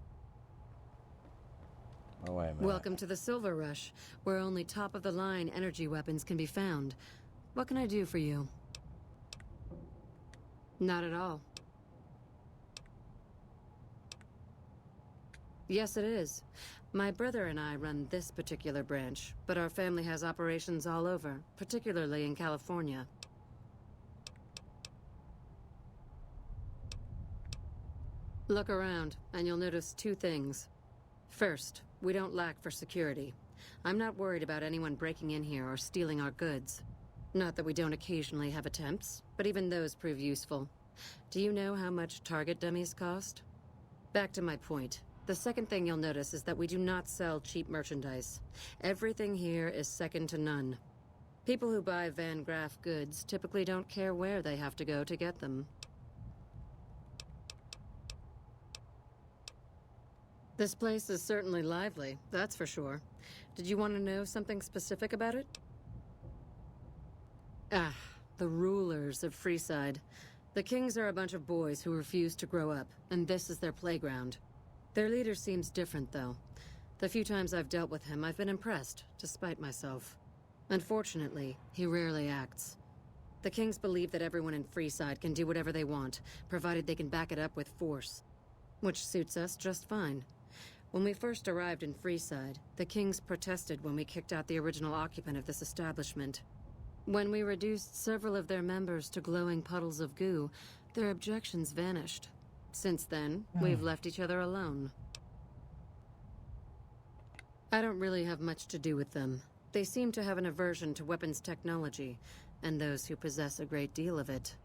Oh, wait a minute.
Welcome to the Silver Rush, where only top-of-the-line energy weapons can be found. What can I do for you? Not at all. Yes, it is. My brother and I run this particular branch, but our family has operations all over, particularly in California. Look around, and you'll notice two things. First, we don't lack for security. I'm not worried about anyone breaking in here or stealing our goods. Not that we don't occasionally have attempts, but even those prove useful. Do you know how much target dummies cost? Back to my point. The second thing you'll notice is that we do not sell cheap merchandise. Everything here is second to none. People who buy Van Graff goods typically don't care where they have to go to get them. This place is certainly lively, that's for sure. Did you want to know something specific about it? Ah, the rulers of Freeside. The kings are a bunch of boys who refuse to grow up, and this is their playground. Their leader seems different, though. The few times I've dealt with him, I've been impressed, despite myself. Unfortunately, he rarely acts. The kings believe that everyone in Freeside can do whatever they want, provided they can back it up with force. Which suits us just fine. When we first arrived in Freeside, the kings protested when we kicked out the original occupant of this establishment. When we reduced several of their members to glowing puddles of goo, their objections vanished. Since then, we've left each other alone. I don't really have much to do with them. They seem to have an aversion to weapons technology, and those who possess a great deal of it.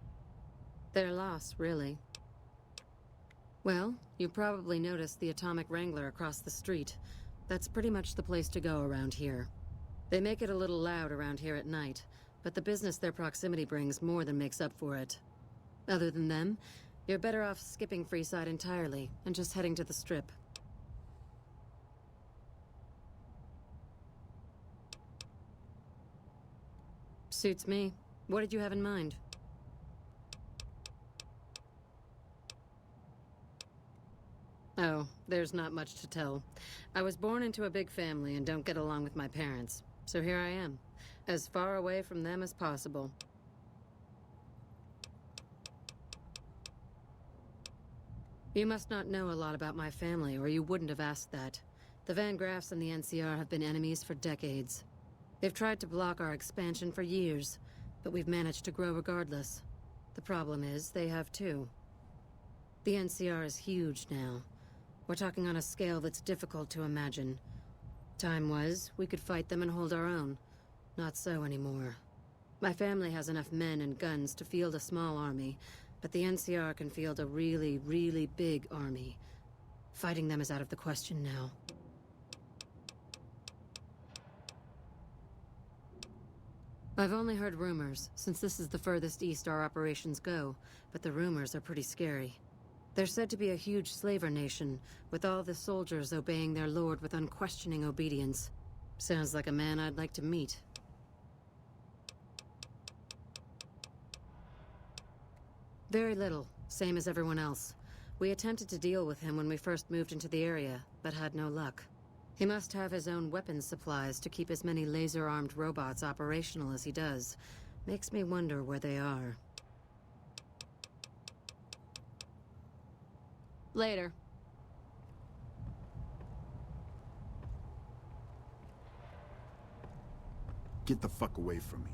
Their loss, really. Well, you probably noticed the Atomic Wrangler across the street. That's pretty much the place to go around here. They make it a little loud around here at night, but the business their proximity brings more than makes up for it. Other than them, you're better off skipping Freeside entirely and just heading to the Strip. Suits me. What did you have in mind? Oh, there's not much to tell. I was born into a big family and don't get along with my parents. So here I am, as far away from them as possible. You must not know a lot about my family, or you wouldn't have asked that. The Van Graffs and the NCR have been enemies for decades. They've tried to block our expansion for years, but we've managed to grow regardless. The problem is, they have too. The NCR is huge now. We're talking on a scale that's difficult to imagine. Time was, we could fight them and hold our own. Not so anymore. My family has enough men and guns to field a small army, but the NCR can field a really, really big army. Fighting them is out of the question now. I've only heard rumors, since this is the furthest east our operations go, but the rumors are pretty scary. They're said to be a huge slaver nation, with all the soldiers obeying their lord with unquestioning obedience. Sounds like a man I'd like to meet. Very little, same as everyone else. We attempted to deal with him when we first moved into the area, but had no luck. He must have his own weapons supplies to keep as many laser-armed robots operational as he does. Makes me wonder where they are. Later.
Get the fuck away from me.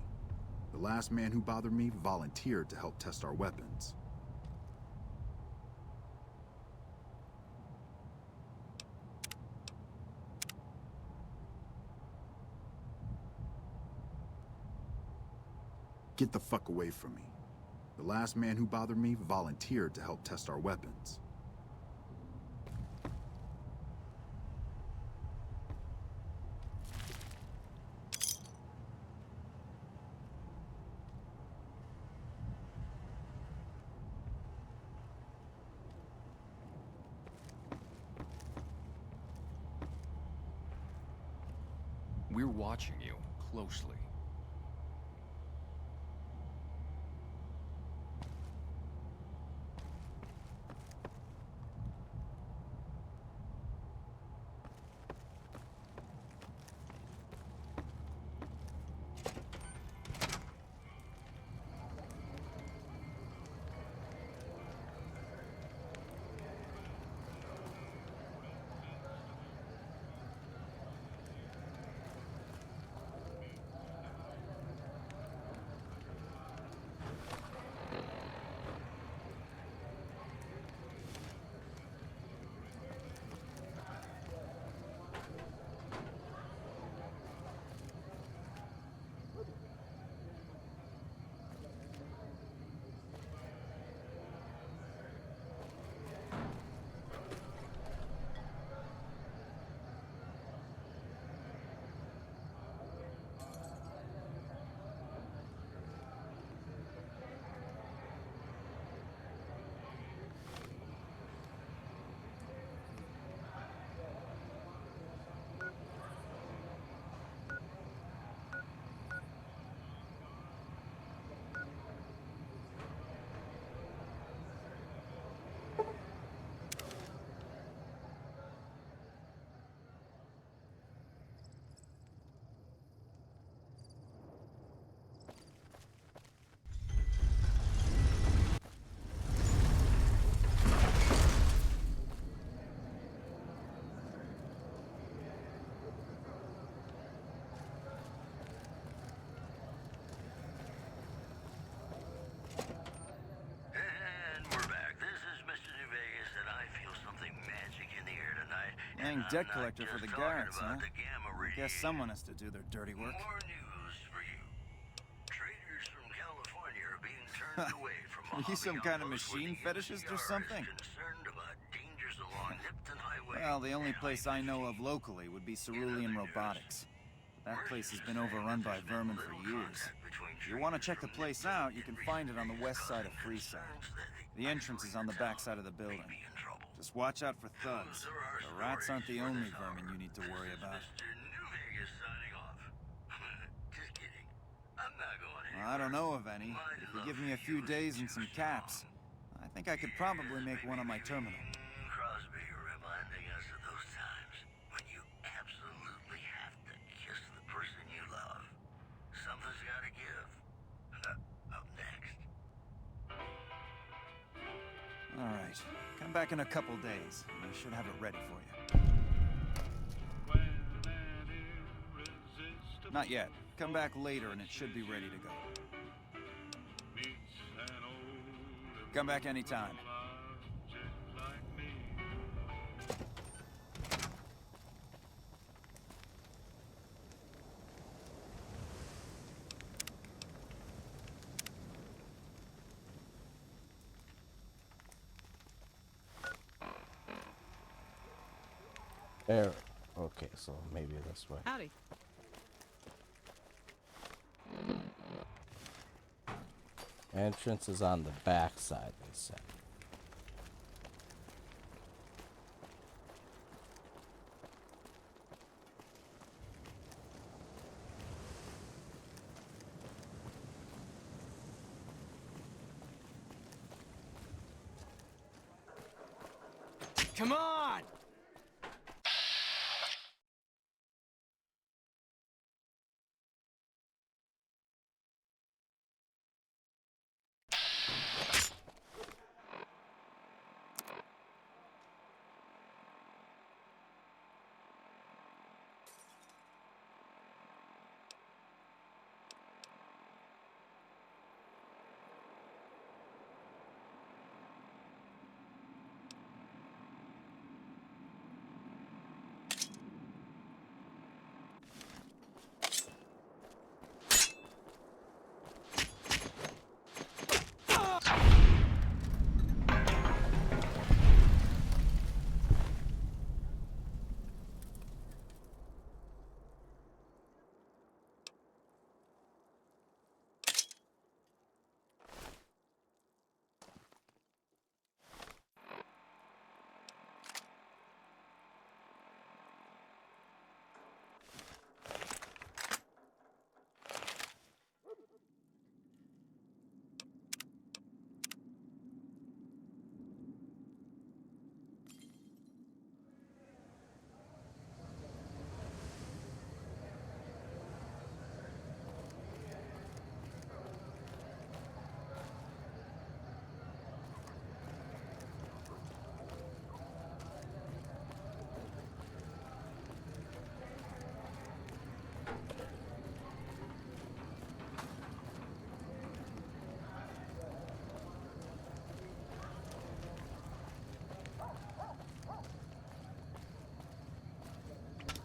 The last man who bothered me volunteered to help test our weapons. Get the fuck away from me. The last man who bothered me volunteered to help test our weapons.
We're watching you closely.
Playing debt collector for the Garrets, huh? I guess someone has to do their dirty work. Are you some kind of machine fetishist or something? Well, the only place I know of locally would be Cerulean Robotics. That place has been overrun by vermin for years. If you want to check the place out, you can find it on the west side of Freeside. The entrance is on the back side of the building. Just watch out for thugs. The rats aren't the only vermin you need to worry about. Well, I don't know of any. If you give me a few days and some caps, I think I could probably make one on my terminal. All right. Come back in a couple days, and I should have it ready for you. Not yet. Come back later, and it should be ready to go. Come back anytime.
There. Okay, so maybe this way.
Howdy.
Entrance is on the back side, they said.
Come on!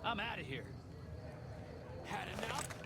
I'm out of here. Had enough?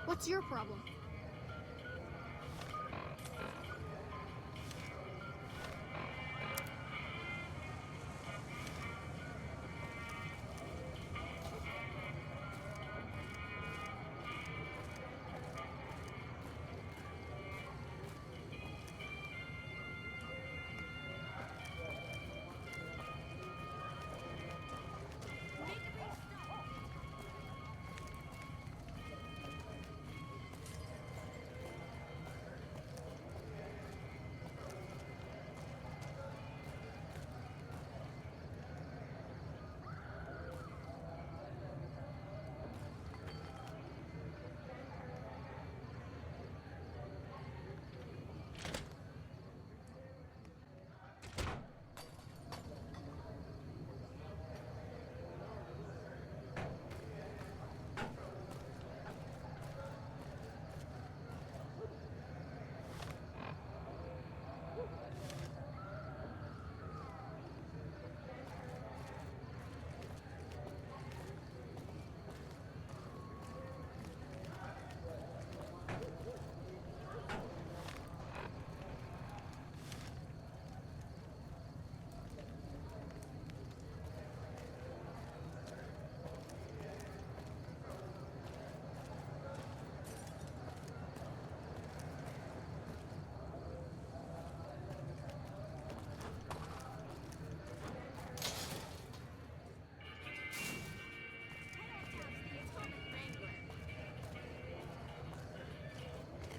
What's your problem?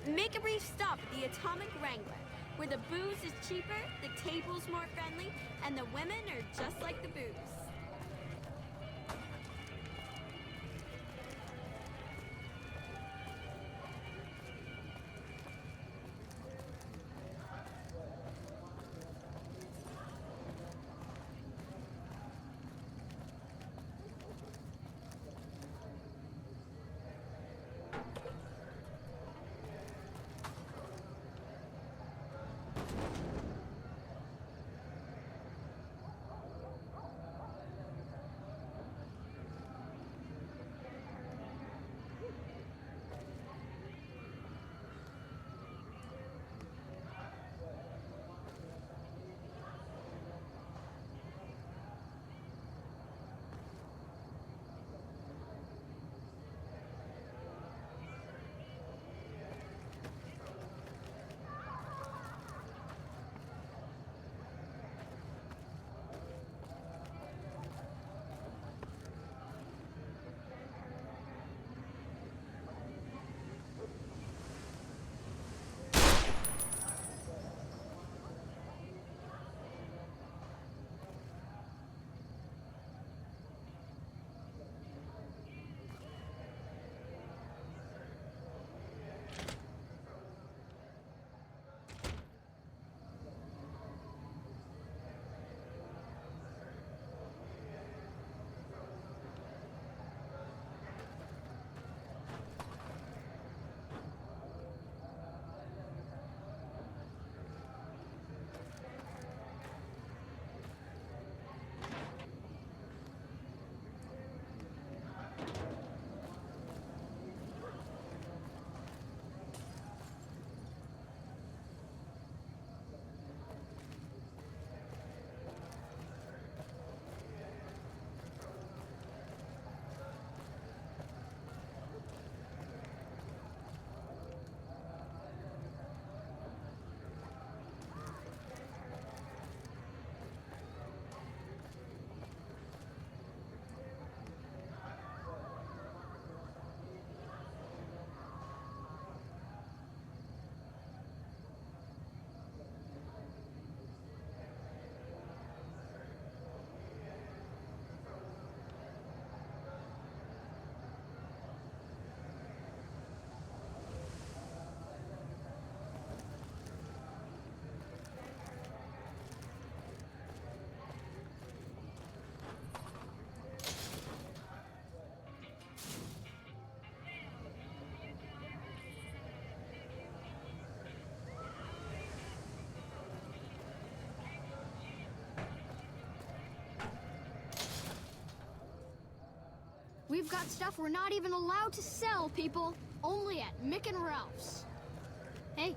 Make a brief stop at the Atomic Wrangler, where the booze is cheaper, the table's more friendly, and the women are just like the booze.
We've got stuff we're not even allowed to sell, people. Only at Mick and Ralph's. Hey.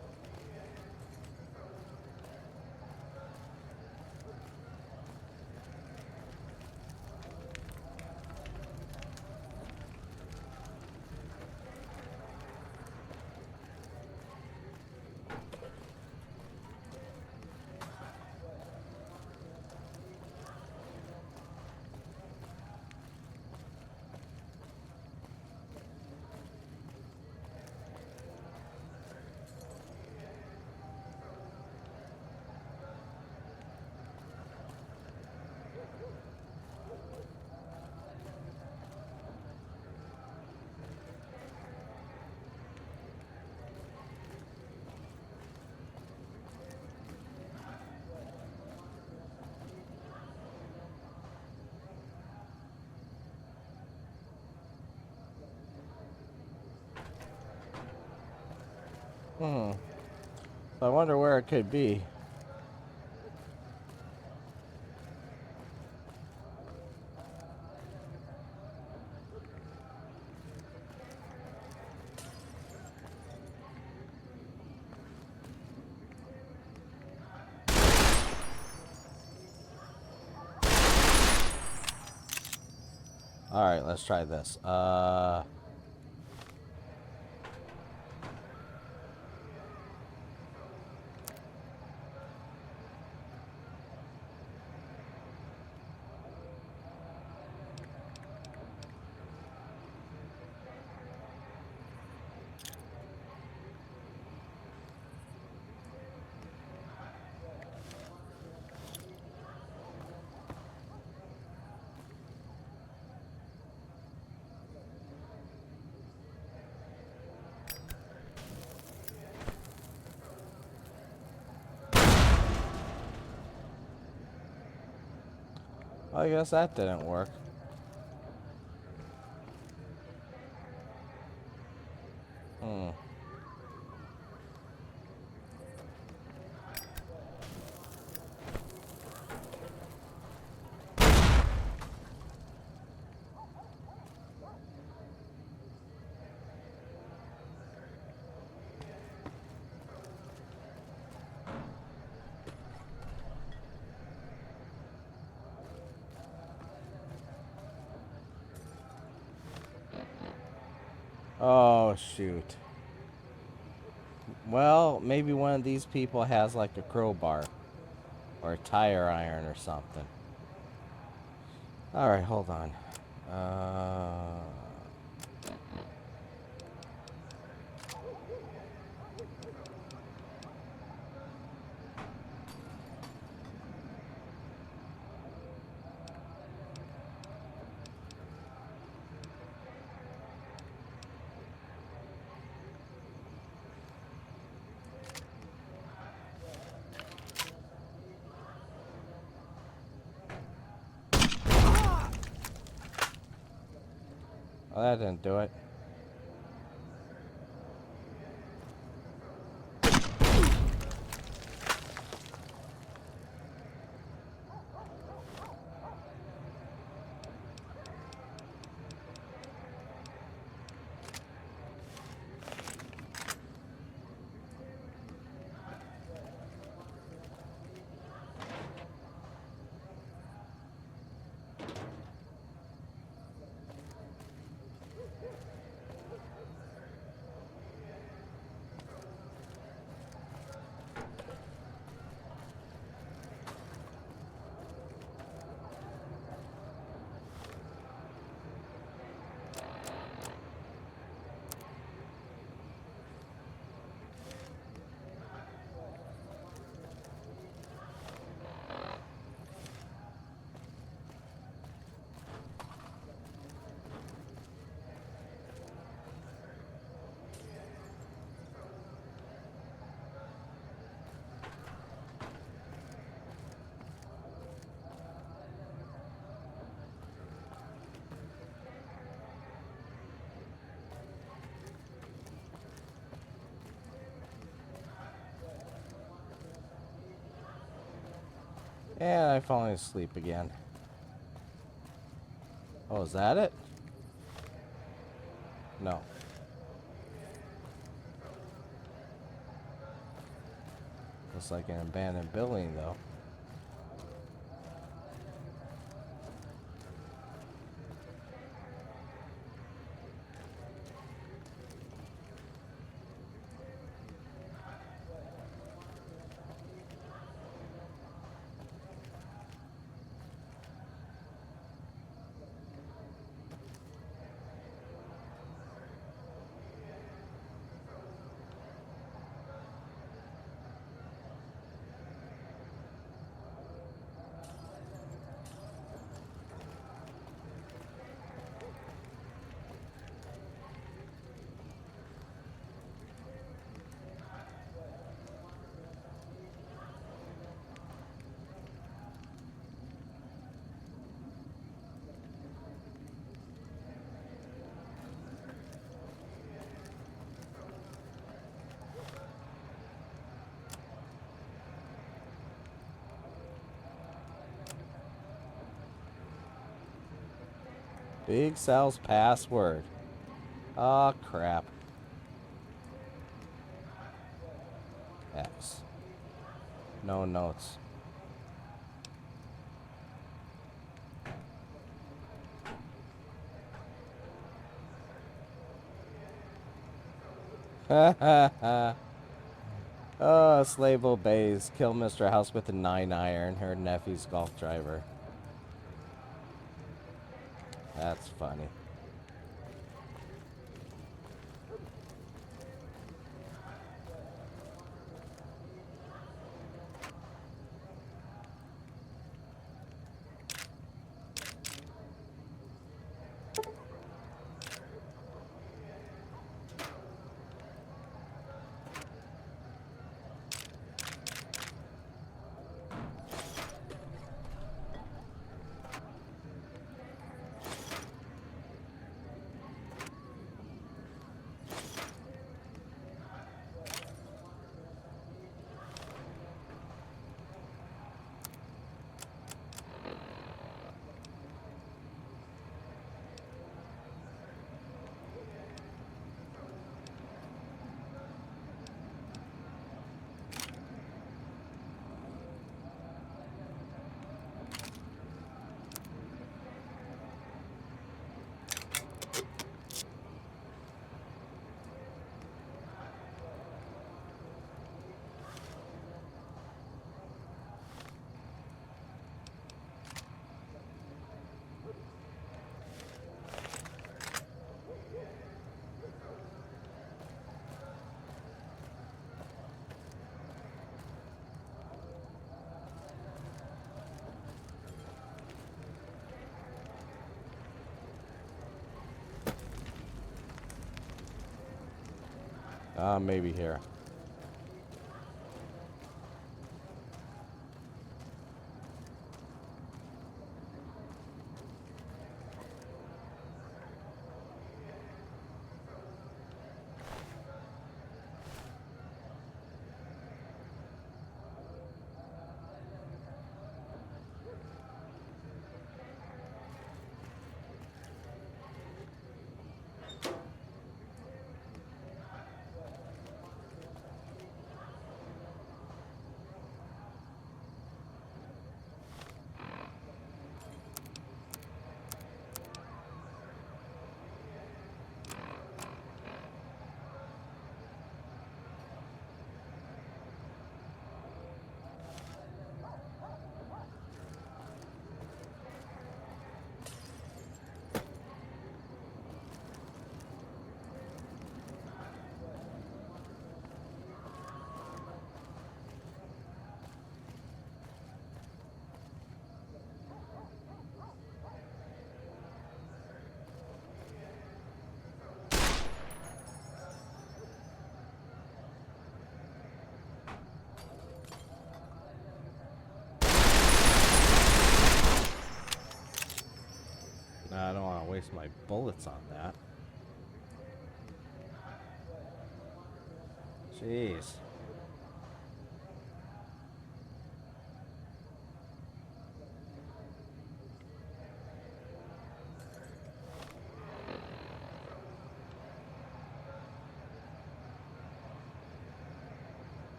I wonder where it could be. All right, let's try this. I guess that didn't work. Oh, shoot. Well, maybe one of these people has like a crowbar or a tire iron or something. All right, hold on. Oh, that didn't do it. And I falling asleep again. Oh, is that it? No. Looks like an abandoned building, though. Big Sal's password. Oh, crap. X. No notes. Oh, slave obeys. Kill Mr. House with a 9-iron, her nephew's golf driver. That's funny. Maybe here. I don't want to waste my bullets on that. Jeez.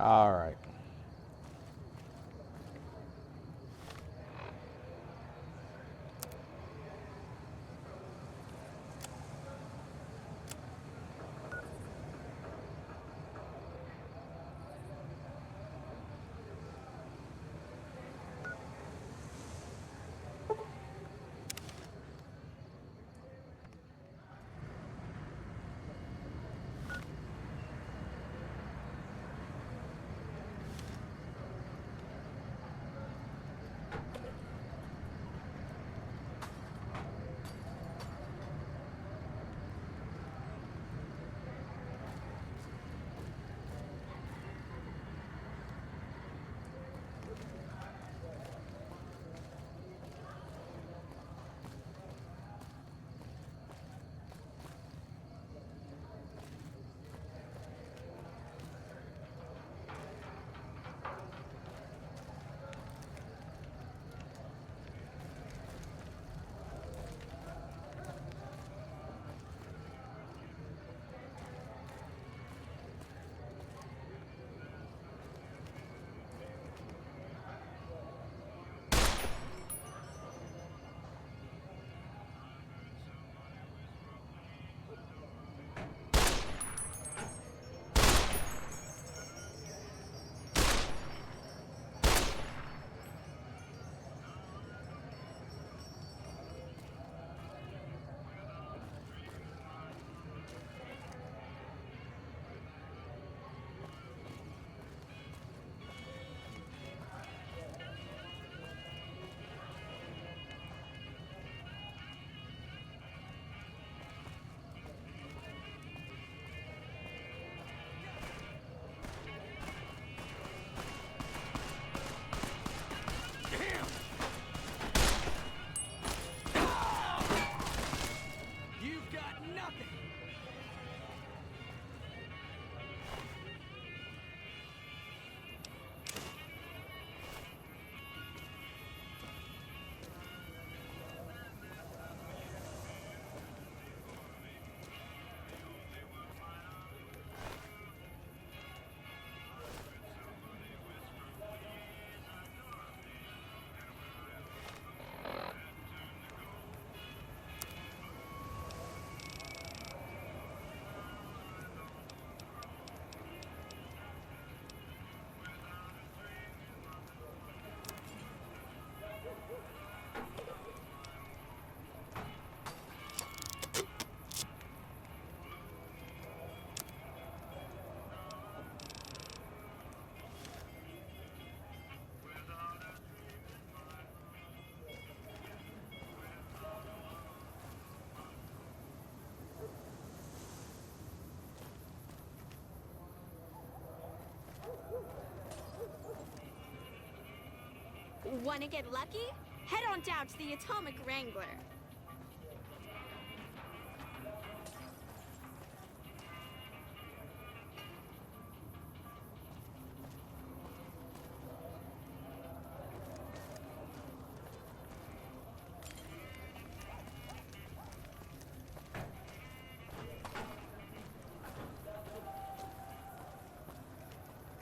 All right.
Wanna get lucky? Head on down to the Atomic Wrangler.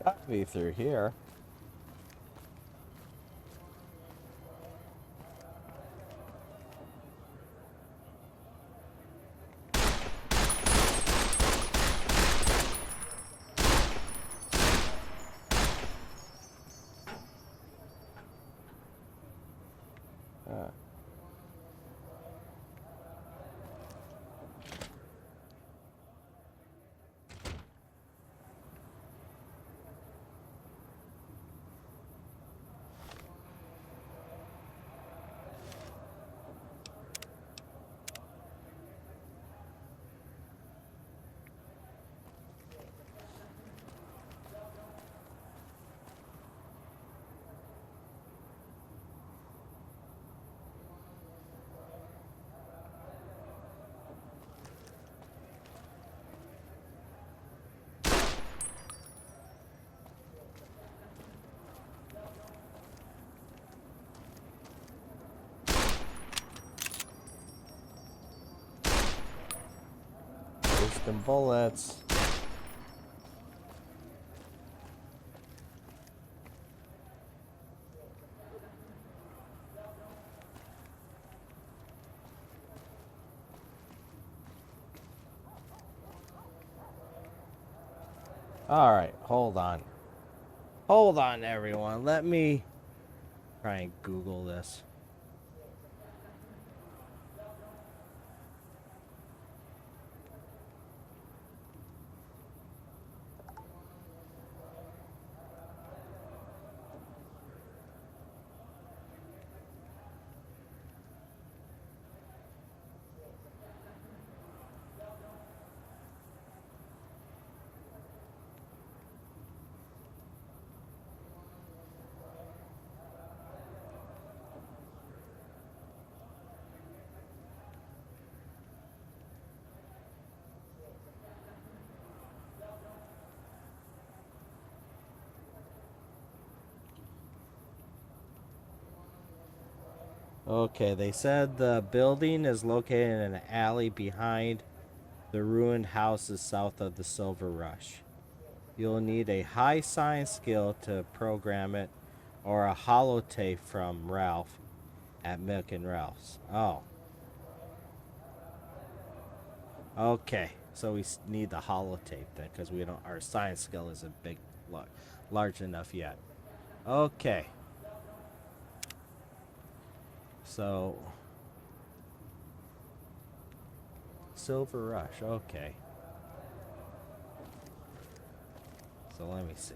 Gotta be through here. Some bullets. Alright, hold on. Hold on, everyone. Let me try and Google this. Okay, they said the building is located in an alley behind the ruined houses south of the Silver Rush. You'll need a high science skill to program it, or a holotape from Ralph at Mick and Ralph's. Oh. Okay, so we need the holotape then, because we don't. Our science skill isn't large enough yet. Okay. So, Silver Rush, okay. So let me see.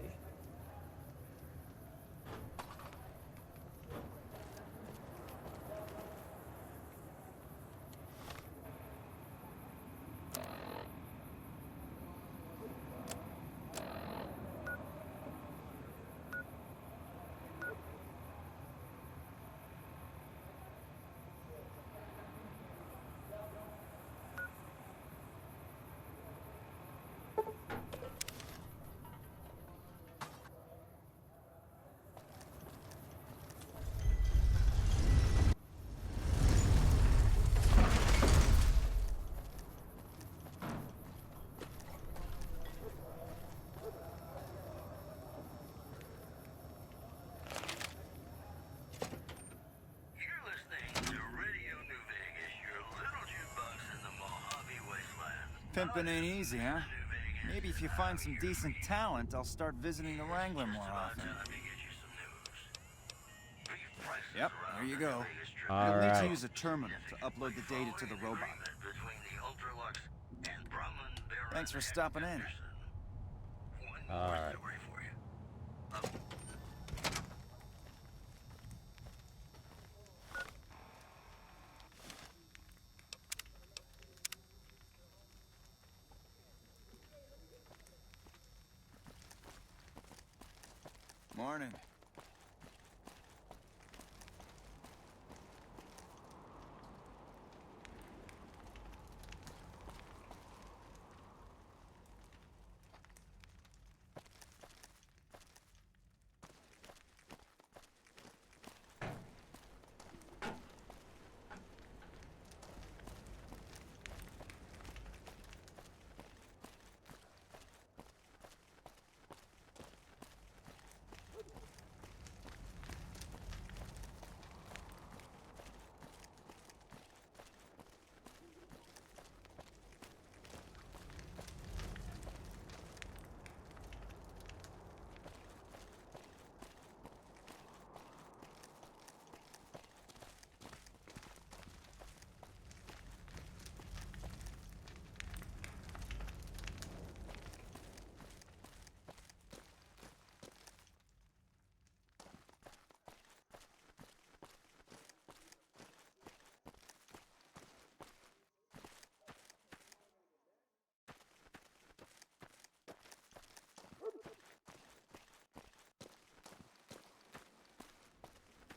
Pimpin' ain't easy, huh? Maybe if you find some decent talent, I'll start visiting the Wrangler more often. Yep, there you go. You'll need to use a terminal to upload the data to the robot. Thanks for stopping in.
Alright.
Morning.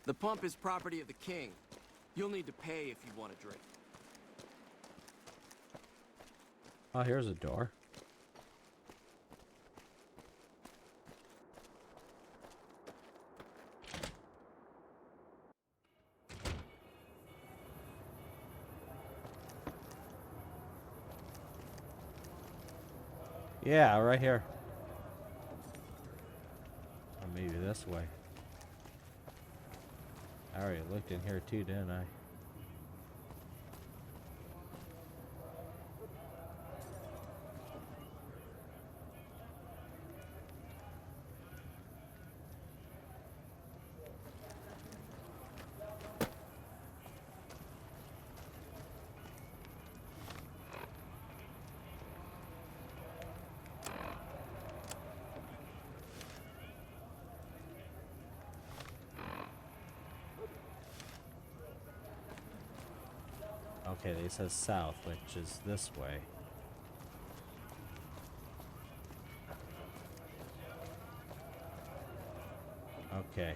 The pump is property of the king. You'll need to pay if you want a drink.
Oh, here's a door. Yeah, right here. Or maybe this way. I already looked in here too, didn't I? Okay, they says south, which is this way. Okay.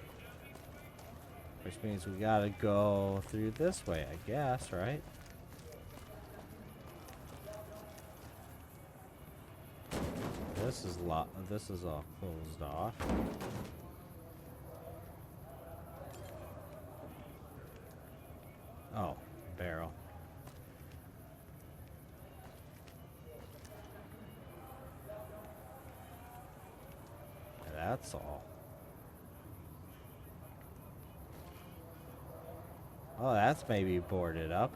Which means we gotta go through this way, I guess, right? This is all closed off. Oh, barrel. That's all. Oh, that's maybe boarded up.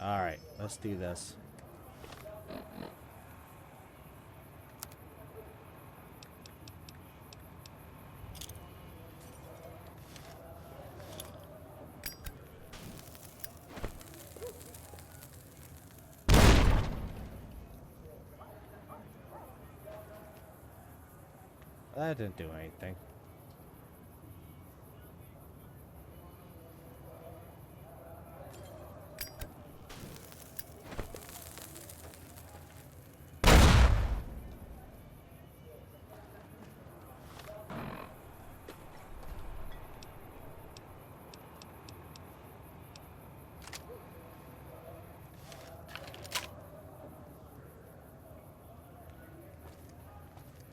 Alright, let's do this. That didn't do anything.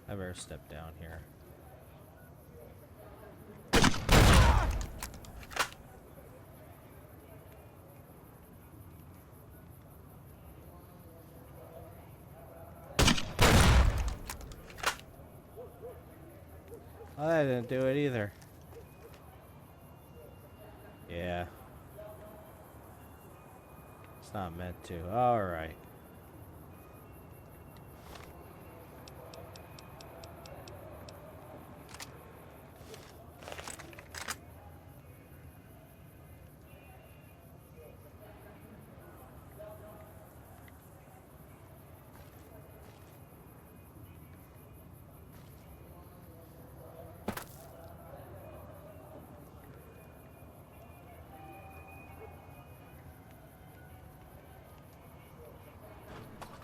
I better step down here. Oh, that didn't do it either. Yeah. It's not meant to. Alright.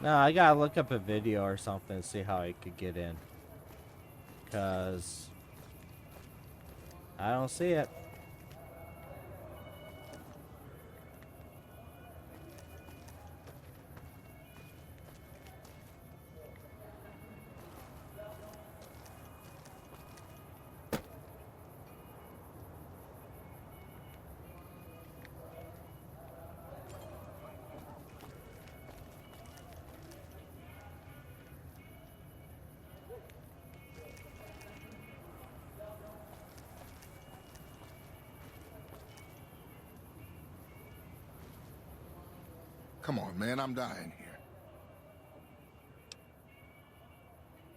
No, I gotta look up a video or something and see how I could get in. 'Cause I don't see it.
Come on, man, I'm dying here.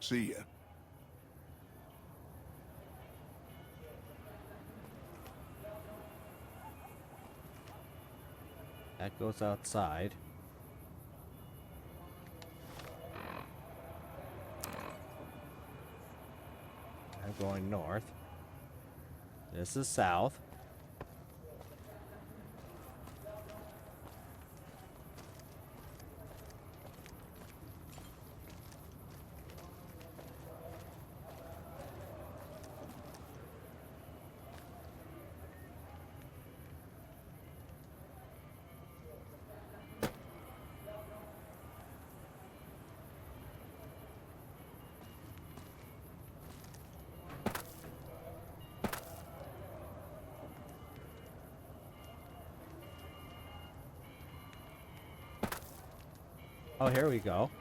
See ya.
That goes outside. I'm going north. This is south. Oh, here we go.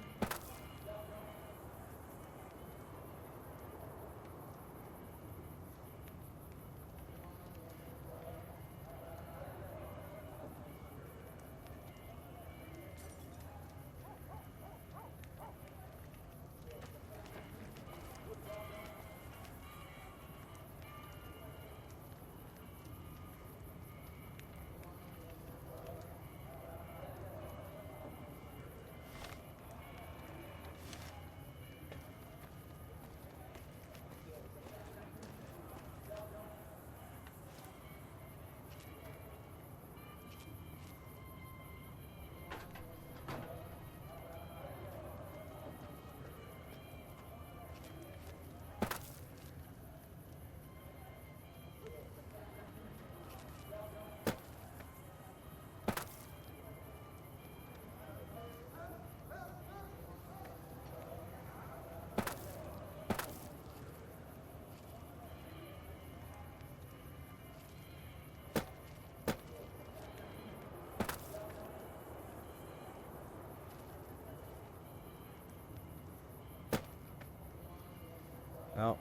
Oh.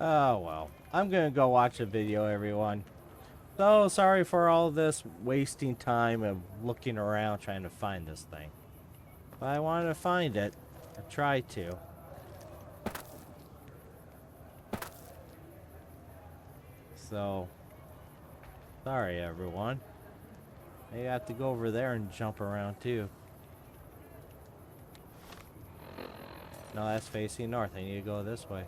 Oh, well. I'm gonna go watch a video, everyone. So, sorry for all this wasting time and looking around trying to find this thing. But I wanted to find it. I tried to. So, sorry, everyone. Maybe I have to go over there and jump around, too. No, that's facing north. I need to go this way.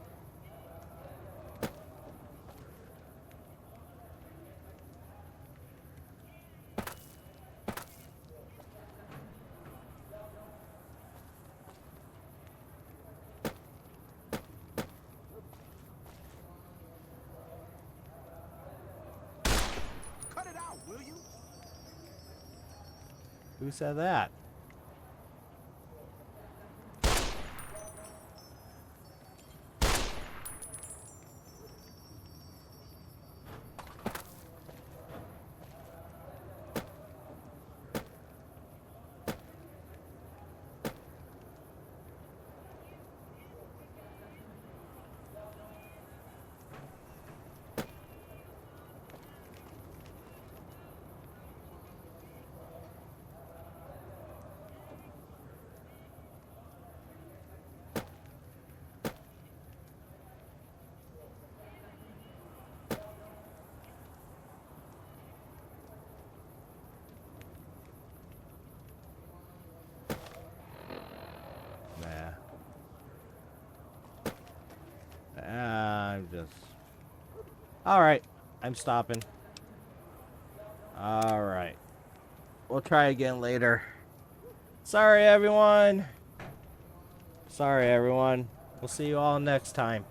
Who said that? I'm just... Alright, I'm stopping. Alright. We'll try again later. Sorry, everyone. Sorry, everyone. We'll see you all next time.